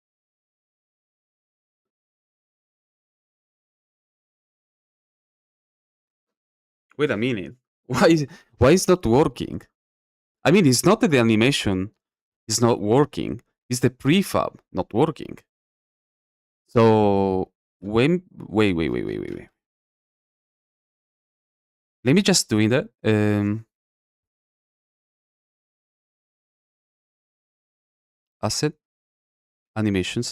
Wait a minute. Why is not working? I mean, it's not that the animation is not working. It's the prefab not working. So wait. Let me just doing that. Asset, animation.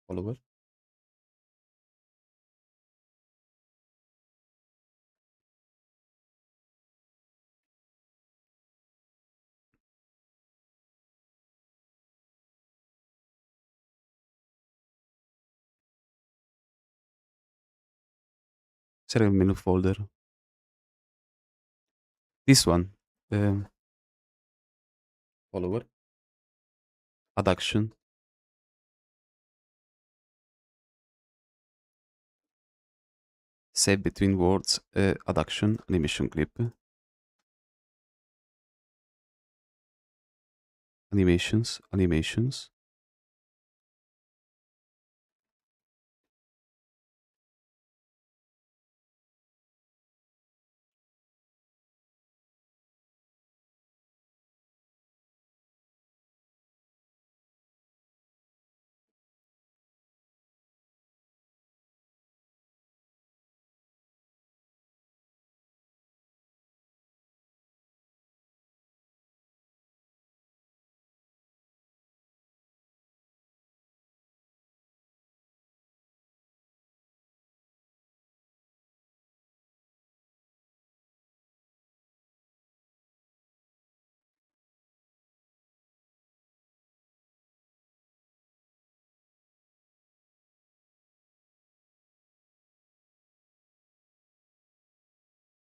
Follower. Serial menu folder. This one. Follower. Add action. Save between words. Add action. Animation clip. Animations. Animations.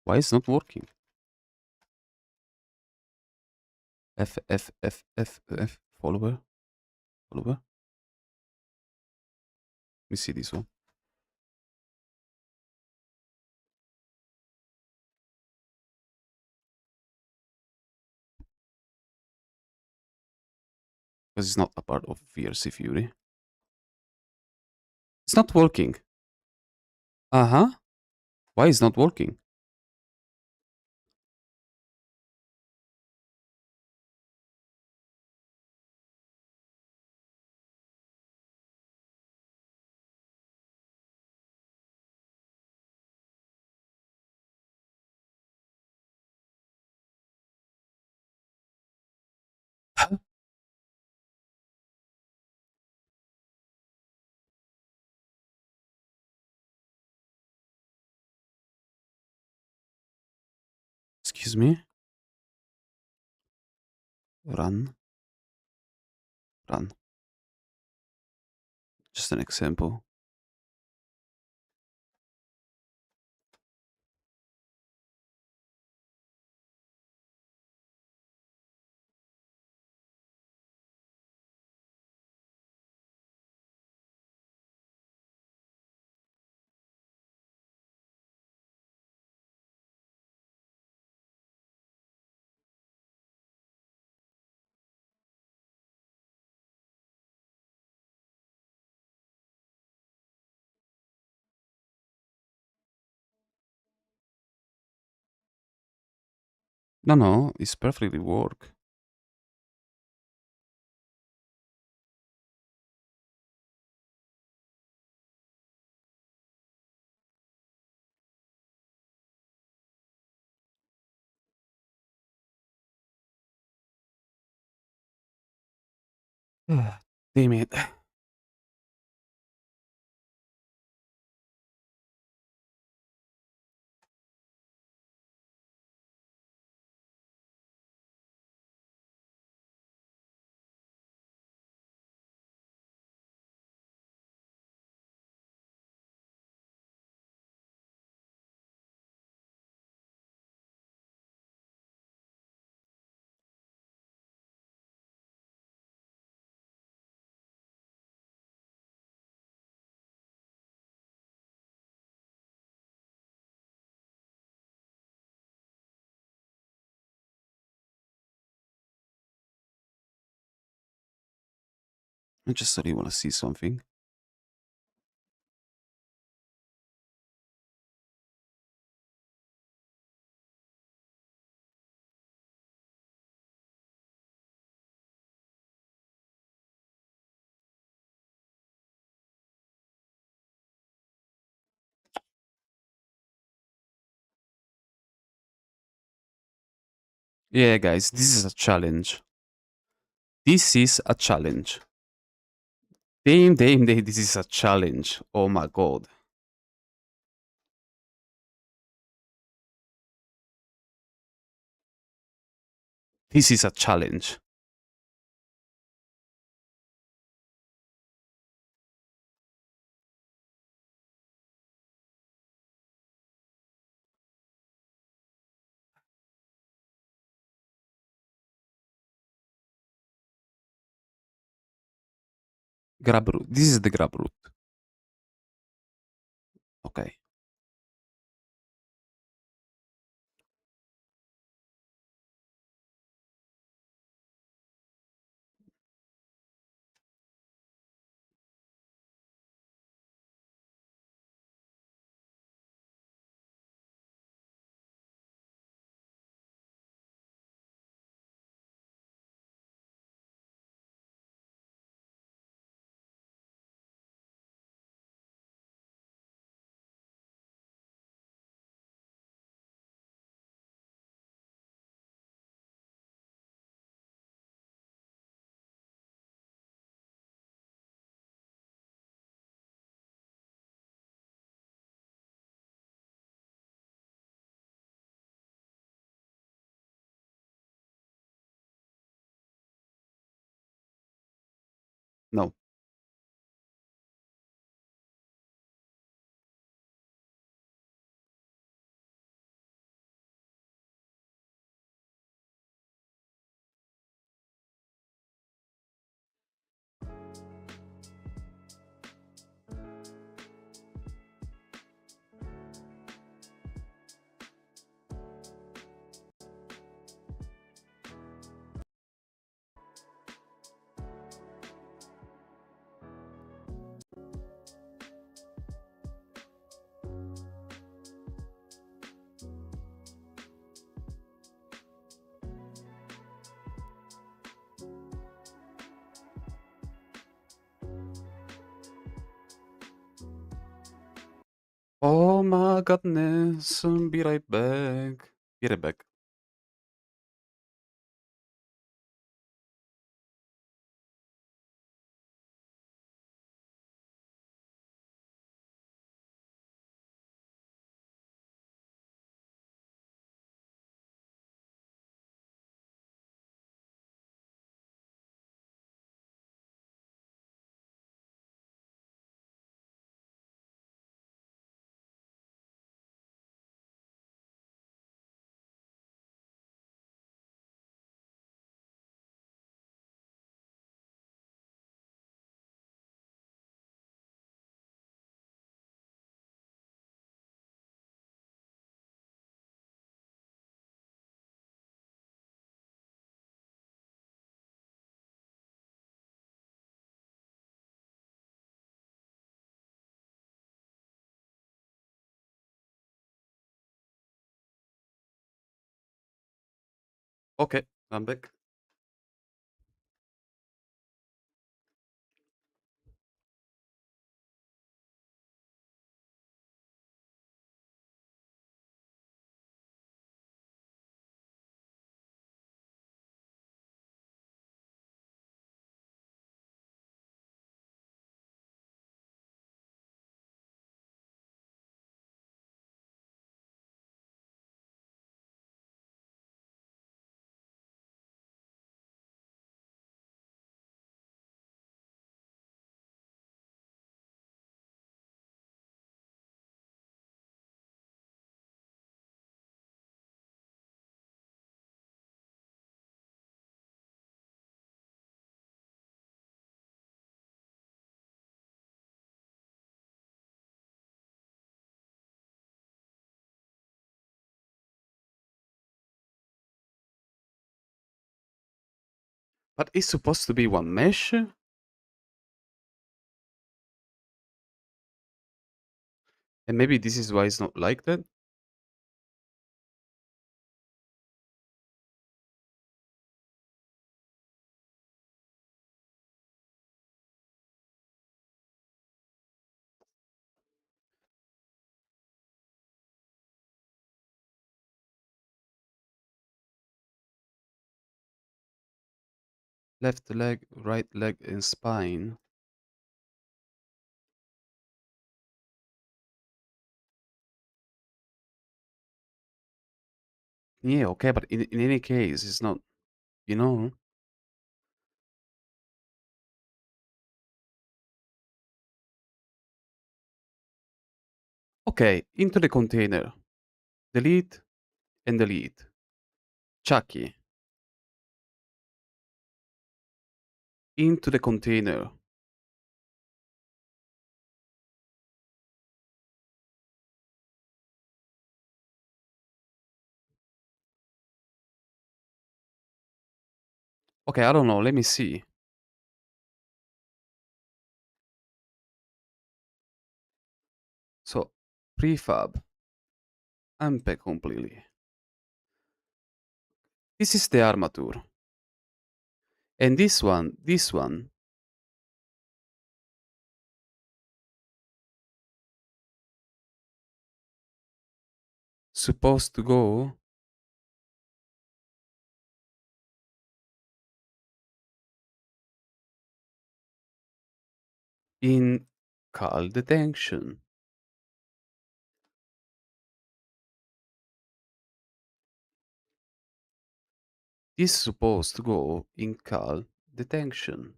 Why is it not working? F. Follower. Follower. Let me see this one. Because it's not a part of VRC Fury. It's not working. Uh-huh. Why is it not working? Excuse me. Run. Run. Just an example. No, it's perfectly work. Damn it. I just really want to see something. Yeah, guys, this is a challenge. This is a challenge. Damn, this is a challenge. Oh my god. This is a challenge. Grab root. This is the grab root. Okay. No. Oh my goodness. Be right back. Be right back. Okay, I'm back. But it's supposed to be one mesh? And maybe this is why it's not like that? Left leg, right leg, and spine. Yeah, okay, but in any case, it's not, you know? Okay, into the container. Delete and delete. Chucky. Into the container. Okay, I don't know. Let me see. So, prefab. Unpack completely. This is the armature. And this one, supposed to go in cal detention. This is supposed to go in cal detention.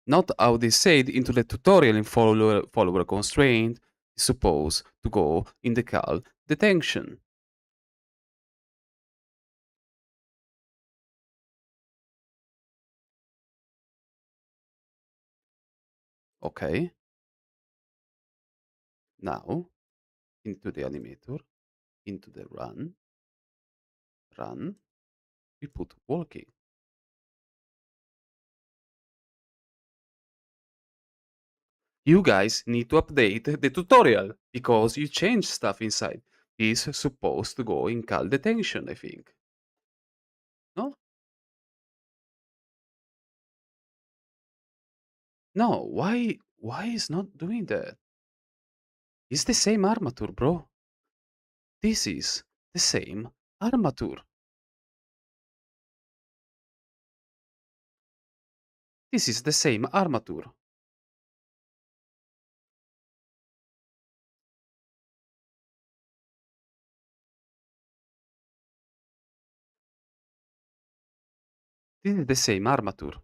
Not how they said into the tutorial in follower constraint is supposed to go in the cal detention. Okay. Now, into the animator, into the run, we put walking. You guys need to update the tutorial because you changed stuff inside. This is supposed to go in cal detention, I think. No? No, why is not doing that? It's the same armature, bro. This is the same armature. This is the same armature. This is the same armature.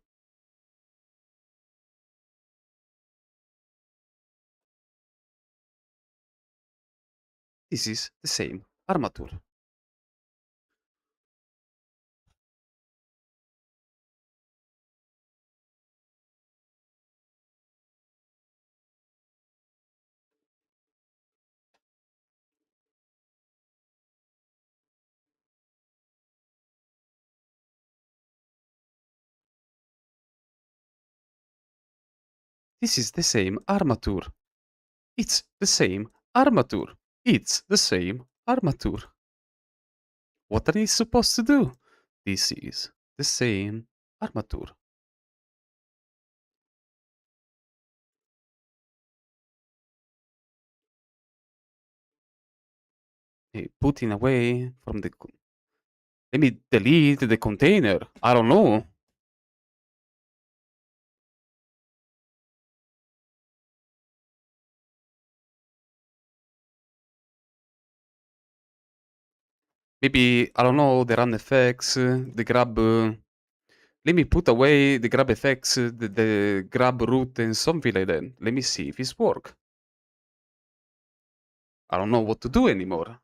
This is the same armature. This is the same armature. It's the same armature. It's the same armature. What are you supposed to do? This is the same armature. Hey, putting away from the... Let me delete the container. I don't know. Maybe, I don't know, the run effects, the grab... let me put away the grab effects, the grab root and something like that. Let me see if it's work. I don't know what to do anymore.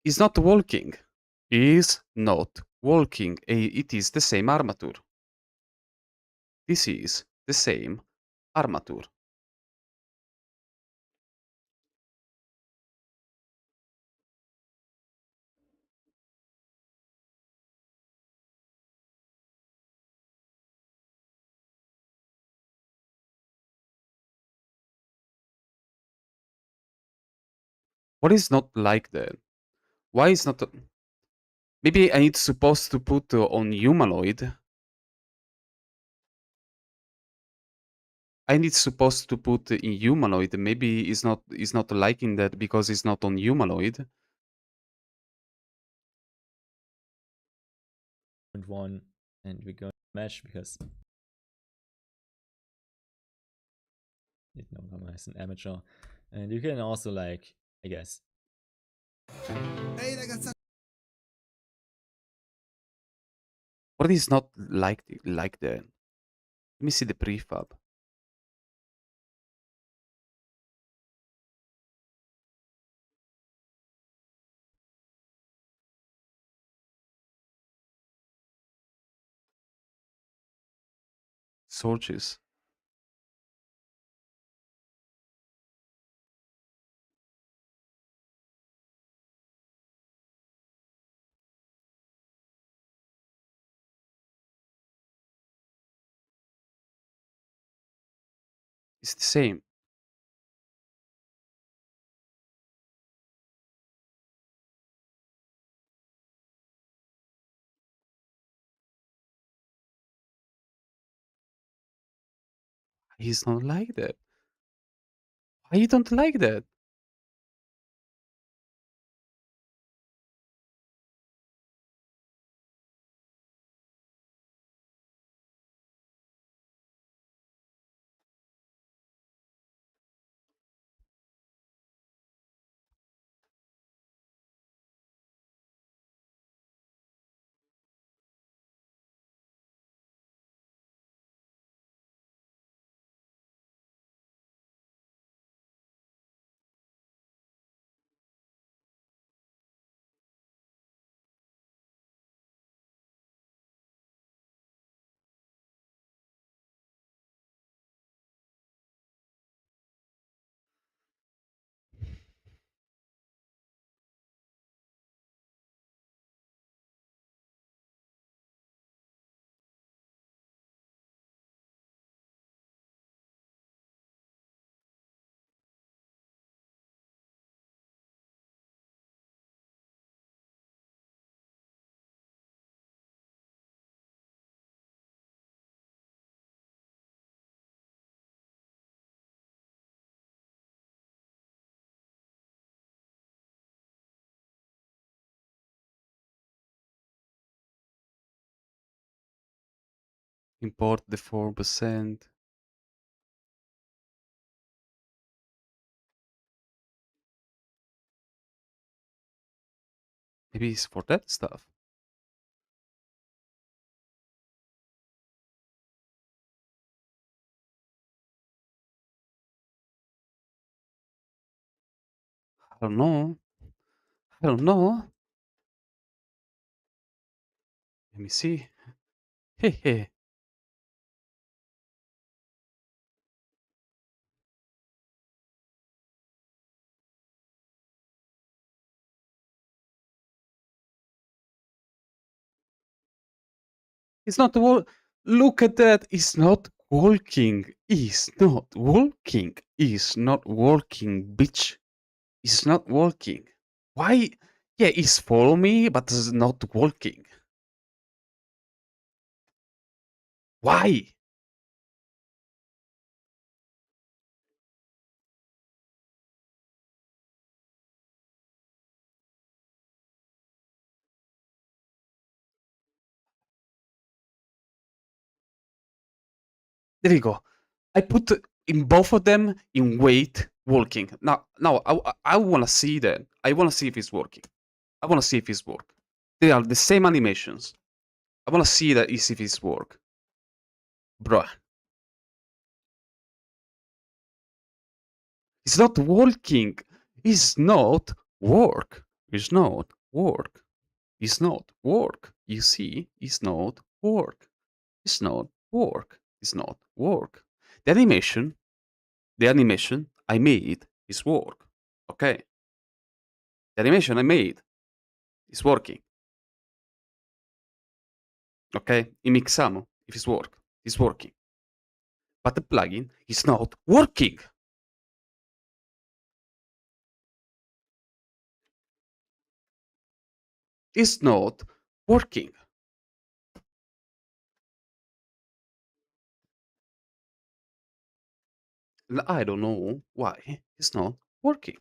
It's not walking. Is not walking. It is the same armature. This is the same armature. What is not like that? Why is not... Maybe I need supposed to put on humanoid. I need supposed to put in humanoid. Maybe it's not liking that because it's not on humanoid. One, and we're going to mesh because it no longer has an amateur. And you can also, like, I guess. What is not like that? Let me see the prefab. Sources. It's the same. He's not like that. Why you don't like that? Import the 4%. Maybe it's for that stuff. I don't know. I don't know. Let me see. Hey, hey. It's not look at that. It's not walking. It's not walking. It's not walking, bitch. It's not walking. Why? Yeah, it's follow me, but it's not walking. Why? There you go. I put in both of them in wait walking. Now I want to see that. I want to see if it's working. I want to see if it's work. They are the same animations. I want to see that is if it's work. Bruh. It's not working. It's not work. It's not work. It's not work. You see, it's not work. It's not work. It's not work. The animation I made is work. Okay. The animation I made is working. Okay? Imixamo if it's work. It's working. But the plugin is not working. It's not working. I don't know why it's not working.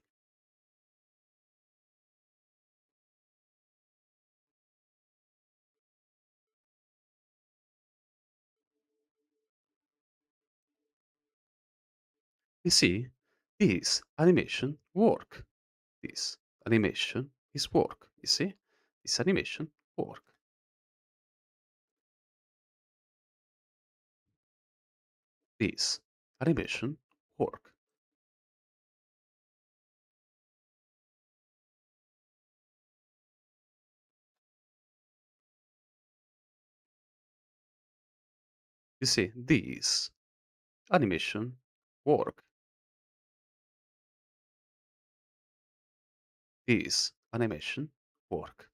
You see, this animation work. This animation is work. You see, this animation work. This animation work. You see, this animation work. This animation work.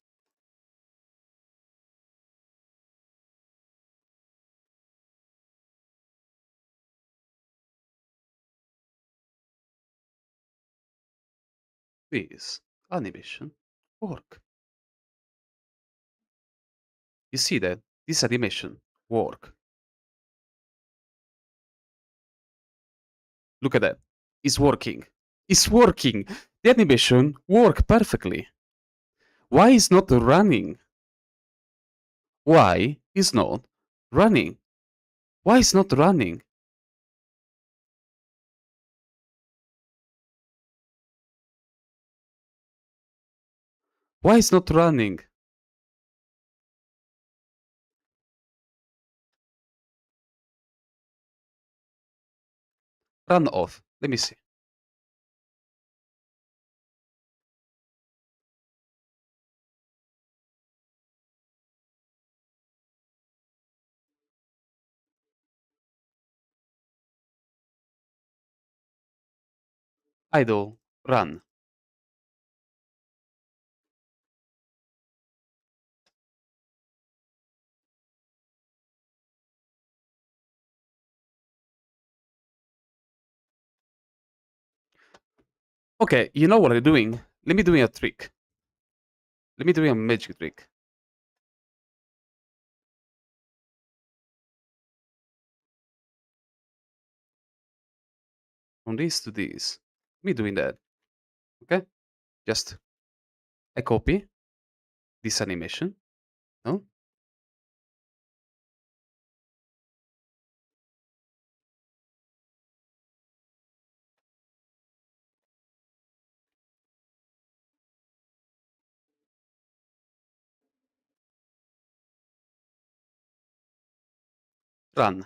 This animation work. You see that this animation work. Look at that. It's working. It's working. The animation work perfectly. Why is not running? Why is not running? Why is not running? Why is not running? Run off. Let me see. Idle. Run. Okay, you know what I'm doing? Let me do a trick. Let me do a magic trick. From this to this. Me doing that. Okay? Just I copy this animation. No? Run.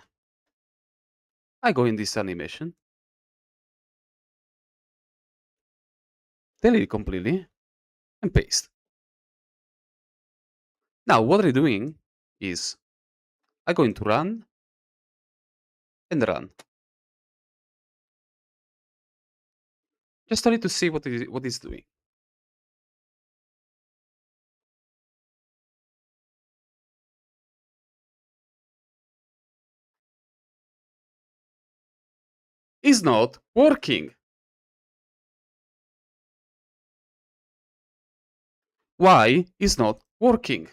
I go in this animation. Delete it completely. And paste. Now what I'm doing is I go into run and run. Just only to see what it's doing. It's not working. Why is not working?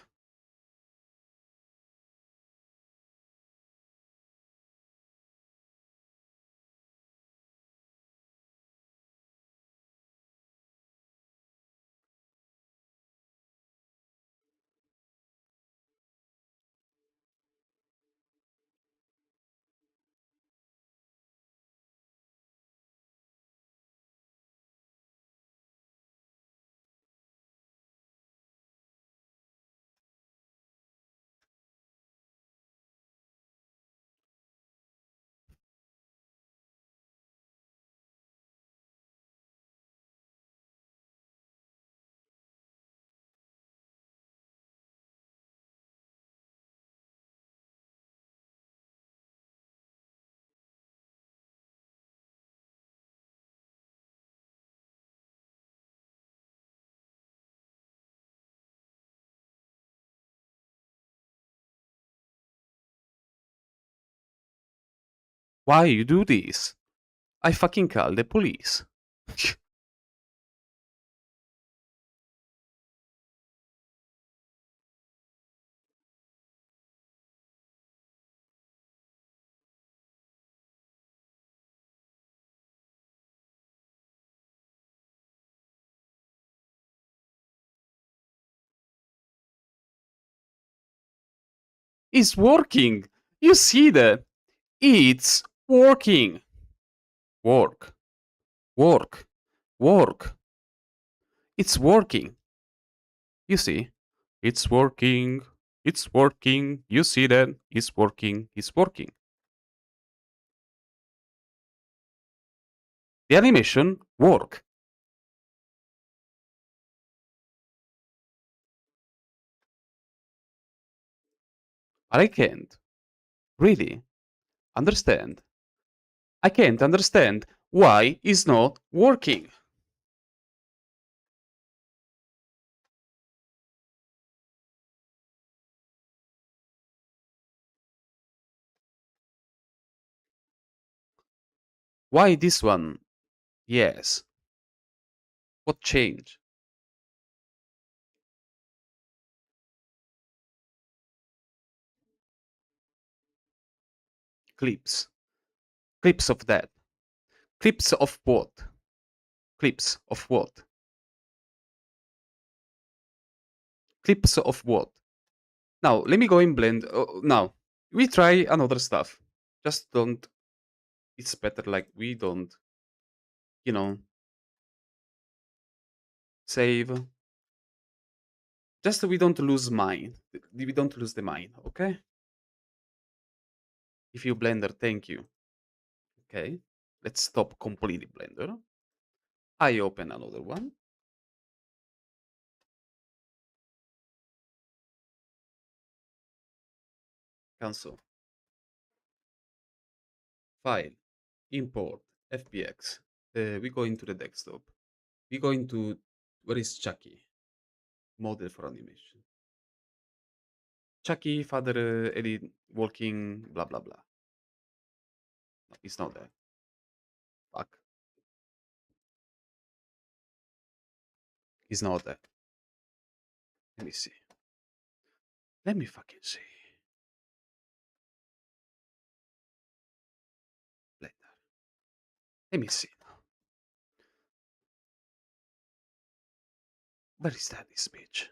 Why you do this? I fucking call the police. It's working. You see that? It's working. Work. Work. Work. It's working. You see? It's working. It's working. You see that? It's working. It's working. The animation work. But I can't. Really? understand. I can't understand why it's not working. Why this one? Yes. What changed? Clips. Clips of that. Clips of what? Clips of what? Clips of what? Now, let me go in blend. Now, we try another stuff. Just don't. It's better like we don't, you know, save. Just so we don't lose mind. We don't lose the mind, okay? If you Blender, thank you. Okay, let's stop completely Blender. I open another one. Cancel. File. Import. FBX. We go into the desktop. We go into, where is Chucky? Model for animation. Chucky, father, edit, walking, blah, blah, blah. No, it's not there. Fuck. It's not there. Let me see. Let me fucking see. Blender. Let me see now. Where is that, this bitch?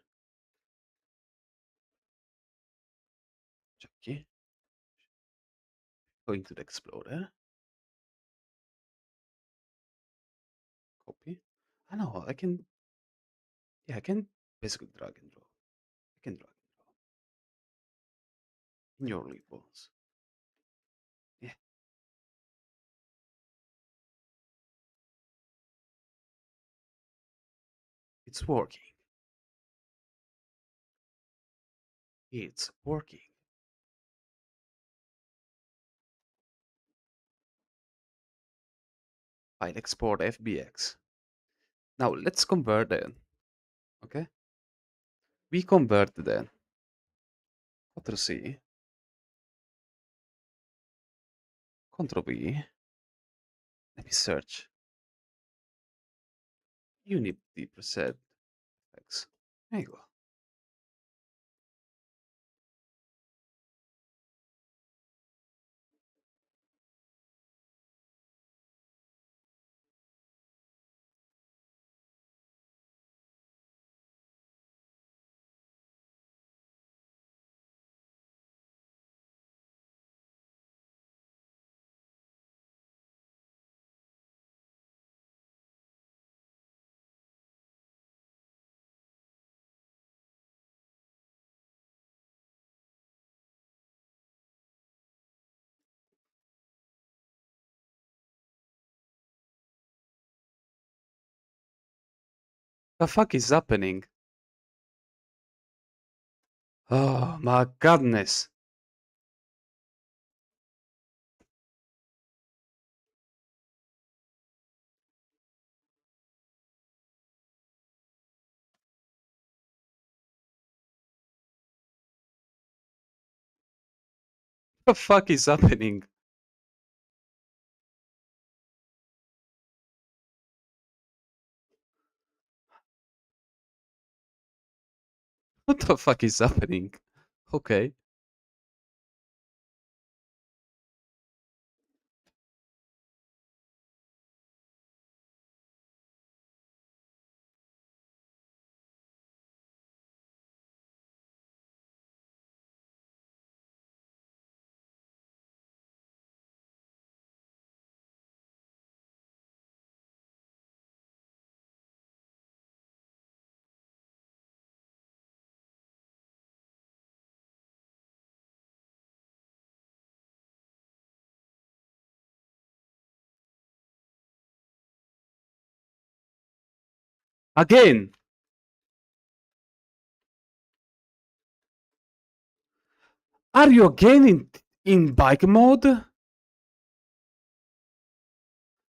Chucky. Go into the Explorer. Copy. I know, I can. Yeah, I can basically drag and drop. I can drag and drop. In your libels. Yeah. It's working. It's working. File export FBX. Now let's convert it. Okay? We convert that. Ctrl C. Ctrl V. Let me search. Unity preset X. There you go. The fuck is happening? Oh my goodness. The fuck is happening? What the fuck is happening? Okay. Again. Are you again in bike mode?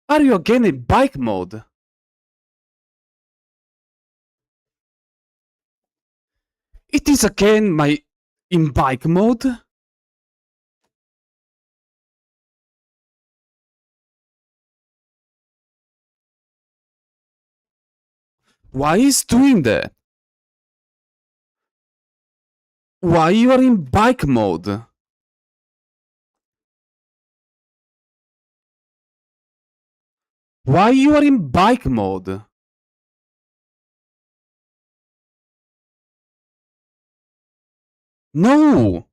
Are you again in bike mode? It is again my in bike mode? Why is doing that? Why you are in bike mode? Why you are in bike mode? No!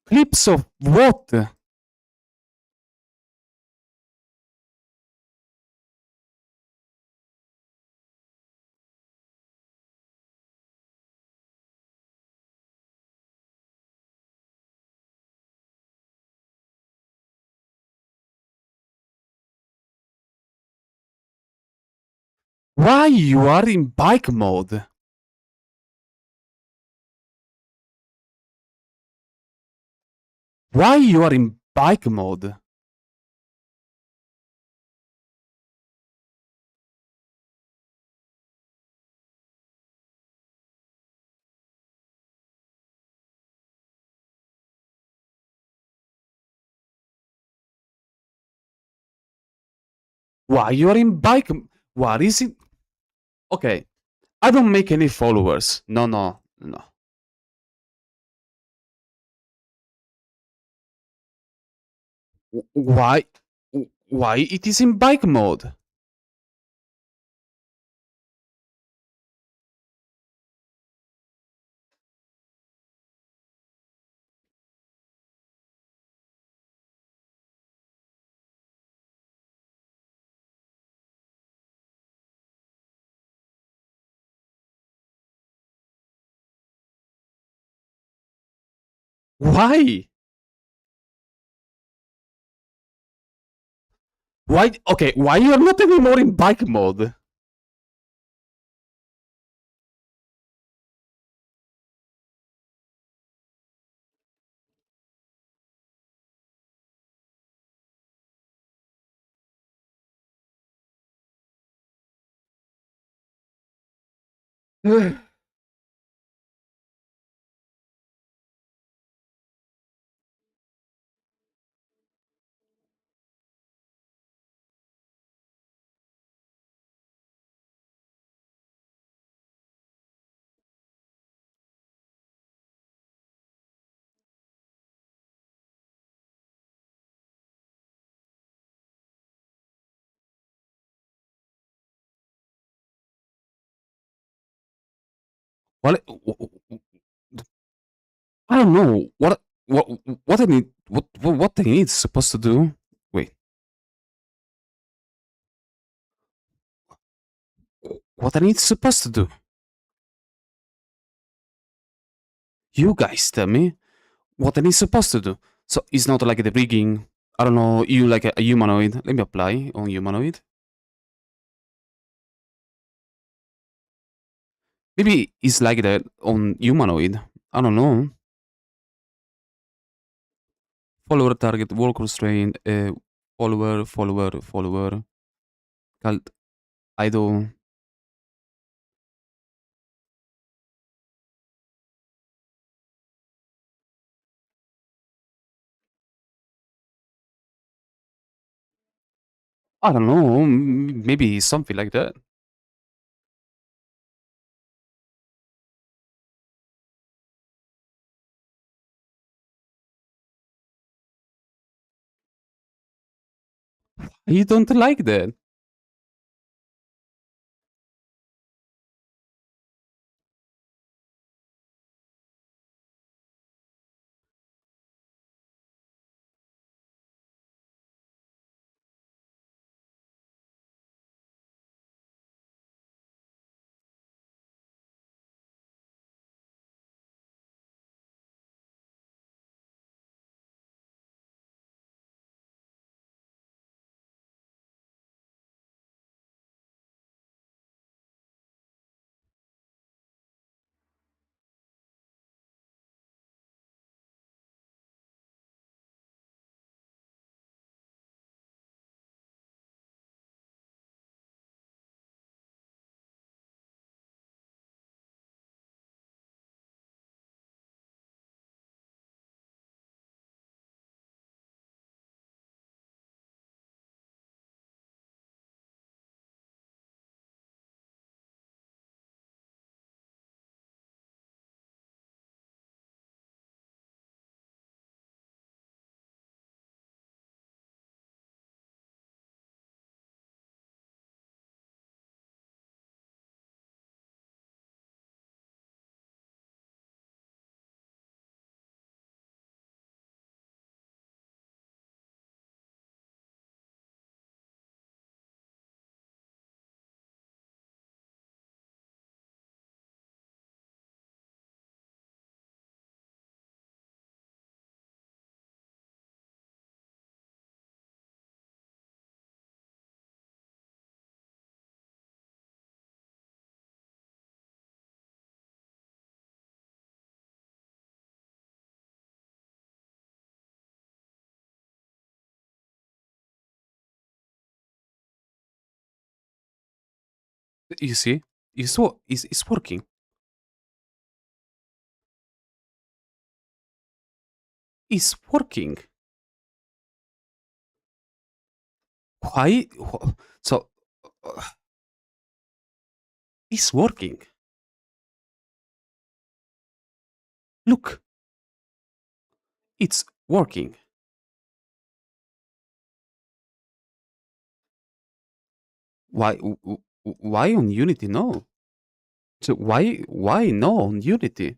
Clips of what? Why you are in bike mode? Why you are in bike mode? Why you are in bike? What is it? Okay, I don't make any followers. No, no, no. Why? Why it is in bike mode? Why? Why? Okay, why you are not anymore in bike mode? Well, I don't know what I need. What I need supposed to do? Wait, what I need supposed to do? You guys tell me what I need supposed to do. So it's not like the rigging. I don't know. You like a humanoid? Let me apply on humanoid. Maybe it's like that on humanoid. I don't know. Follower target, walk restraint, follower. Cult, idol. I don't know. Maybe something like that. You don't like that? You see? It's working. It's working. Why? So, uh, it's working. Look, it's working. Why on Unity? No. So why no on Unity?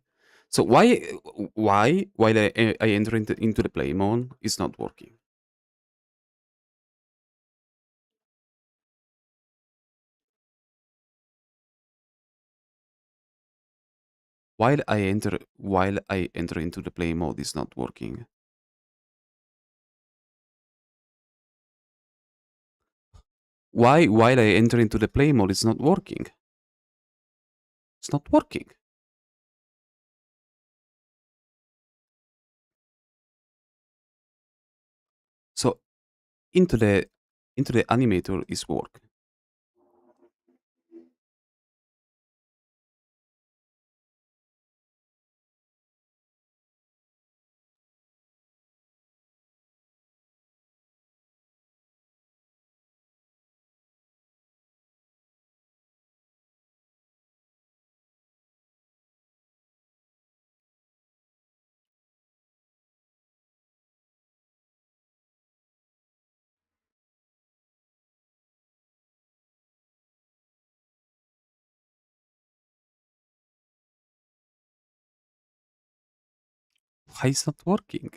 So why while I enter into the play mode it's not working? While I enter into the play mode is not working. Why while I enter into the play mode it's not working? It's not working. So into the animator is work. Why is not working?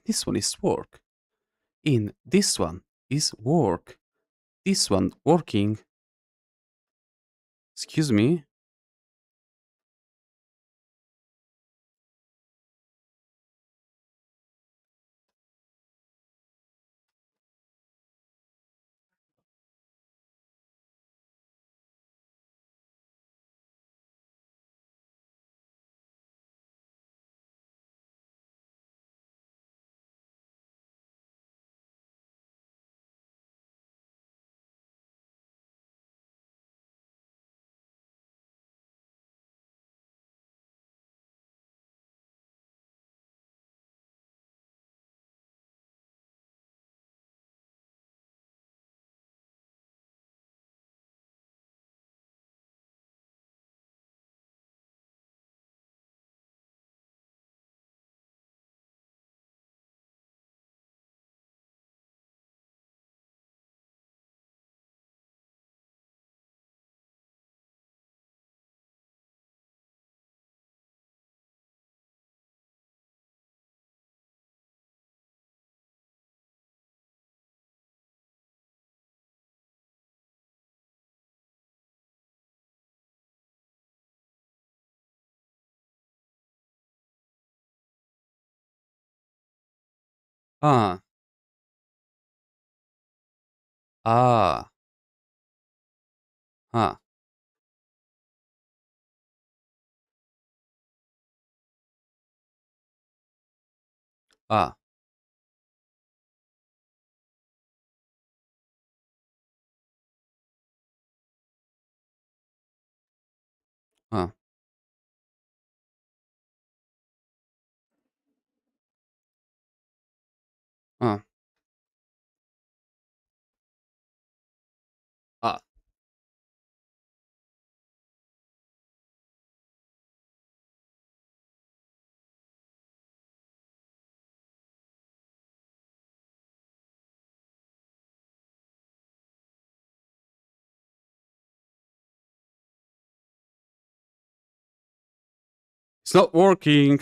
This one is work. In this one is work. This one working. Excuse me. Ah. Ah. Ah. Ah. Ah. Ah. Ah. It's not working.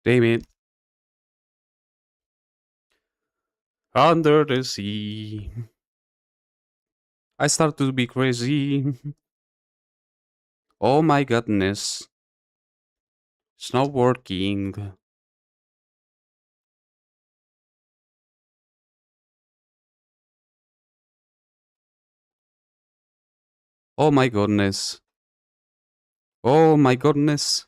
Damn it. Under the sea. I start to be crazy. Oh my goodness. It's not working. Oh my goodness. Oh my goodness.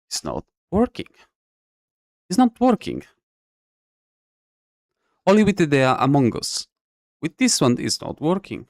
It's not working. It's not working. Only with the Among Us. With this one, it's not working.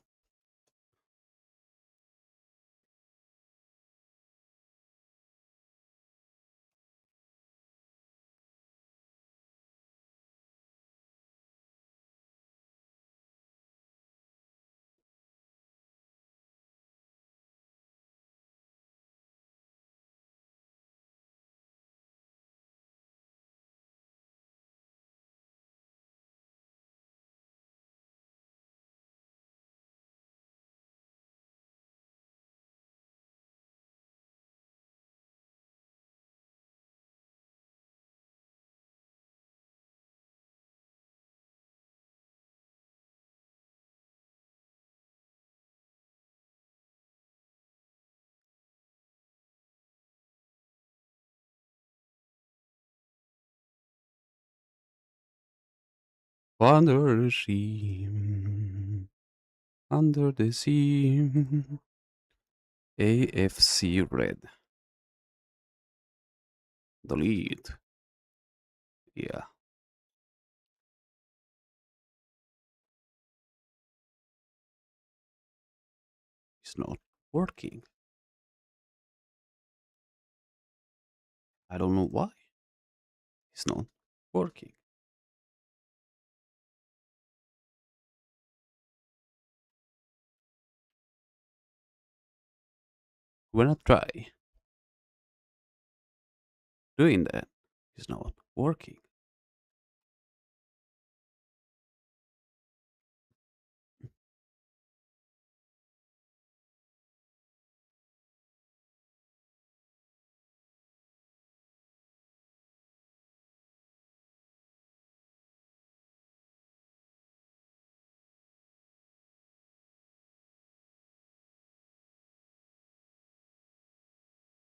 Under the sea. Under the sea. AFC Red. Delete. Yeah. It's not working. I don't know why. It's not working. When I try doing that, it's not working.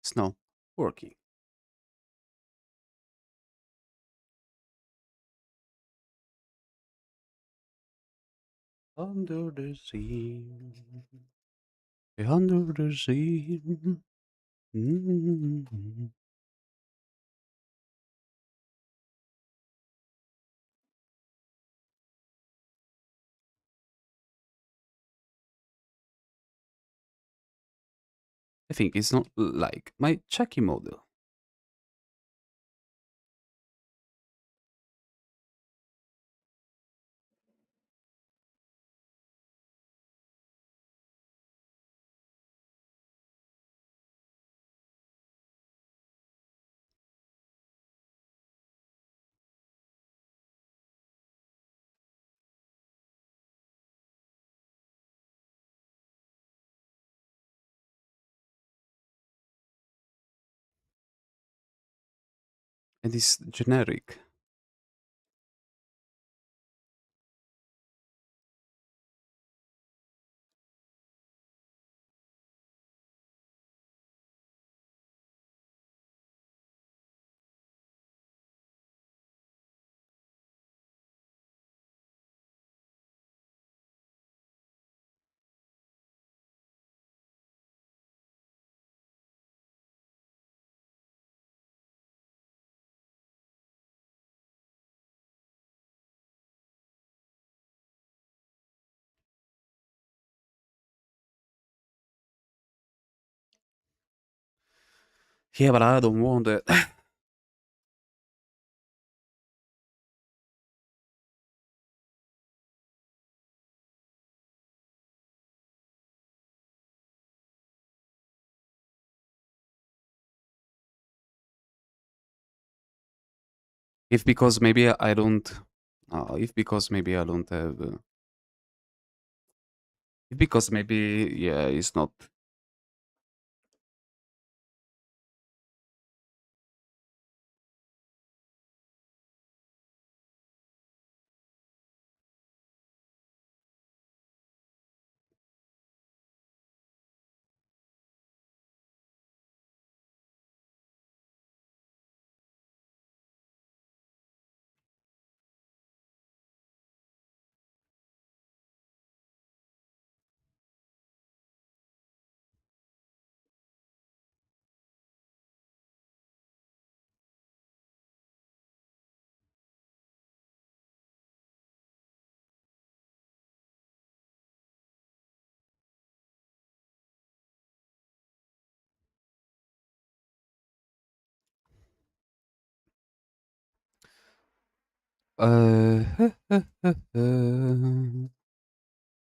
It's not working. Under the sea. Under the sea. I think it's not like my Chucky model. And it's generic. Yeah, but I don't want it. If because maybe I don't. If because maybe I don't have. If because maybe yeah, it's not.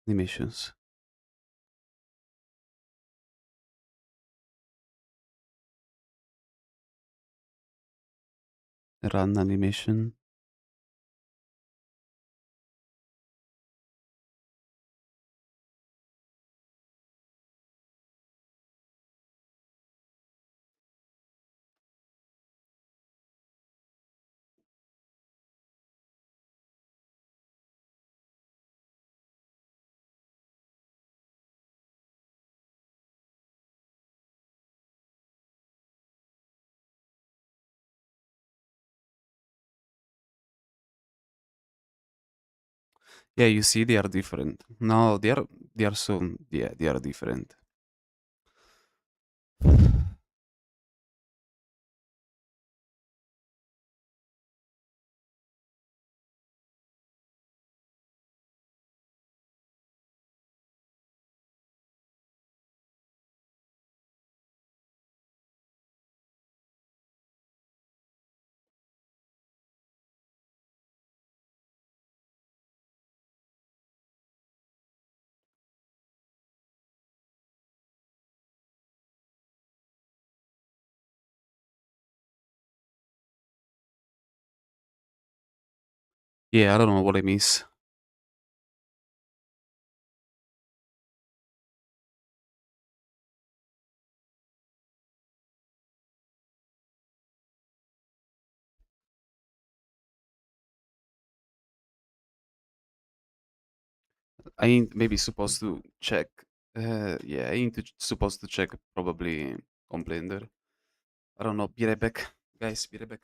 Animations. Run animation. Yeah, you see, they are different. No, they are so yeah, they are different. Yeah, I don't know what I miss. I ain't maybe supposed to check. Yeah, I ain't supposed to check probably on Blender. I don't know. Be right back, guys. Be right back.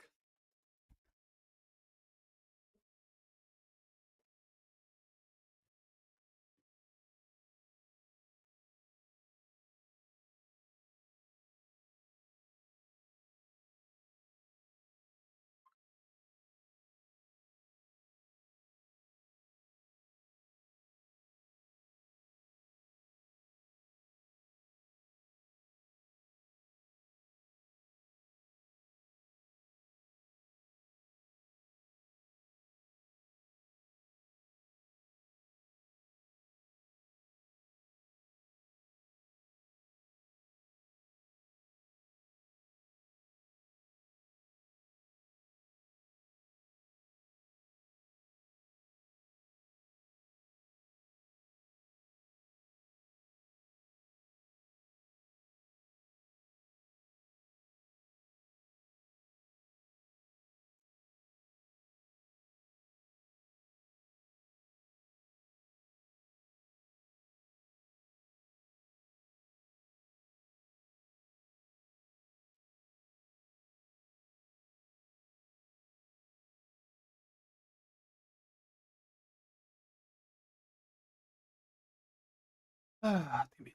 Ah, damn it.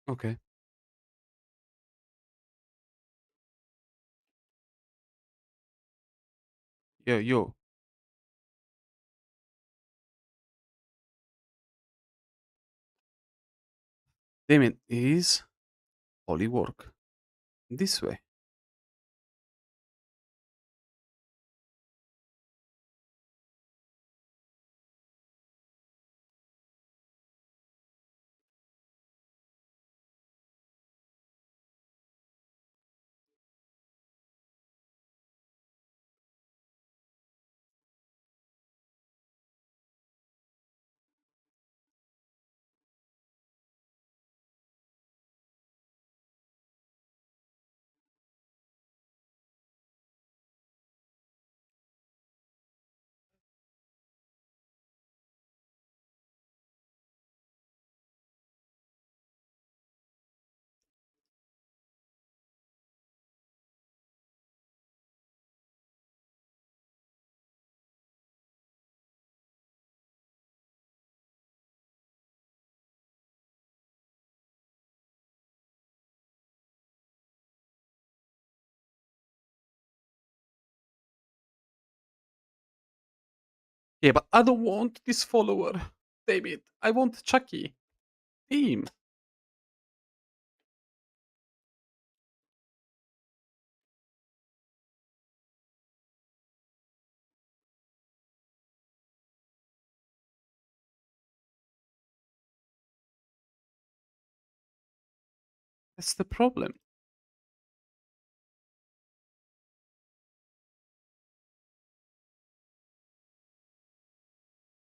Okay. Yo. Damn it, is only work this way. Yeah, but I don't want this follower. Damn it, I want Chucky. Team. That's the problem.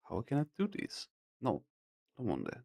How can I do this? No, don't want that.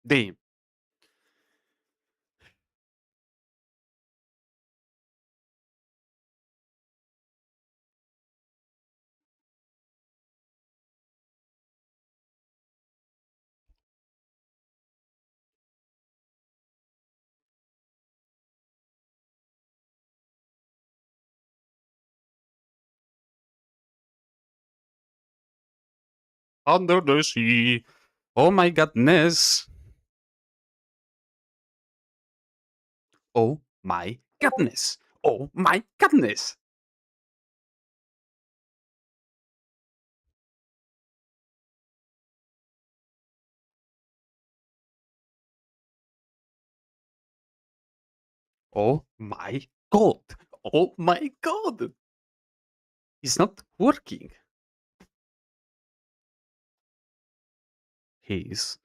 Damn. Under the sea. Oh my goodness. Oh my goodness. Oh my goodness. Oh my god. Oh my god. It's not working. He's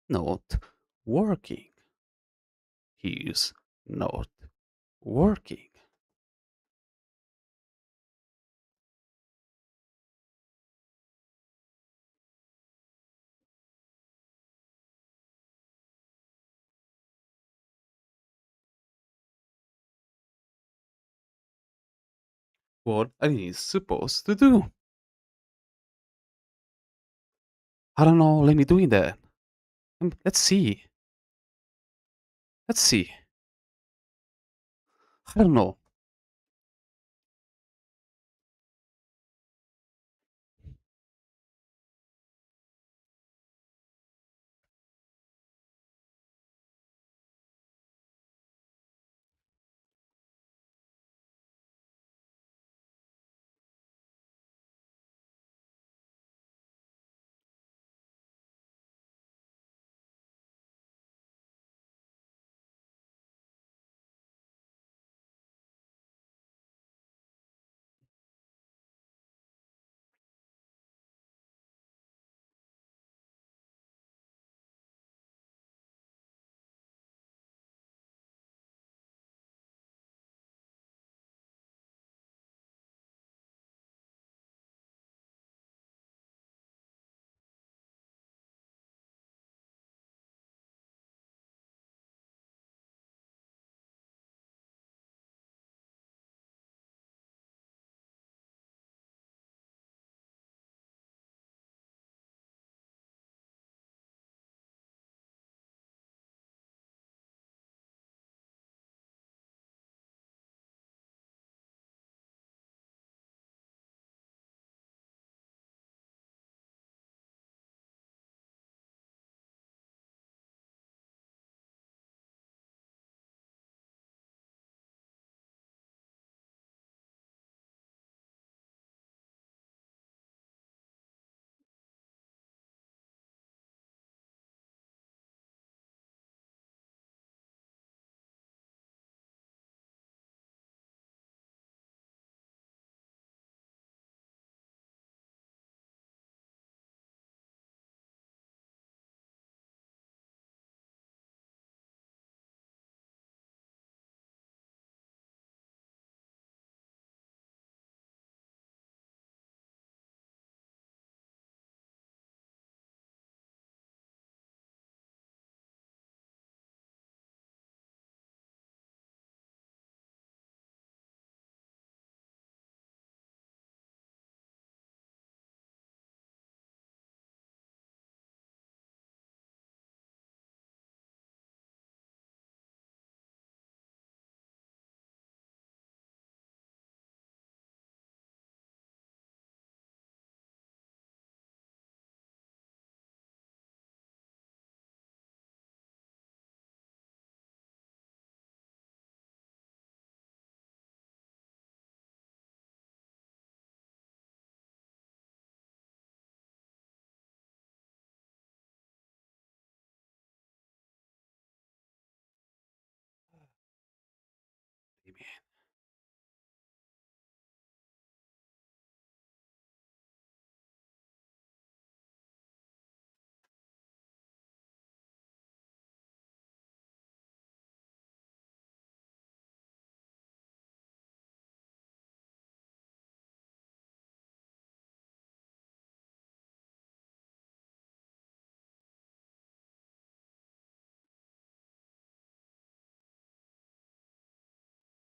not working. He's not working. what I supposed to do. I don't know, let me doing that. Let's see. Let's see. I don't know.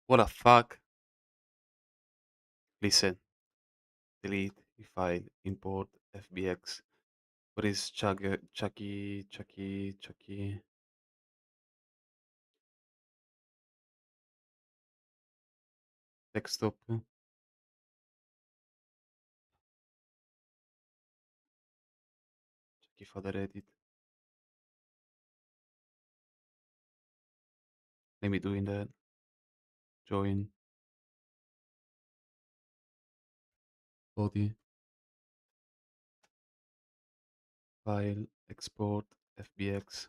What the fuck? Listen. Delete file. Import FBX. What is Chucky? Desktop. Chucky father edit. Let me doing that. Join. Body. File. Export. FBX.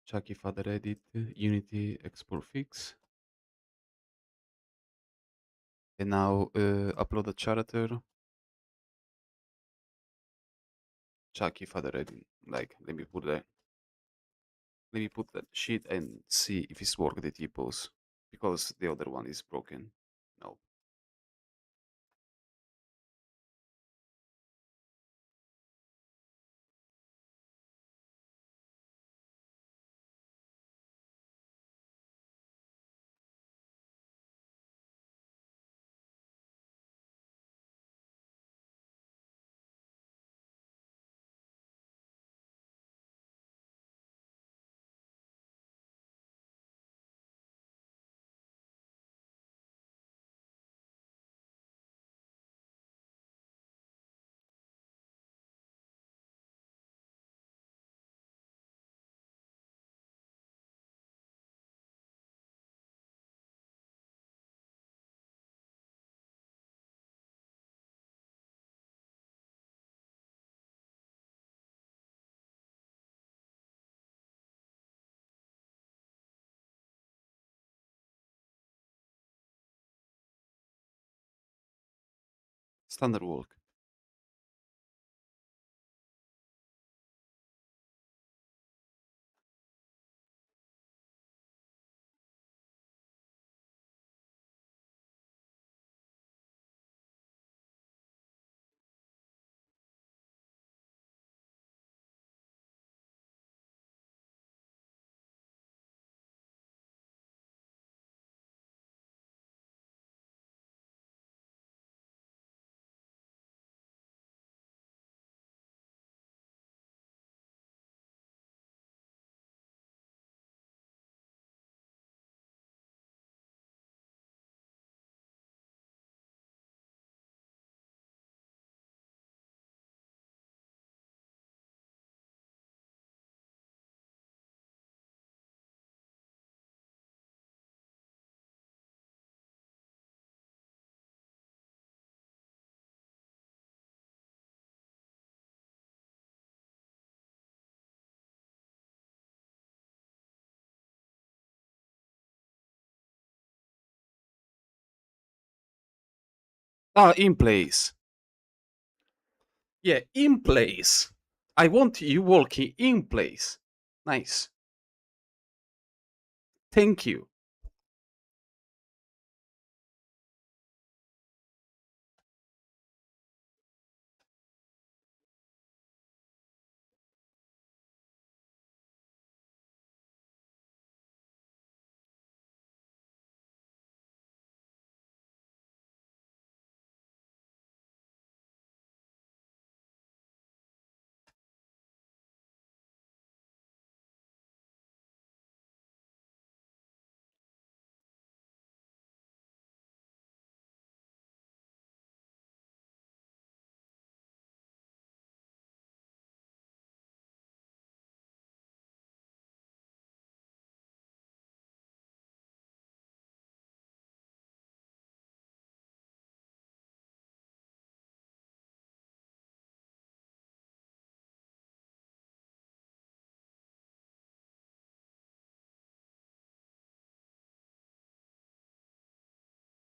Chucky father edit. Unity export fix. And now upload a character. Chucky father edit. Like, let me put that. Let me put that shit and see if it's work the T-pose. Because the other one is broken. No. Standard walk. Ah, in place. Yeah, in place. I want you walking in place. Nice. Thank you.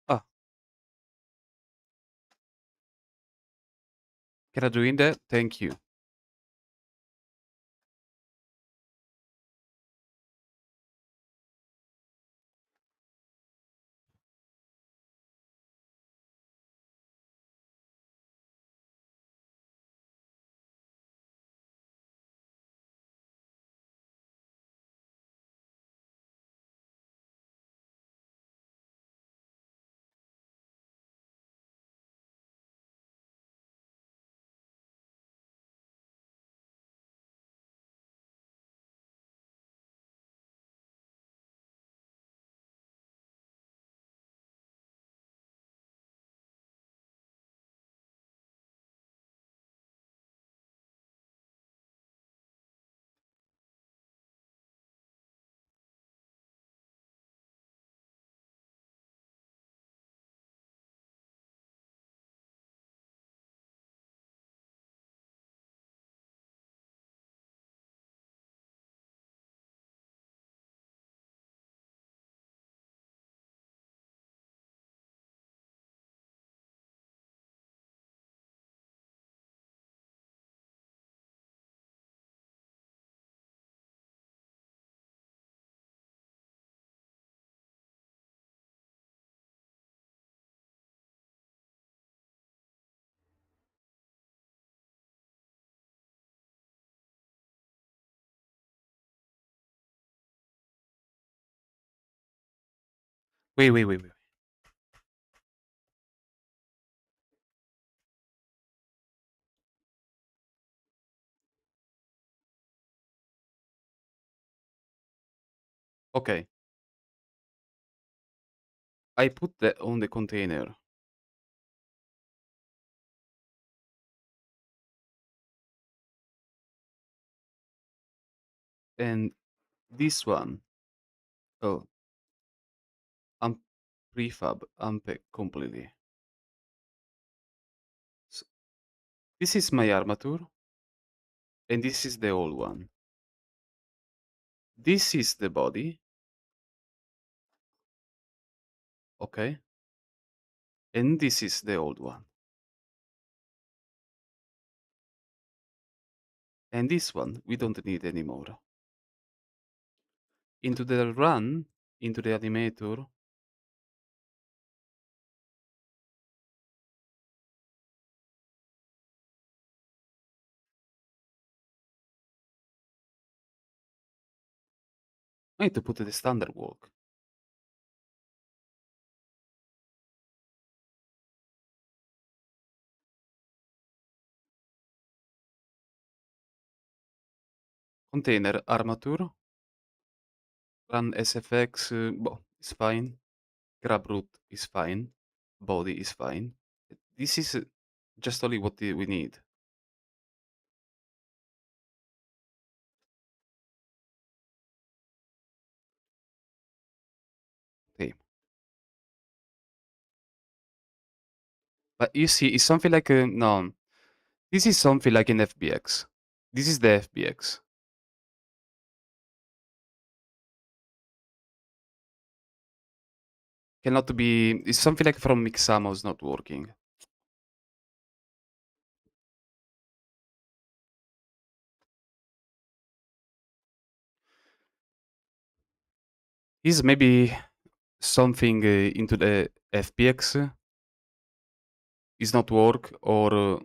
Ah, can I join that? Thank you. Wait. Okay. I put that on the container. And this one, oh, I'm prefab, unpack completely. So this is my armature, and this is the old one. This is the body. Okay. And this is the old one. And this one we don't need anymore. Into the run, into the animator. I need to put the standard walk. Container armature. Run SFX, is fine. Grab root is fine. Body is fine. This is just only what we need. Okay. But you see, it's something like a no. This is something like an FBX. This is the FBX. Cannot be. It's something like from Mixamo's not working. Is maybe something into the FBX is not work or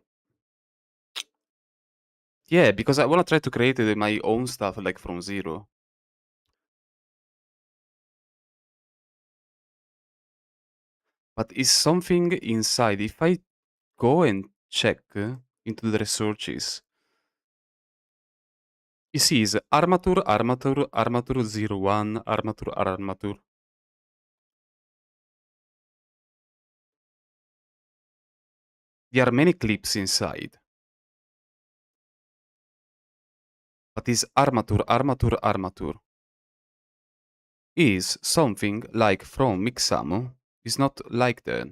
yeah, because I wanna try to create my own stuff like from zero. But is something inside? If I go and check into the researches, you see is armature, armature, armature 01, armature, armature. There are many clips inside. But is armature, armature, armature is something like from Mixamo, is not like that.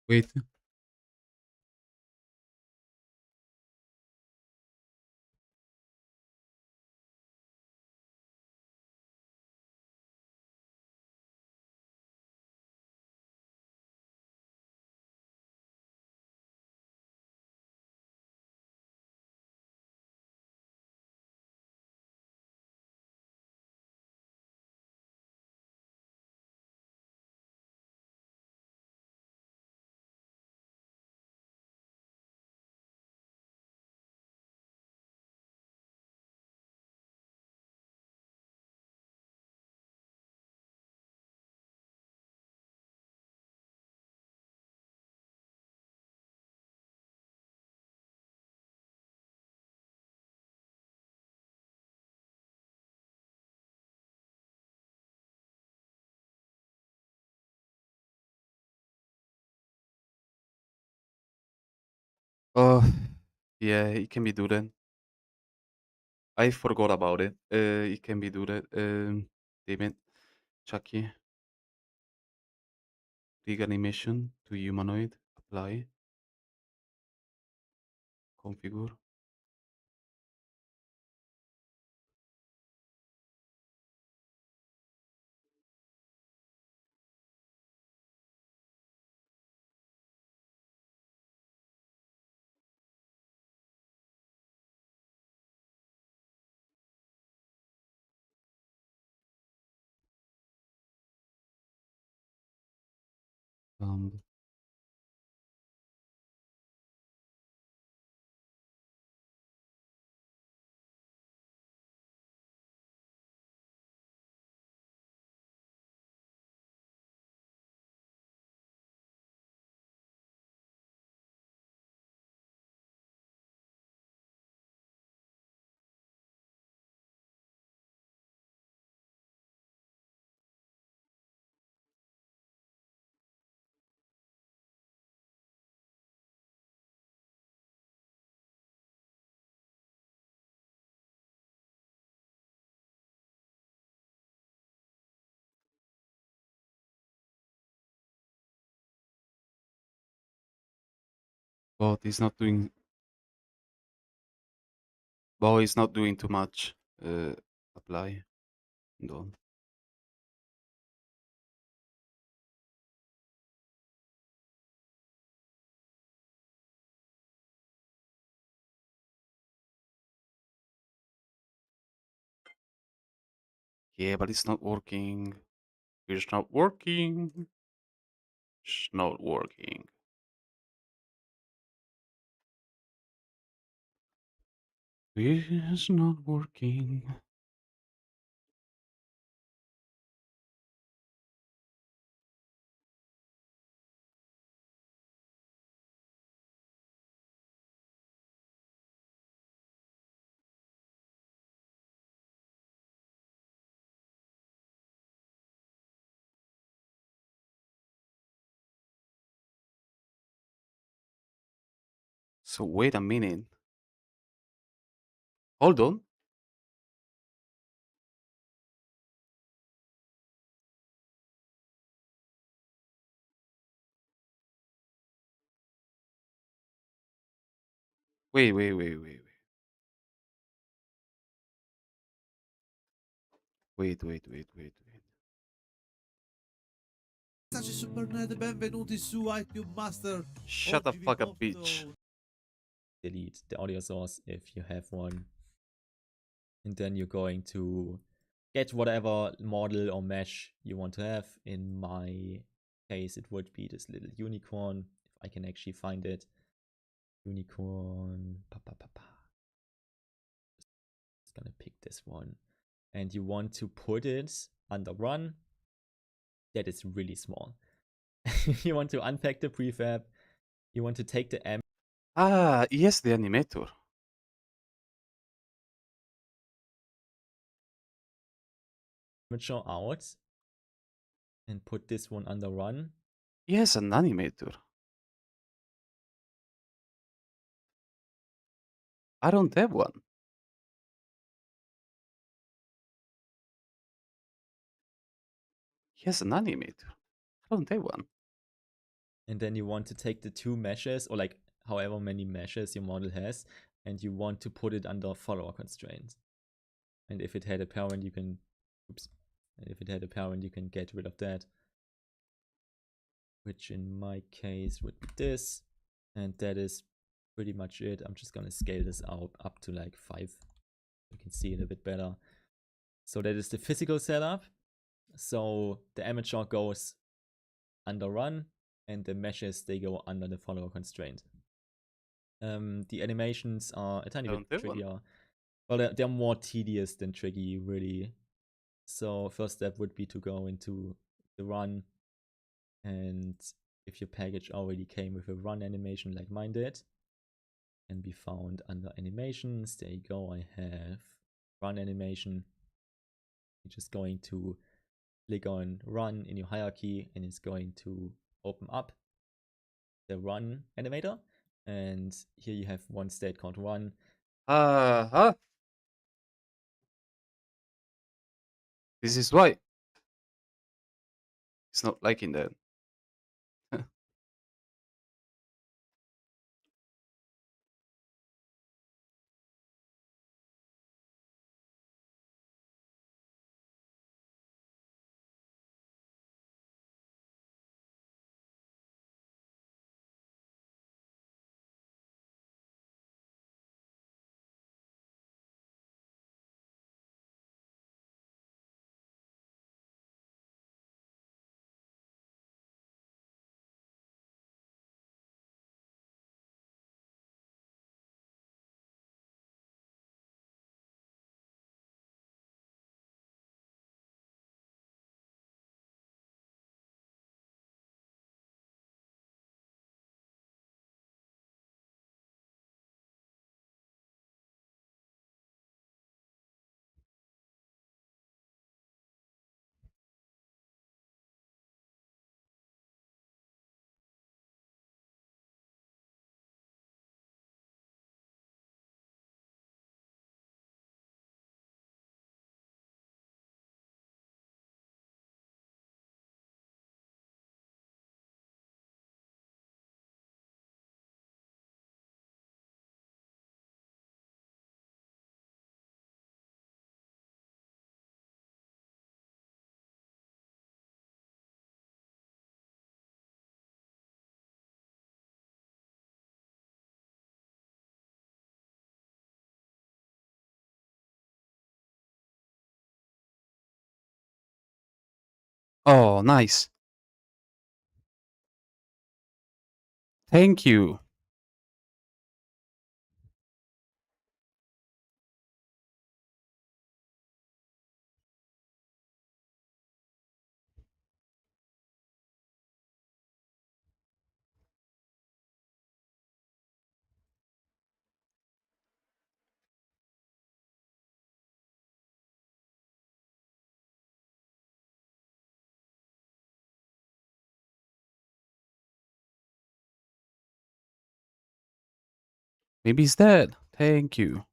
Wait. Oh, yeah, it can be do that. I forgot about it. It can be do that. Damn it. Chucky. Rig animation to humanoid. Apply. Configure. Sound. But it's not doing. But it's not doing too much. Apply. Done. Yeah, but it's not working. It's not working. It's not working. It's not working. So wait a minute. Hold on. Wait, wait, wait, wait, wait. Wait, wait, wait, wait, wait. Messaggi Supernet, benvenuti su iTunes Master. Shut the Oggi vi fuck up, porto bitch. Delete the audio source if you have one. And then you're going to get whatever model or mesh you want to have. In my case, it would be this little unicorn, if I can actually find it. Unicorn. Just gonna pick this one. And you want to put it under run. That is really small. You want to unpack the prefab. You want to take the M. Ah, yes, the animator. Amateur out and put this one under run. Yes, an animator. I don't have one. Yes, an animator. I don't have one. And then you want to take the two meshes, or like however many meshes your model has, and you want to put it under follower constraint. And if it had a parent, you can, oops. And if it had a parent, you can get rid of that. Which in my case would be this. And that is pretty much it. I'm just gonna scale this out up to like 5. You can see it a bit better. So that is the physical setup. So the amateur goes under run, and the meshes, they go under the follower constraint. The animations are a tiny bit trickier. Well, they're more tedious than tricky, really. So first step would be to go into the run, and if your package already came with a run animation like mine did, can be found under animations. There you go, I have run animation. You're just going to click on run in your hierarchy, and it's going to open up the run animator. And here you have one state called 1. Uh-huh. This is why it's not liking that. Oh, nice. Thank you. Maybe it's dead. Thank you.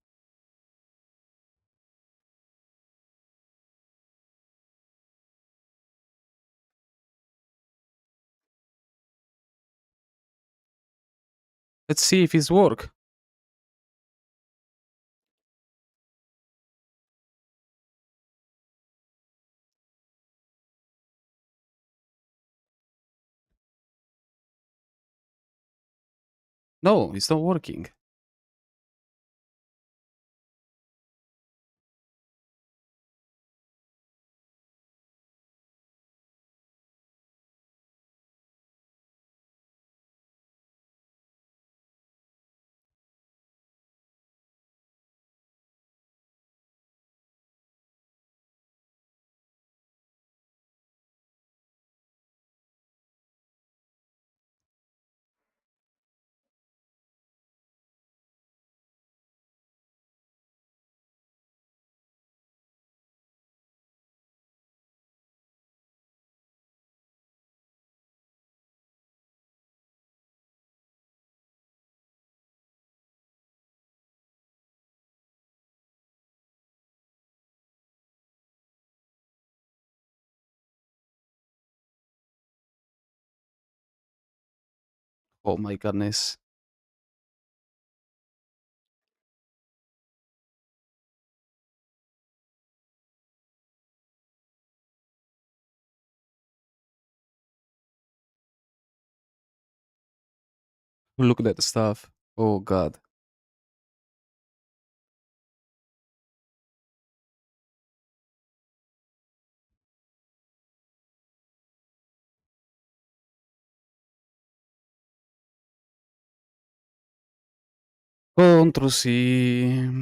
Let's see if it's work. No, it's not working. Oh my goodness. Look at that stuff. Oh god. Contro sì.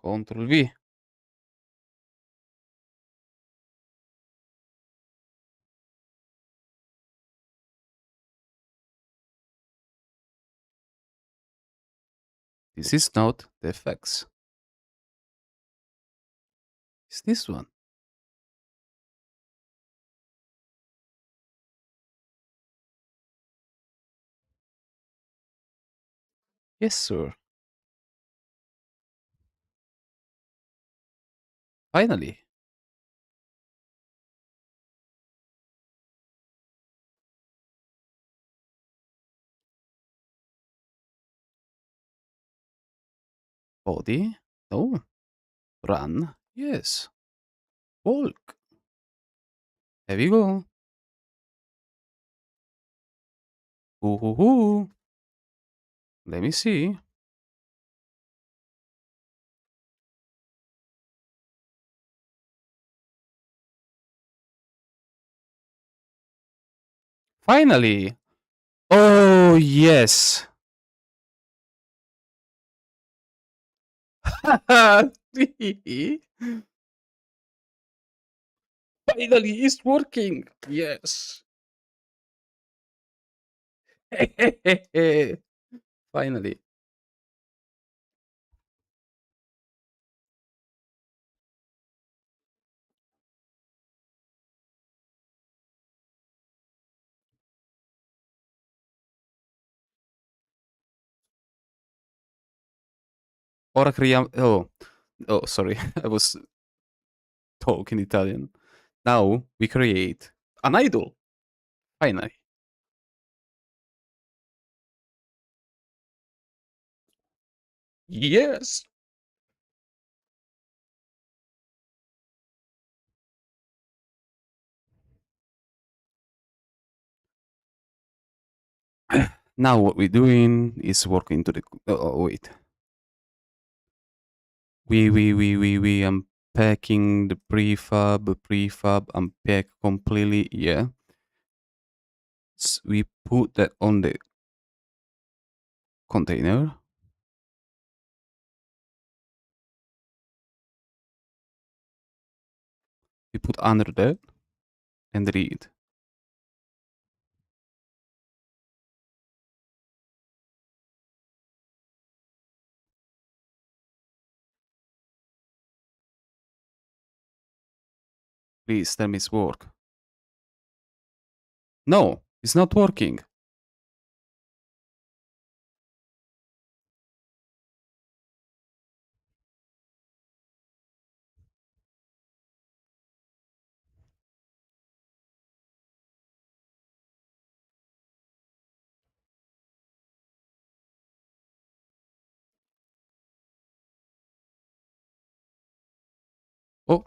Ctrl V. This is not the effects. It's this one. Yes, sir. Finally. Body? No. Run? Yes. Walk. There we go. Ooh. Let me see. Finally. Oh, yes. Finally, it's working. Yes. Finally. Ora creiamo... Oh, sorry. I was talking Italian. Now we create an idol. Finally. Yes. Now what we're doing is working to the... Oh, wait. We unpacking the prefab, unpack completely, yeah. We put that on the container. We put under that and read. Please tell me it's work. No, it's not working. Oh.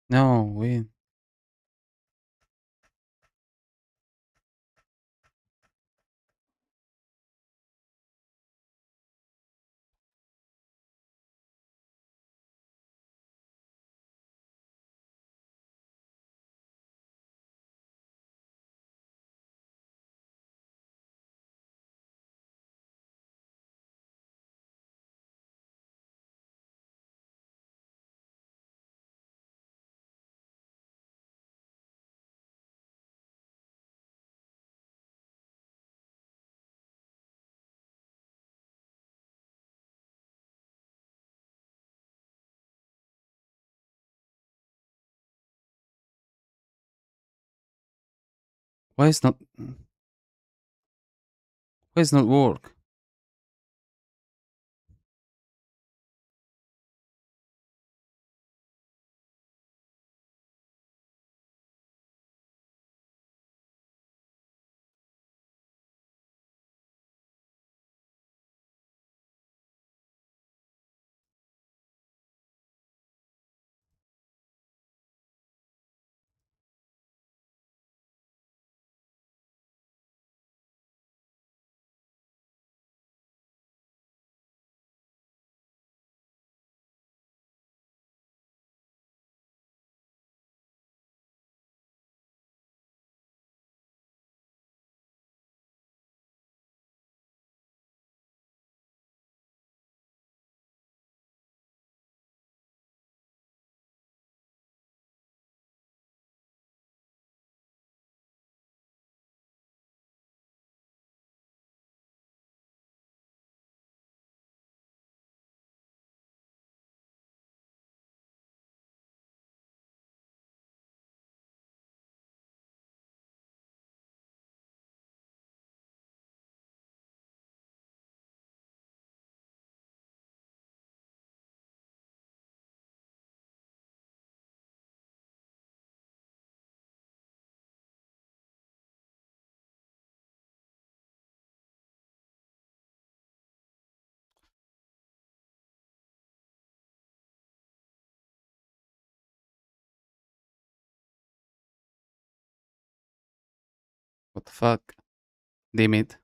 No, wait. Why is not... Why is not work? What the fuck? Damn it.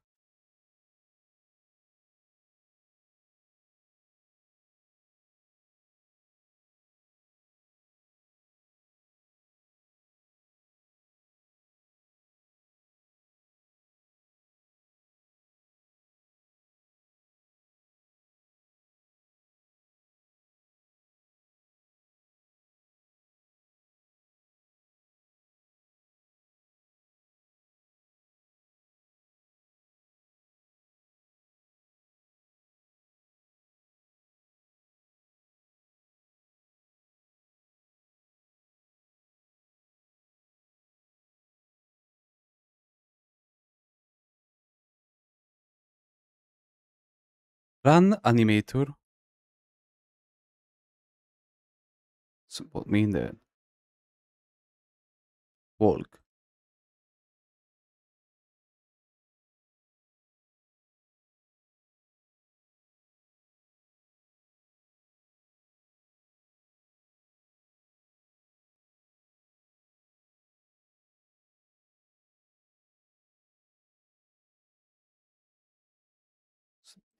Run animator. So what mean that? Walk.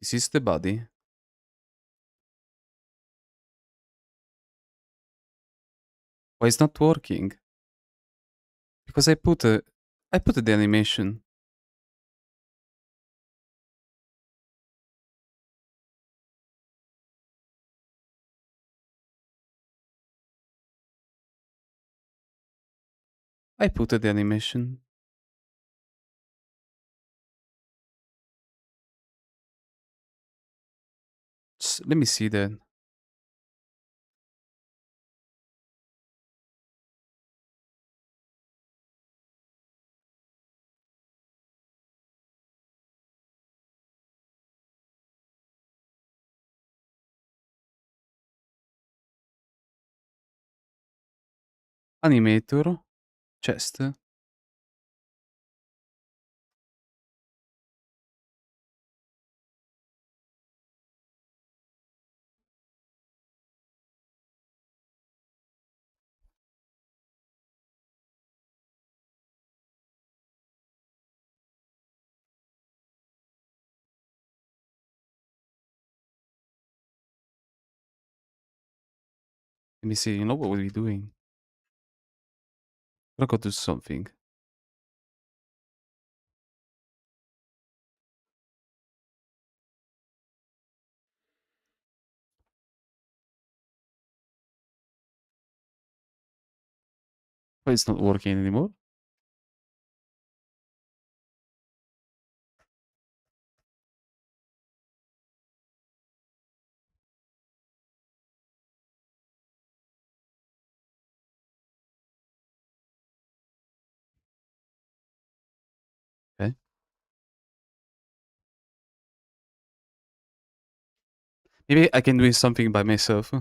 This is the body. Why it's not working? Because I put the animation. I put the animation. Let me see that. Animator. Chest. Let me see. You know what we'll be doing? We're gonna do something. Why it's not working anymore? Maybe I can do something by myself.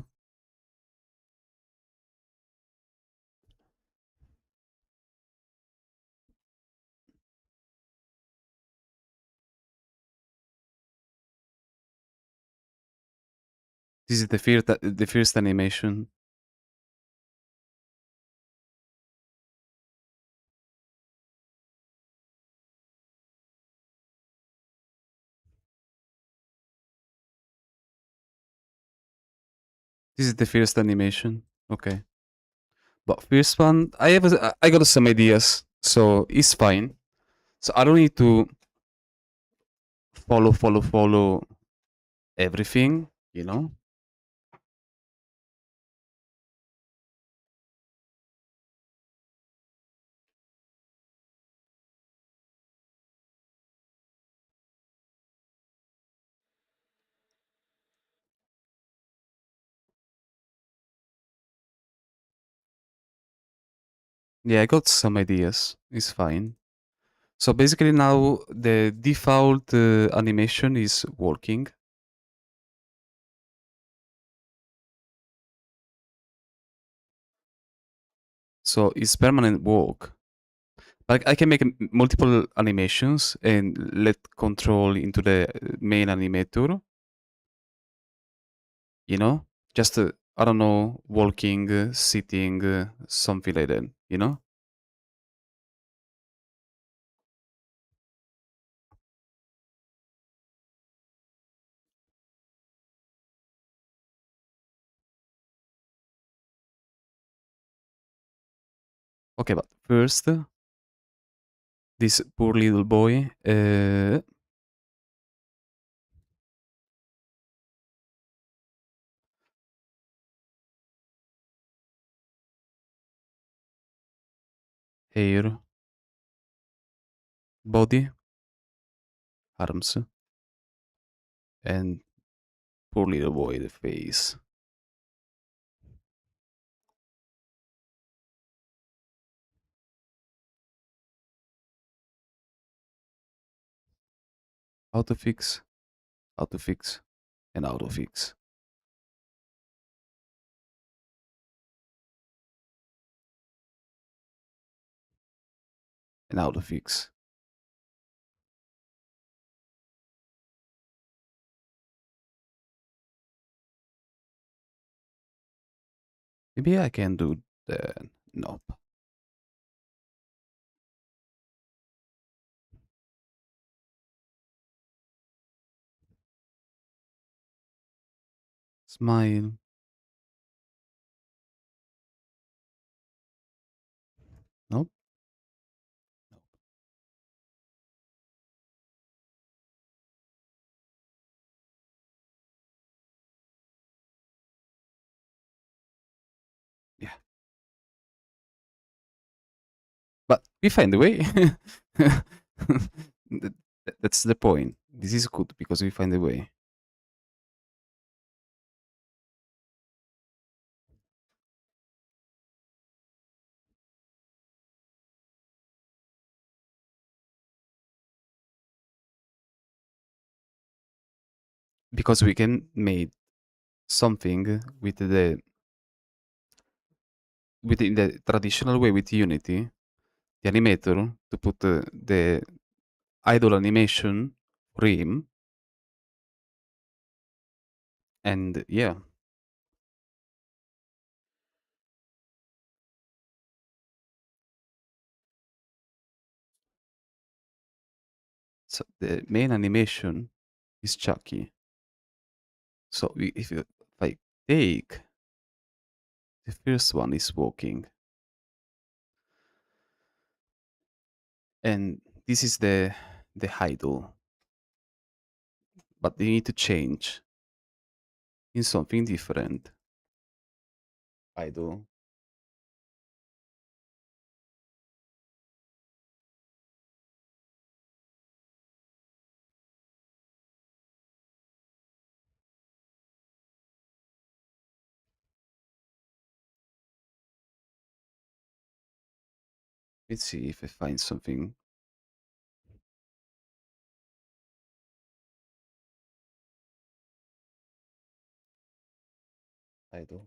This is the first animation. This is the first animation. Okay. But first one, I got some ideas, so it's fine. So I don't need to follow everything, you know? Yeah, I got some ideas. It's fine. So basically now the default animation is working. So it's permanent walk. Like I can make multiple animations and let control into the main animator. You know, just I don't know, walking, sitting, something like that. You know. Okay, but first, this poor little boy. Hair, body, arms, and poor little boy, the face. Autofix, autofix, and autofix. And autofix. Maybe I can do the nope. Smile. Nope. Yeah. But we find a way. That's the point. This is good because we find a way. Because we can make something with the within the traditional way with Unity, the animator to put the idle animation for him, and yeah, so the main animation is Chucky. So if I take the first one is walking, and this is the idle, but they need to change in something different. Idle. Let's see if I find something. title.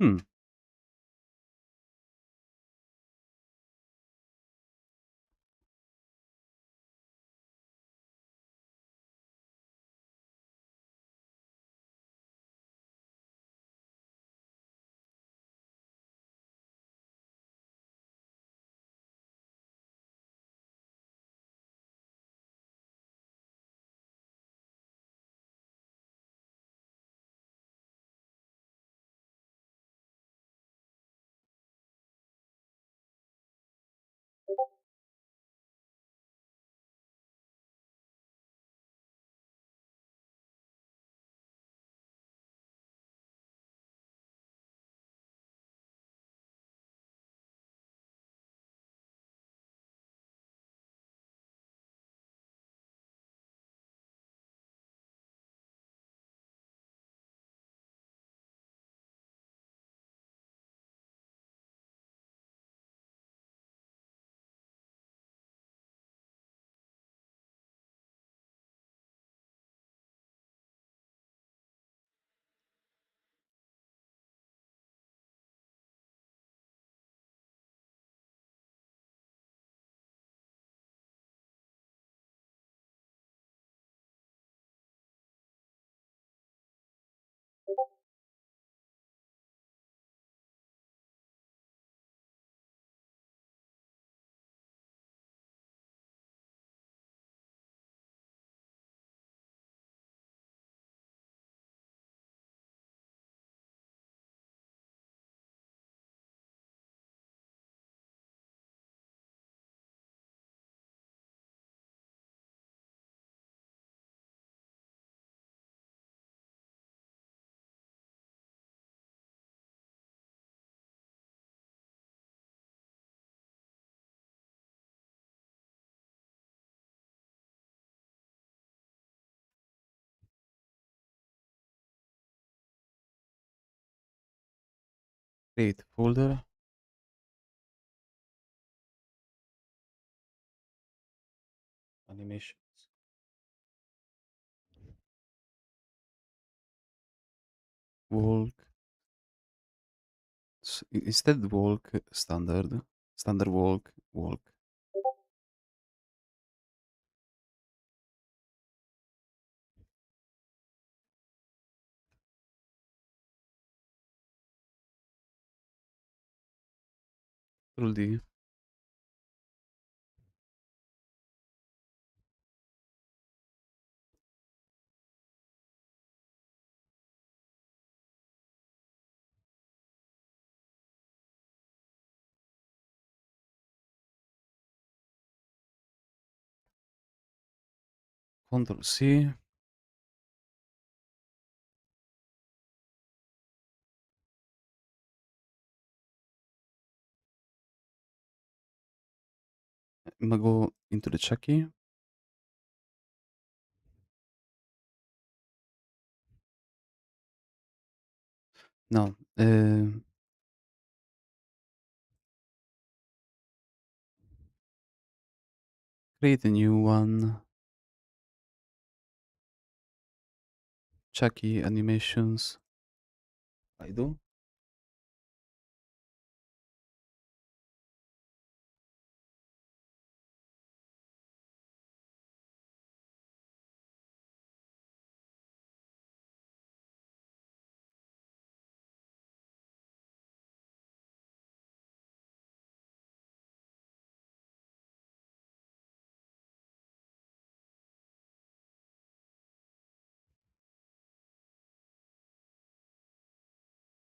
Hmm. Create folder. Animations. Walk. Instead walk standard. Standard walk. Walk. Control D. Control C. I'm gonna go into the check key. No. Create a new one. Chucky animations. I do.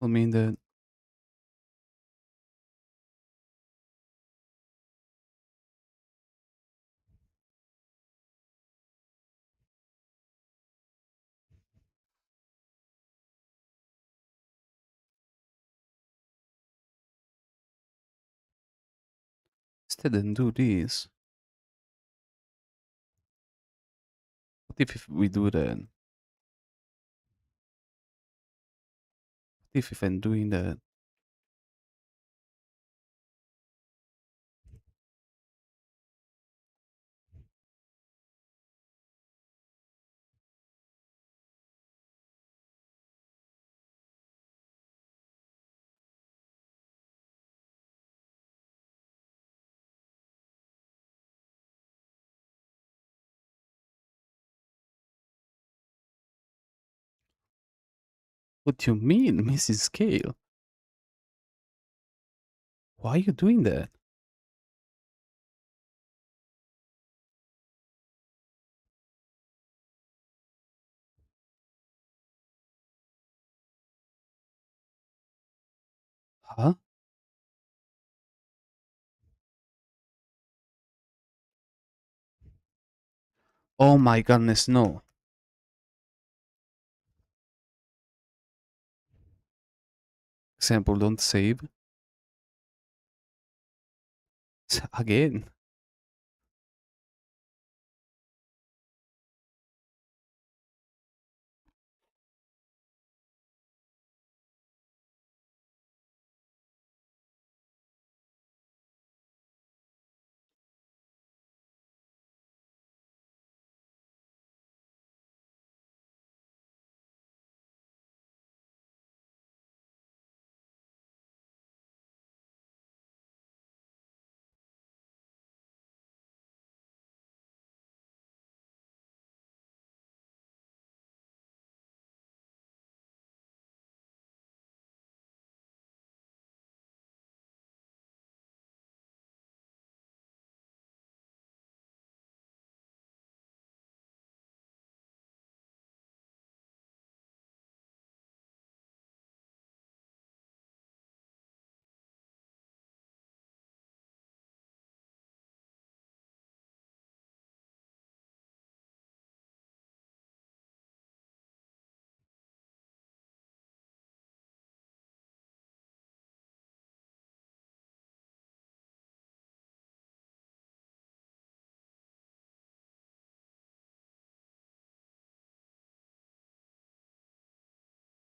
I mean that instead and do this. What if we do that? What if I'm doing that? What do you mean, Mrs. Scale? Why are you doing that? Huh? Oh my goodness, no. Example, don't save. Again.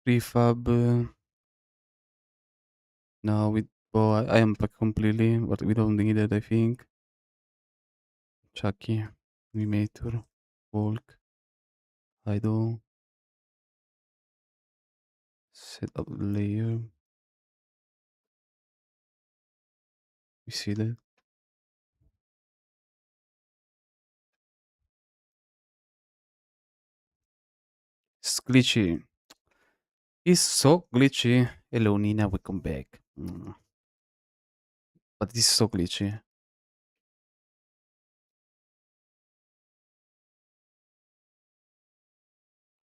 Prefab. No, I am back completely, but we don't need it, I think. Chucky, Animator, Walk, Idle, set up layer. We see that. It's glitchy. It's so glitchy. Hello, Nina, welcome back. But this is so glitchy.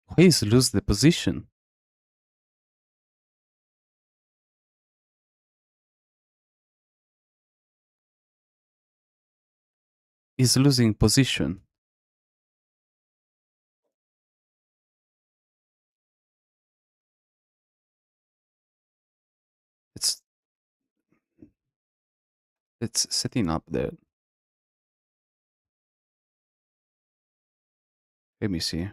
Why is lose the position? Is losing position. It's setting up there. Let me see.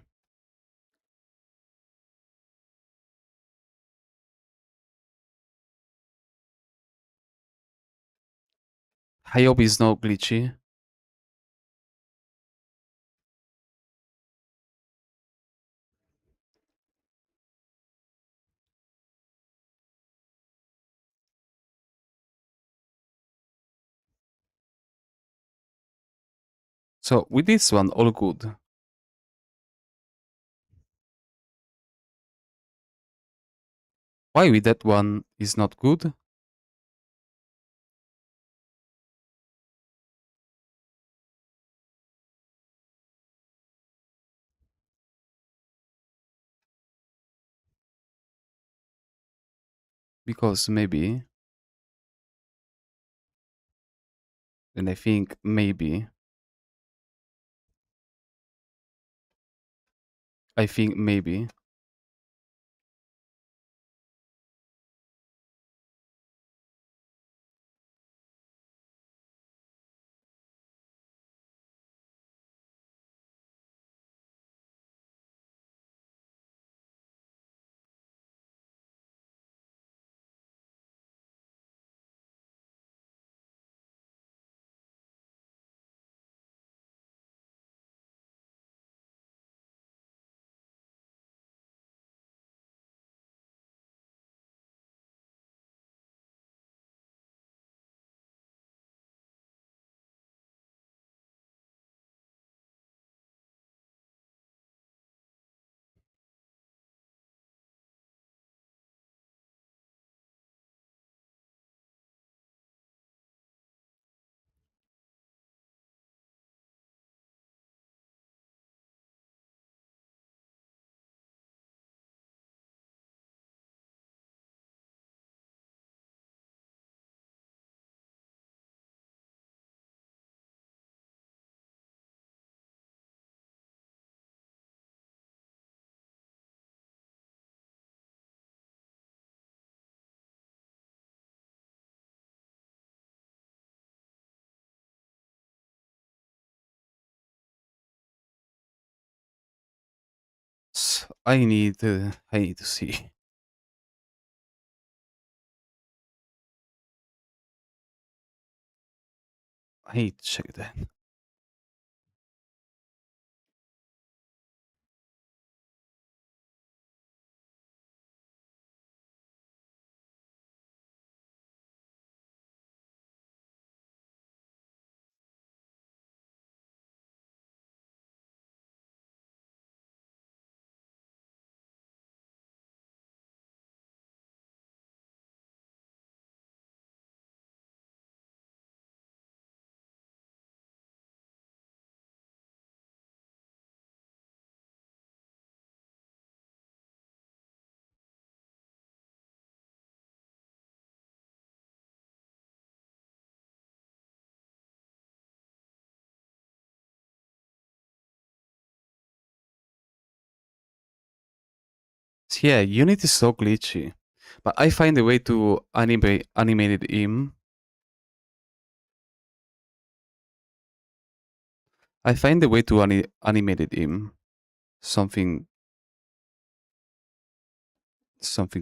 I hope it's not glitchy. So with this one, all good. Why with that one is not good? Because maybe, and I think maybe, I need to see. I need to check that. So yeah, Unity is so glitchy, but I find a way to animate him. I find a way to animate him. Something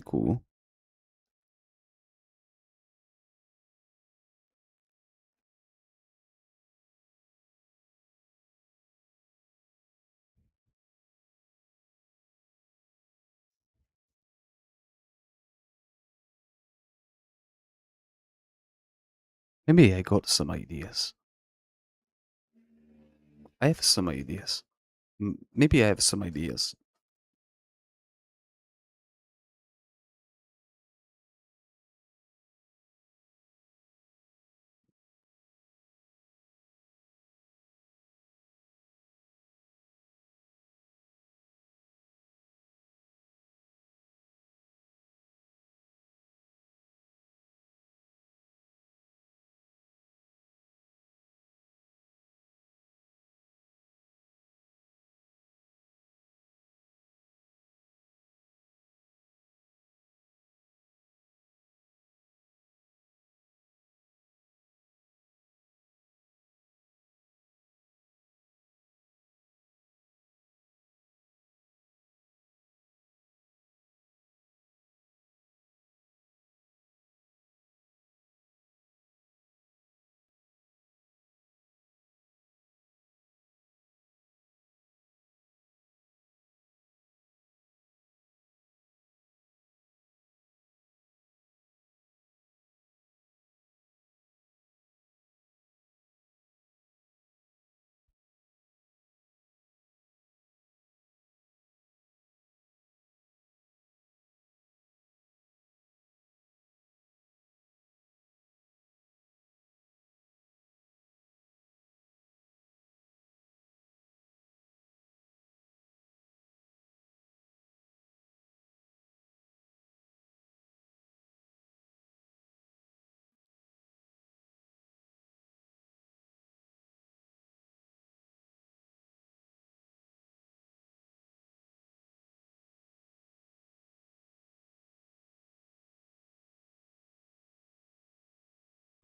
cool. Maybe I got some ideas. I have some ideas. Maybe I have some ideas.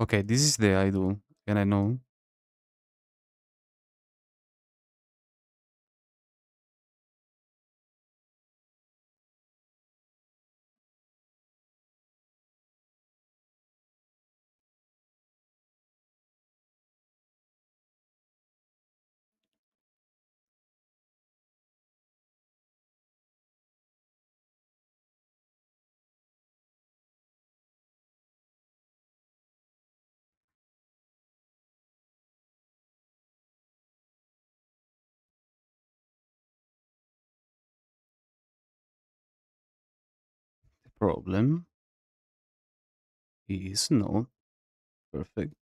Okay, this is the idol, and I know. The problem is not perfect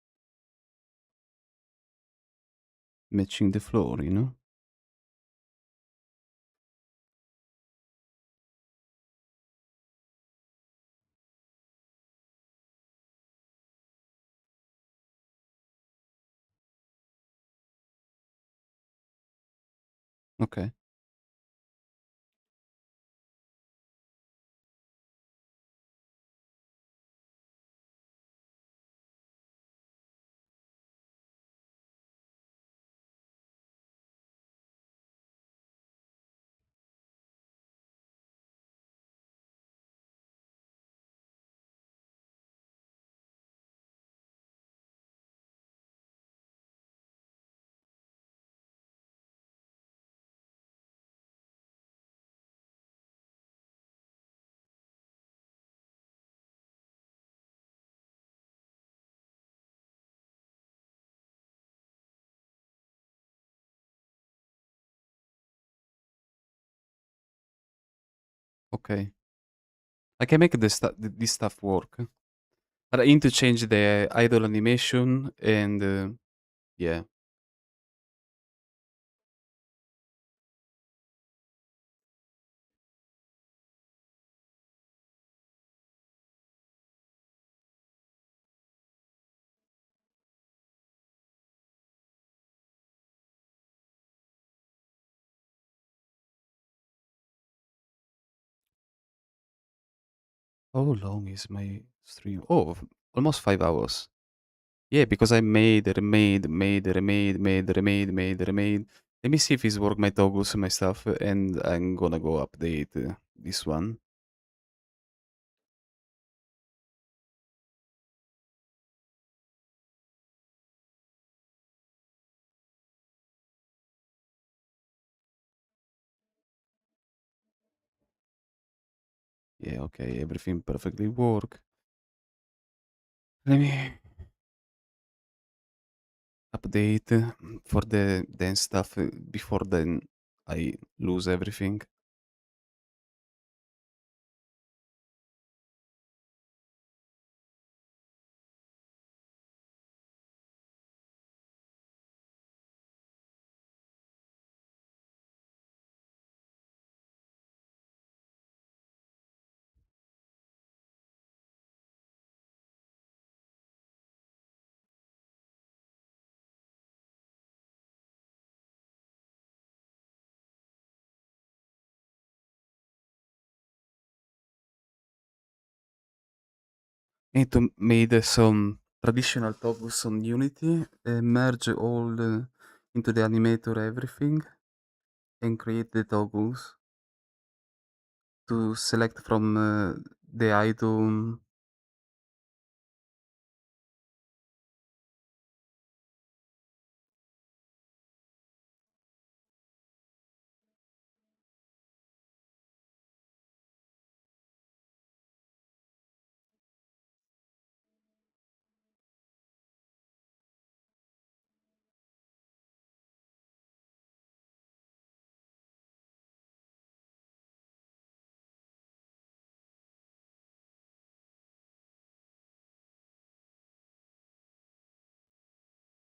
matching the floor, you know? Okay. Okay. I can make this stuff work. But I need to change the idle animation and yeah. How long is my stream? Oh, almost 5 hours. Yeah, because I made, remade, made, remade, made, remade, made, remade. Let me see if it's work my toggles and my stuff, and I'm gonna go update this one. Yeah, okay, everything perfectly work. Let me update for the dance stuff before then I lose everything. Need to made some traditional toggles on Unity, merge all into the animator everything, and create the toggles to select from the item.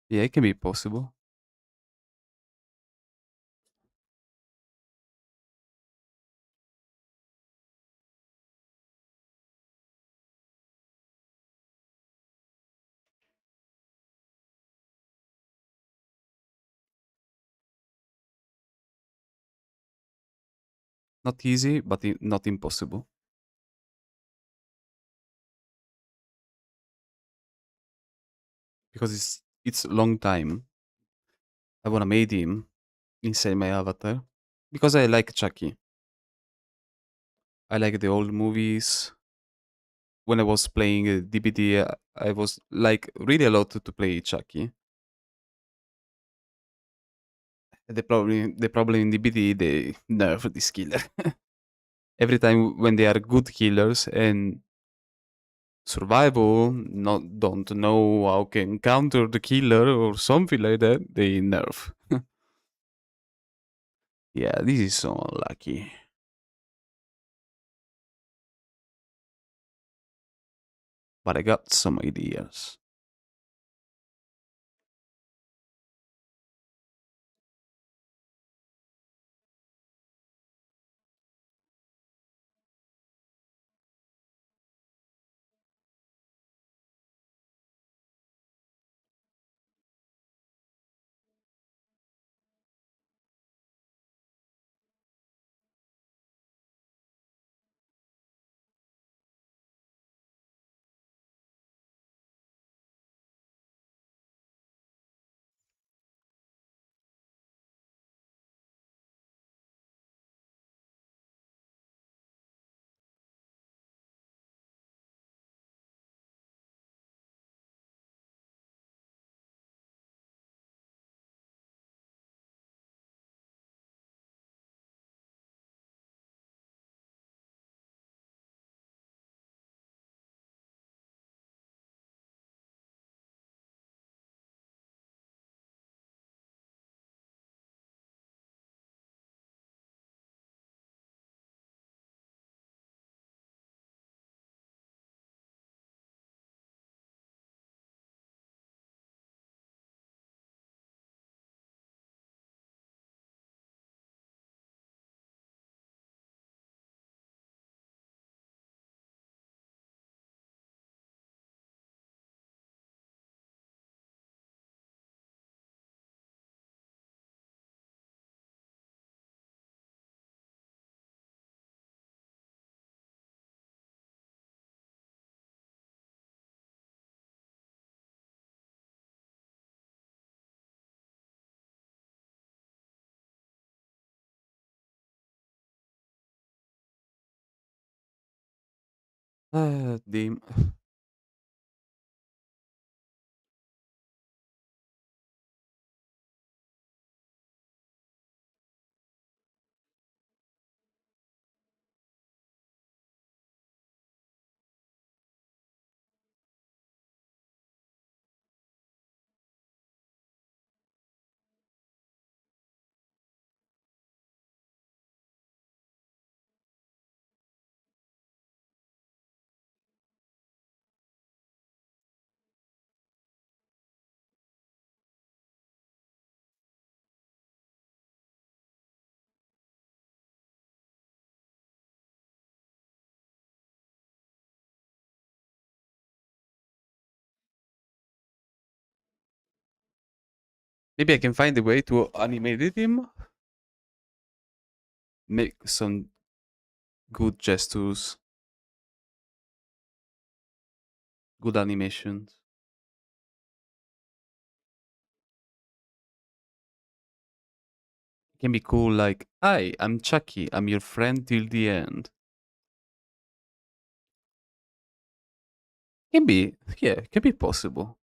Yeah, it can be possible. Not easy, but not impossible. because it's a long time. I wanna made him inside my avatar because I like Chucky. I like the old movies. When I was playing DBD, I was like really a lot to play Chucky. The problem in DBD, they nerf this killer. Every time when they are good killers and survival not don't know how can counter the killer or something like that, they nerf. Yeah, this is so unlucky. But I got some ideas. Dim. Maybe I can find a way to animate him. Make some good gestures. Good animations. It can be cool like, hi, I'm Chucky. I'm your friend till the end. Can be, yeah, can be possible.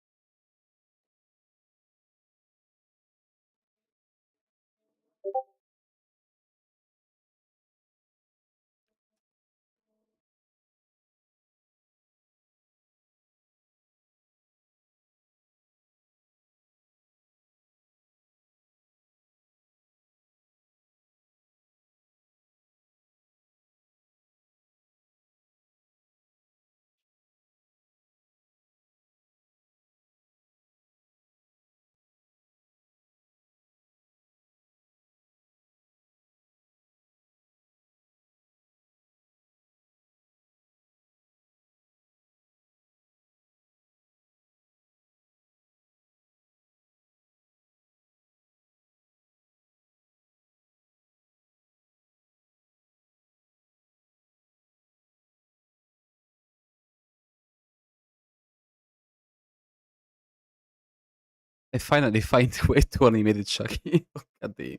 I finally find a way to animate Chucky. God damn.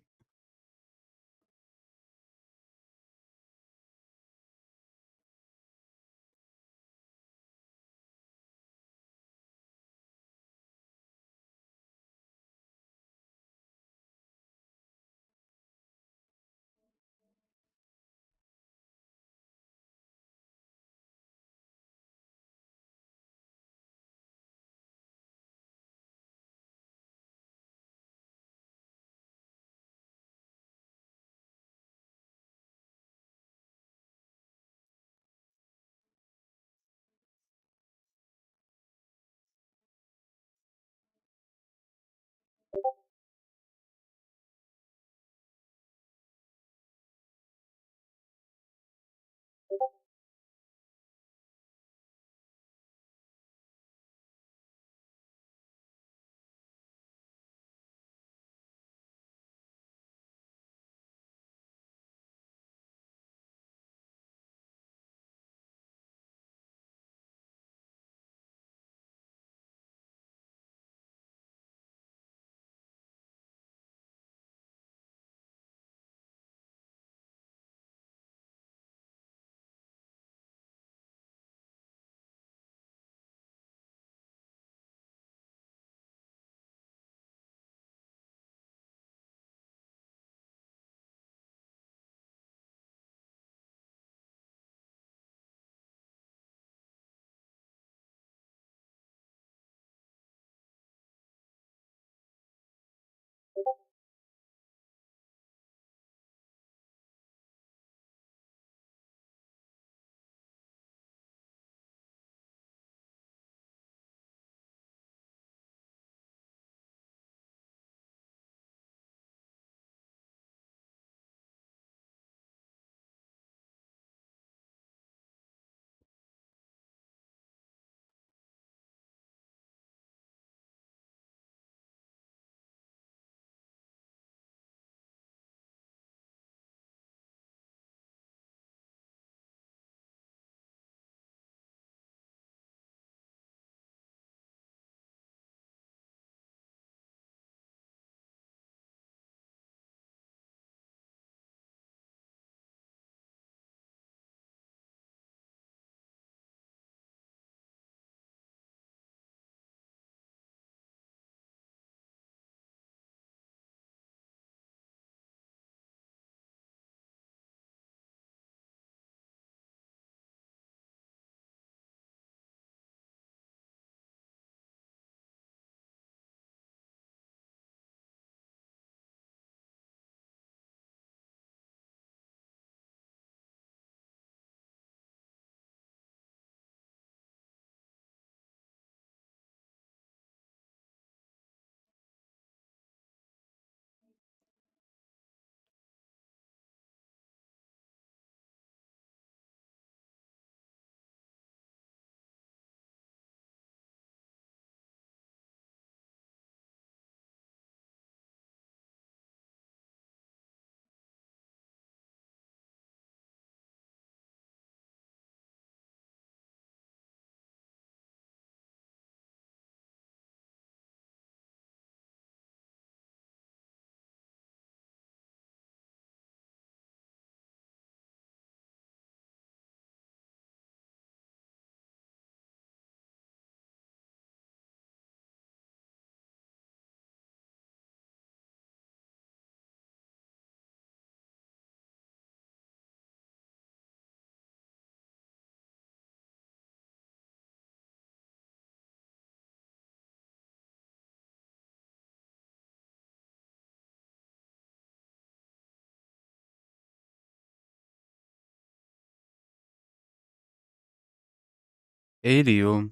Hey Leo,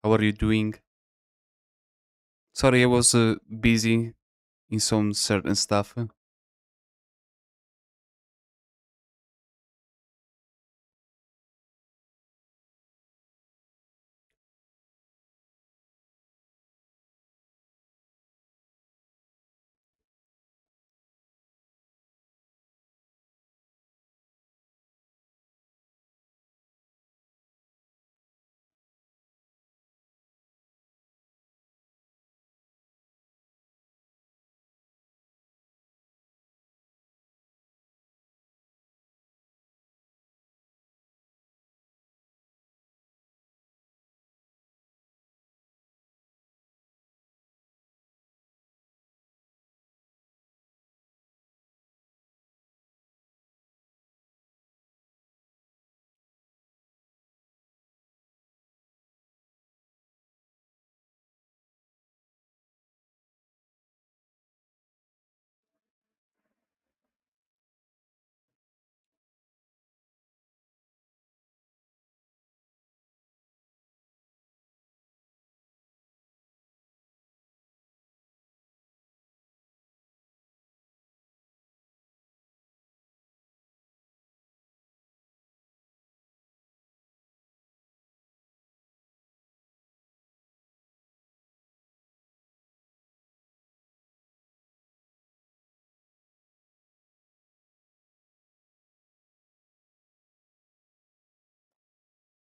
how are you doing? Sorry, I was busy in some certain stuff.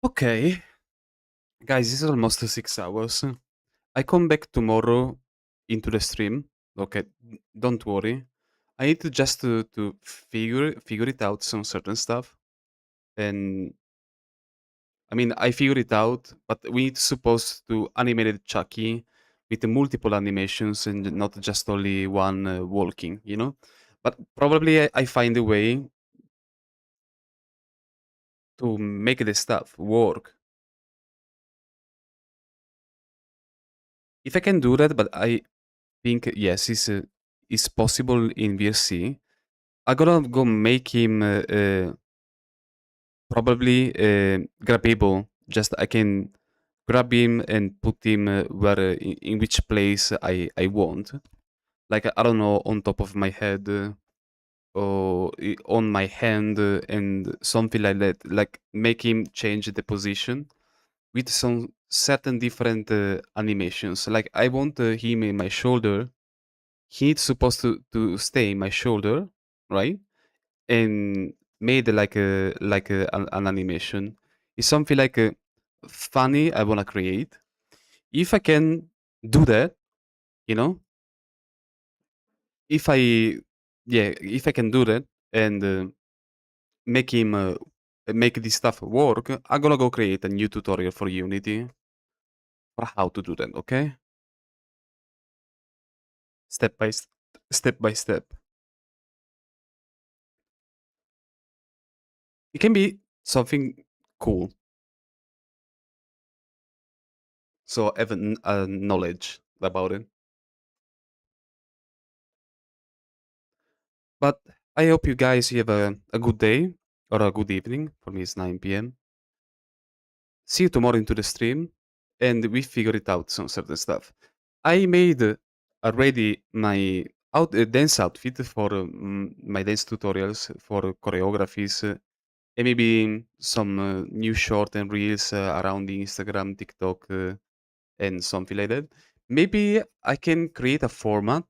Okay. Guys, this is almost 6 hours. I come back tomorrow into the stream. Okay, don't worry. I need to just to figure it out some certain stuff. And I mean, I figured it out, but we supposed to animate Chucky with multiple animations and not just only one walking, you know? But probably I find a way to make the stuff work. If I can do that, but I think yes, it's possible in VRC. I'm gonna go make him probably grabbable. Just I can grab him and put him where in which place I want. Like I don't know, on top of my head or on my hand and something like that. Like make him change the position with some certain different animations. Like I want him in my shoulder. He's supposed to stay in my shoulder, right? And made an animation. It's something like funny I wanna create. If I can do that, you know, if I yeah, if I can do that and make him make this stuff work, I'm gonna go create a new tutorial for Unity for how to do that. Okay, step by step by step. It can be something cool. So I have a knowledge about it. But I hope you guys have a good day or a good evening. For me, it's 9 p.m. See you tomorrow into the stream, and we figure it out some certain stuff. I made already my dance outfit for my dance tutorials for choreographies and maybe some new short and reels around the Instagram, TikTok, and something like that. Maybe I can create a format,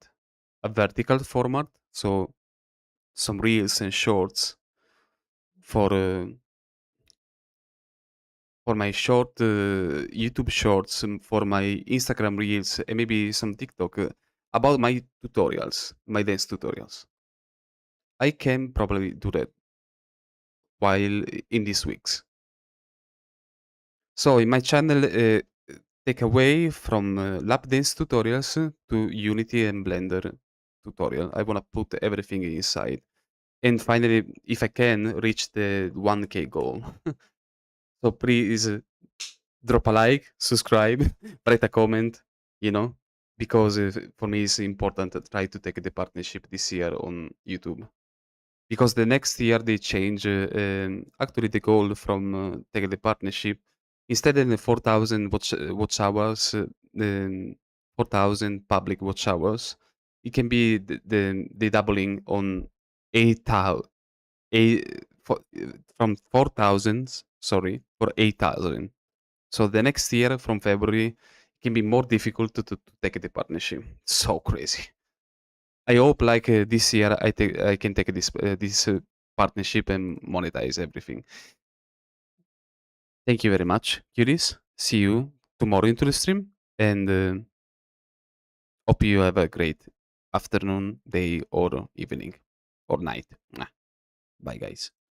a vertical format, so some reels and shorts for my short YouTube shorts, for my Instagram reels, and maybe some TikTok about my tutorials, my dance tutorials. I can probably do that while in these weeks. So in my channel, take away from lap dance tutorials to Unity and Blender tutorial. I wanna put everything inside. And finally, if I can, reach the 1K goal. So please drop a like, subscribe, write a comment, you know, because for me it's important to try to take the partnership this year on YouTube. Because the next year they change actually the goal from take the partnership instead of the 4,000 watch hours, 4,000 public watch hours, it can be the doubling on 8,000, from 4,000, sorry, for 8,000. So the next year from February it can be more difficult to take the partnership. So crazy. I hope like this year I can take this partnership and monetize everything. Thank you very much, cuties. See you tomorrow into the stream, and hope you have a great afternoon, day, or evening, or night. Bye, guys.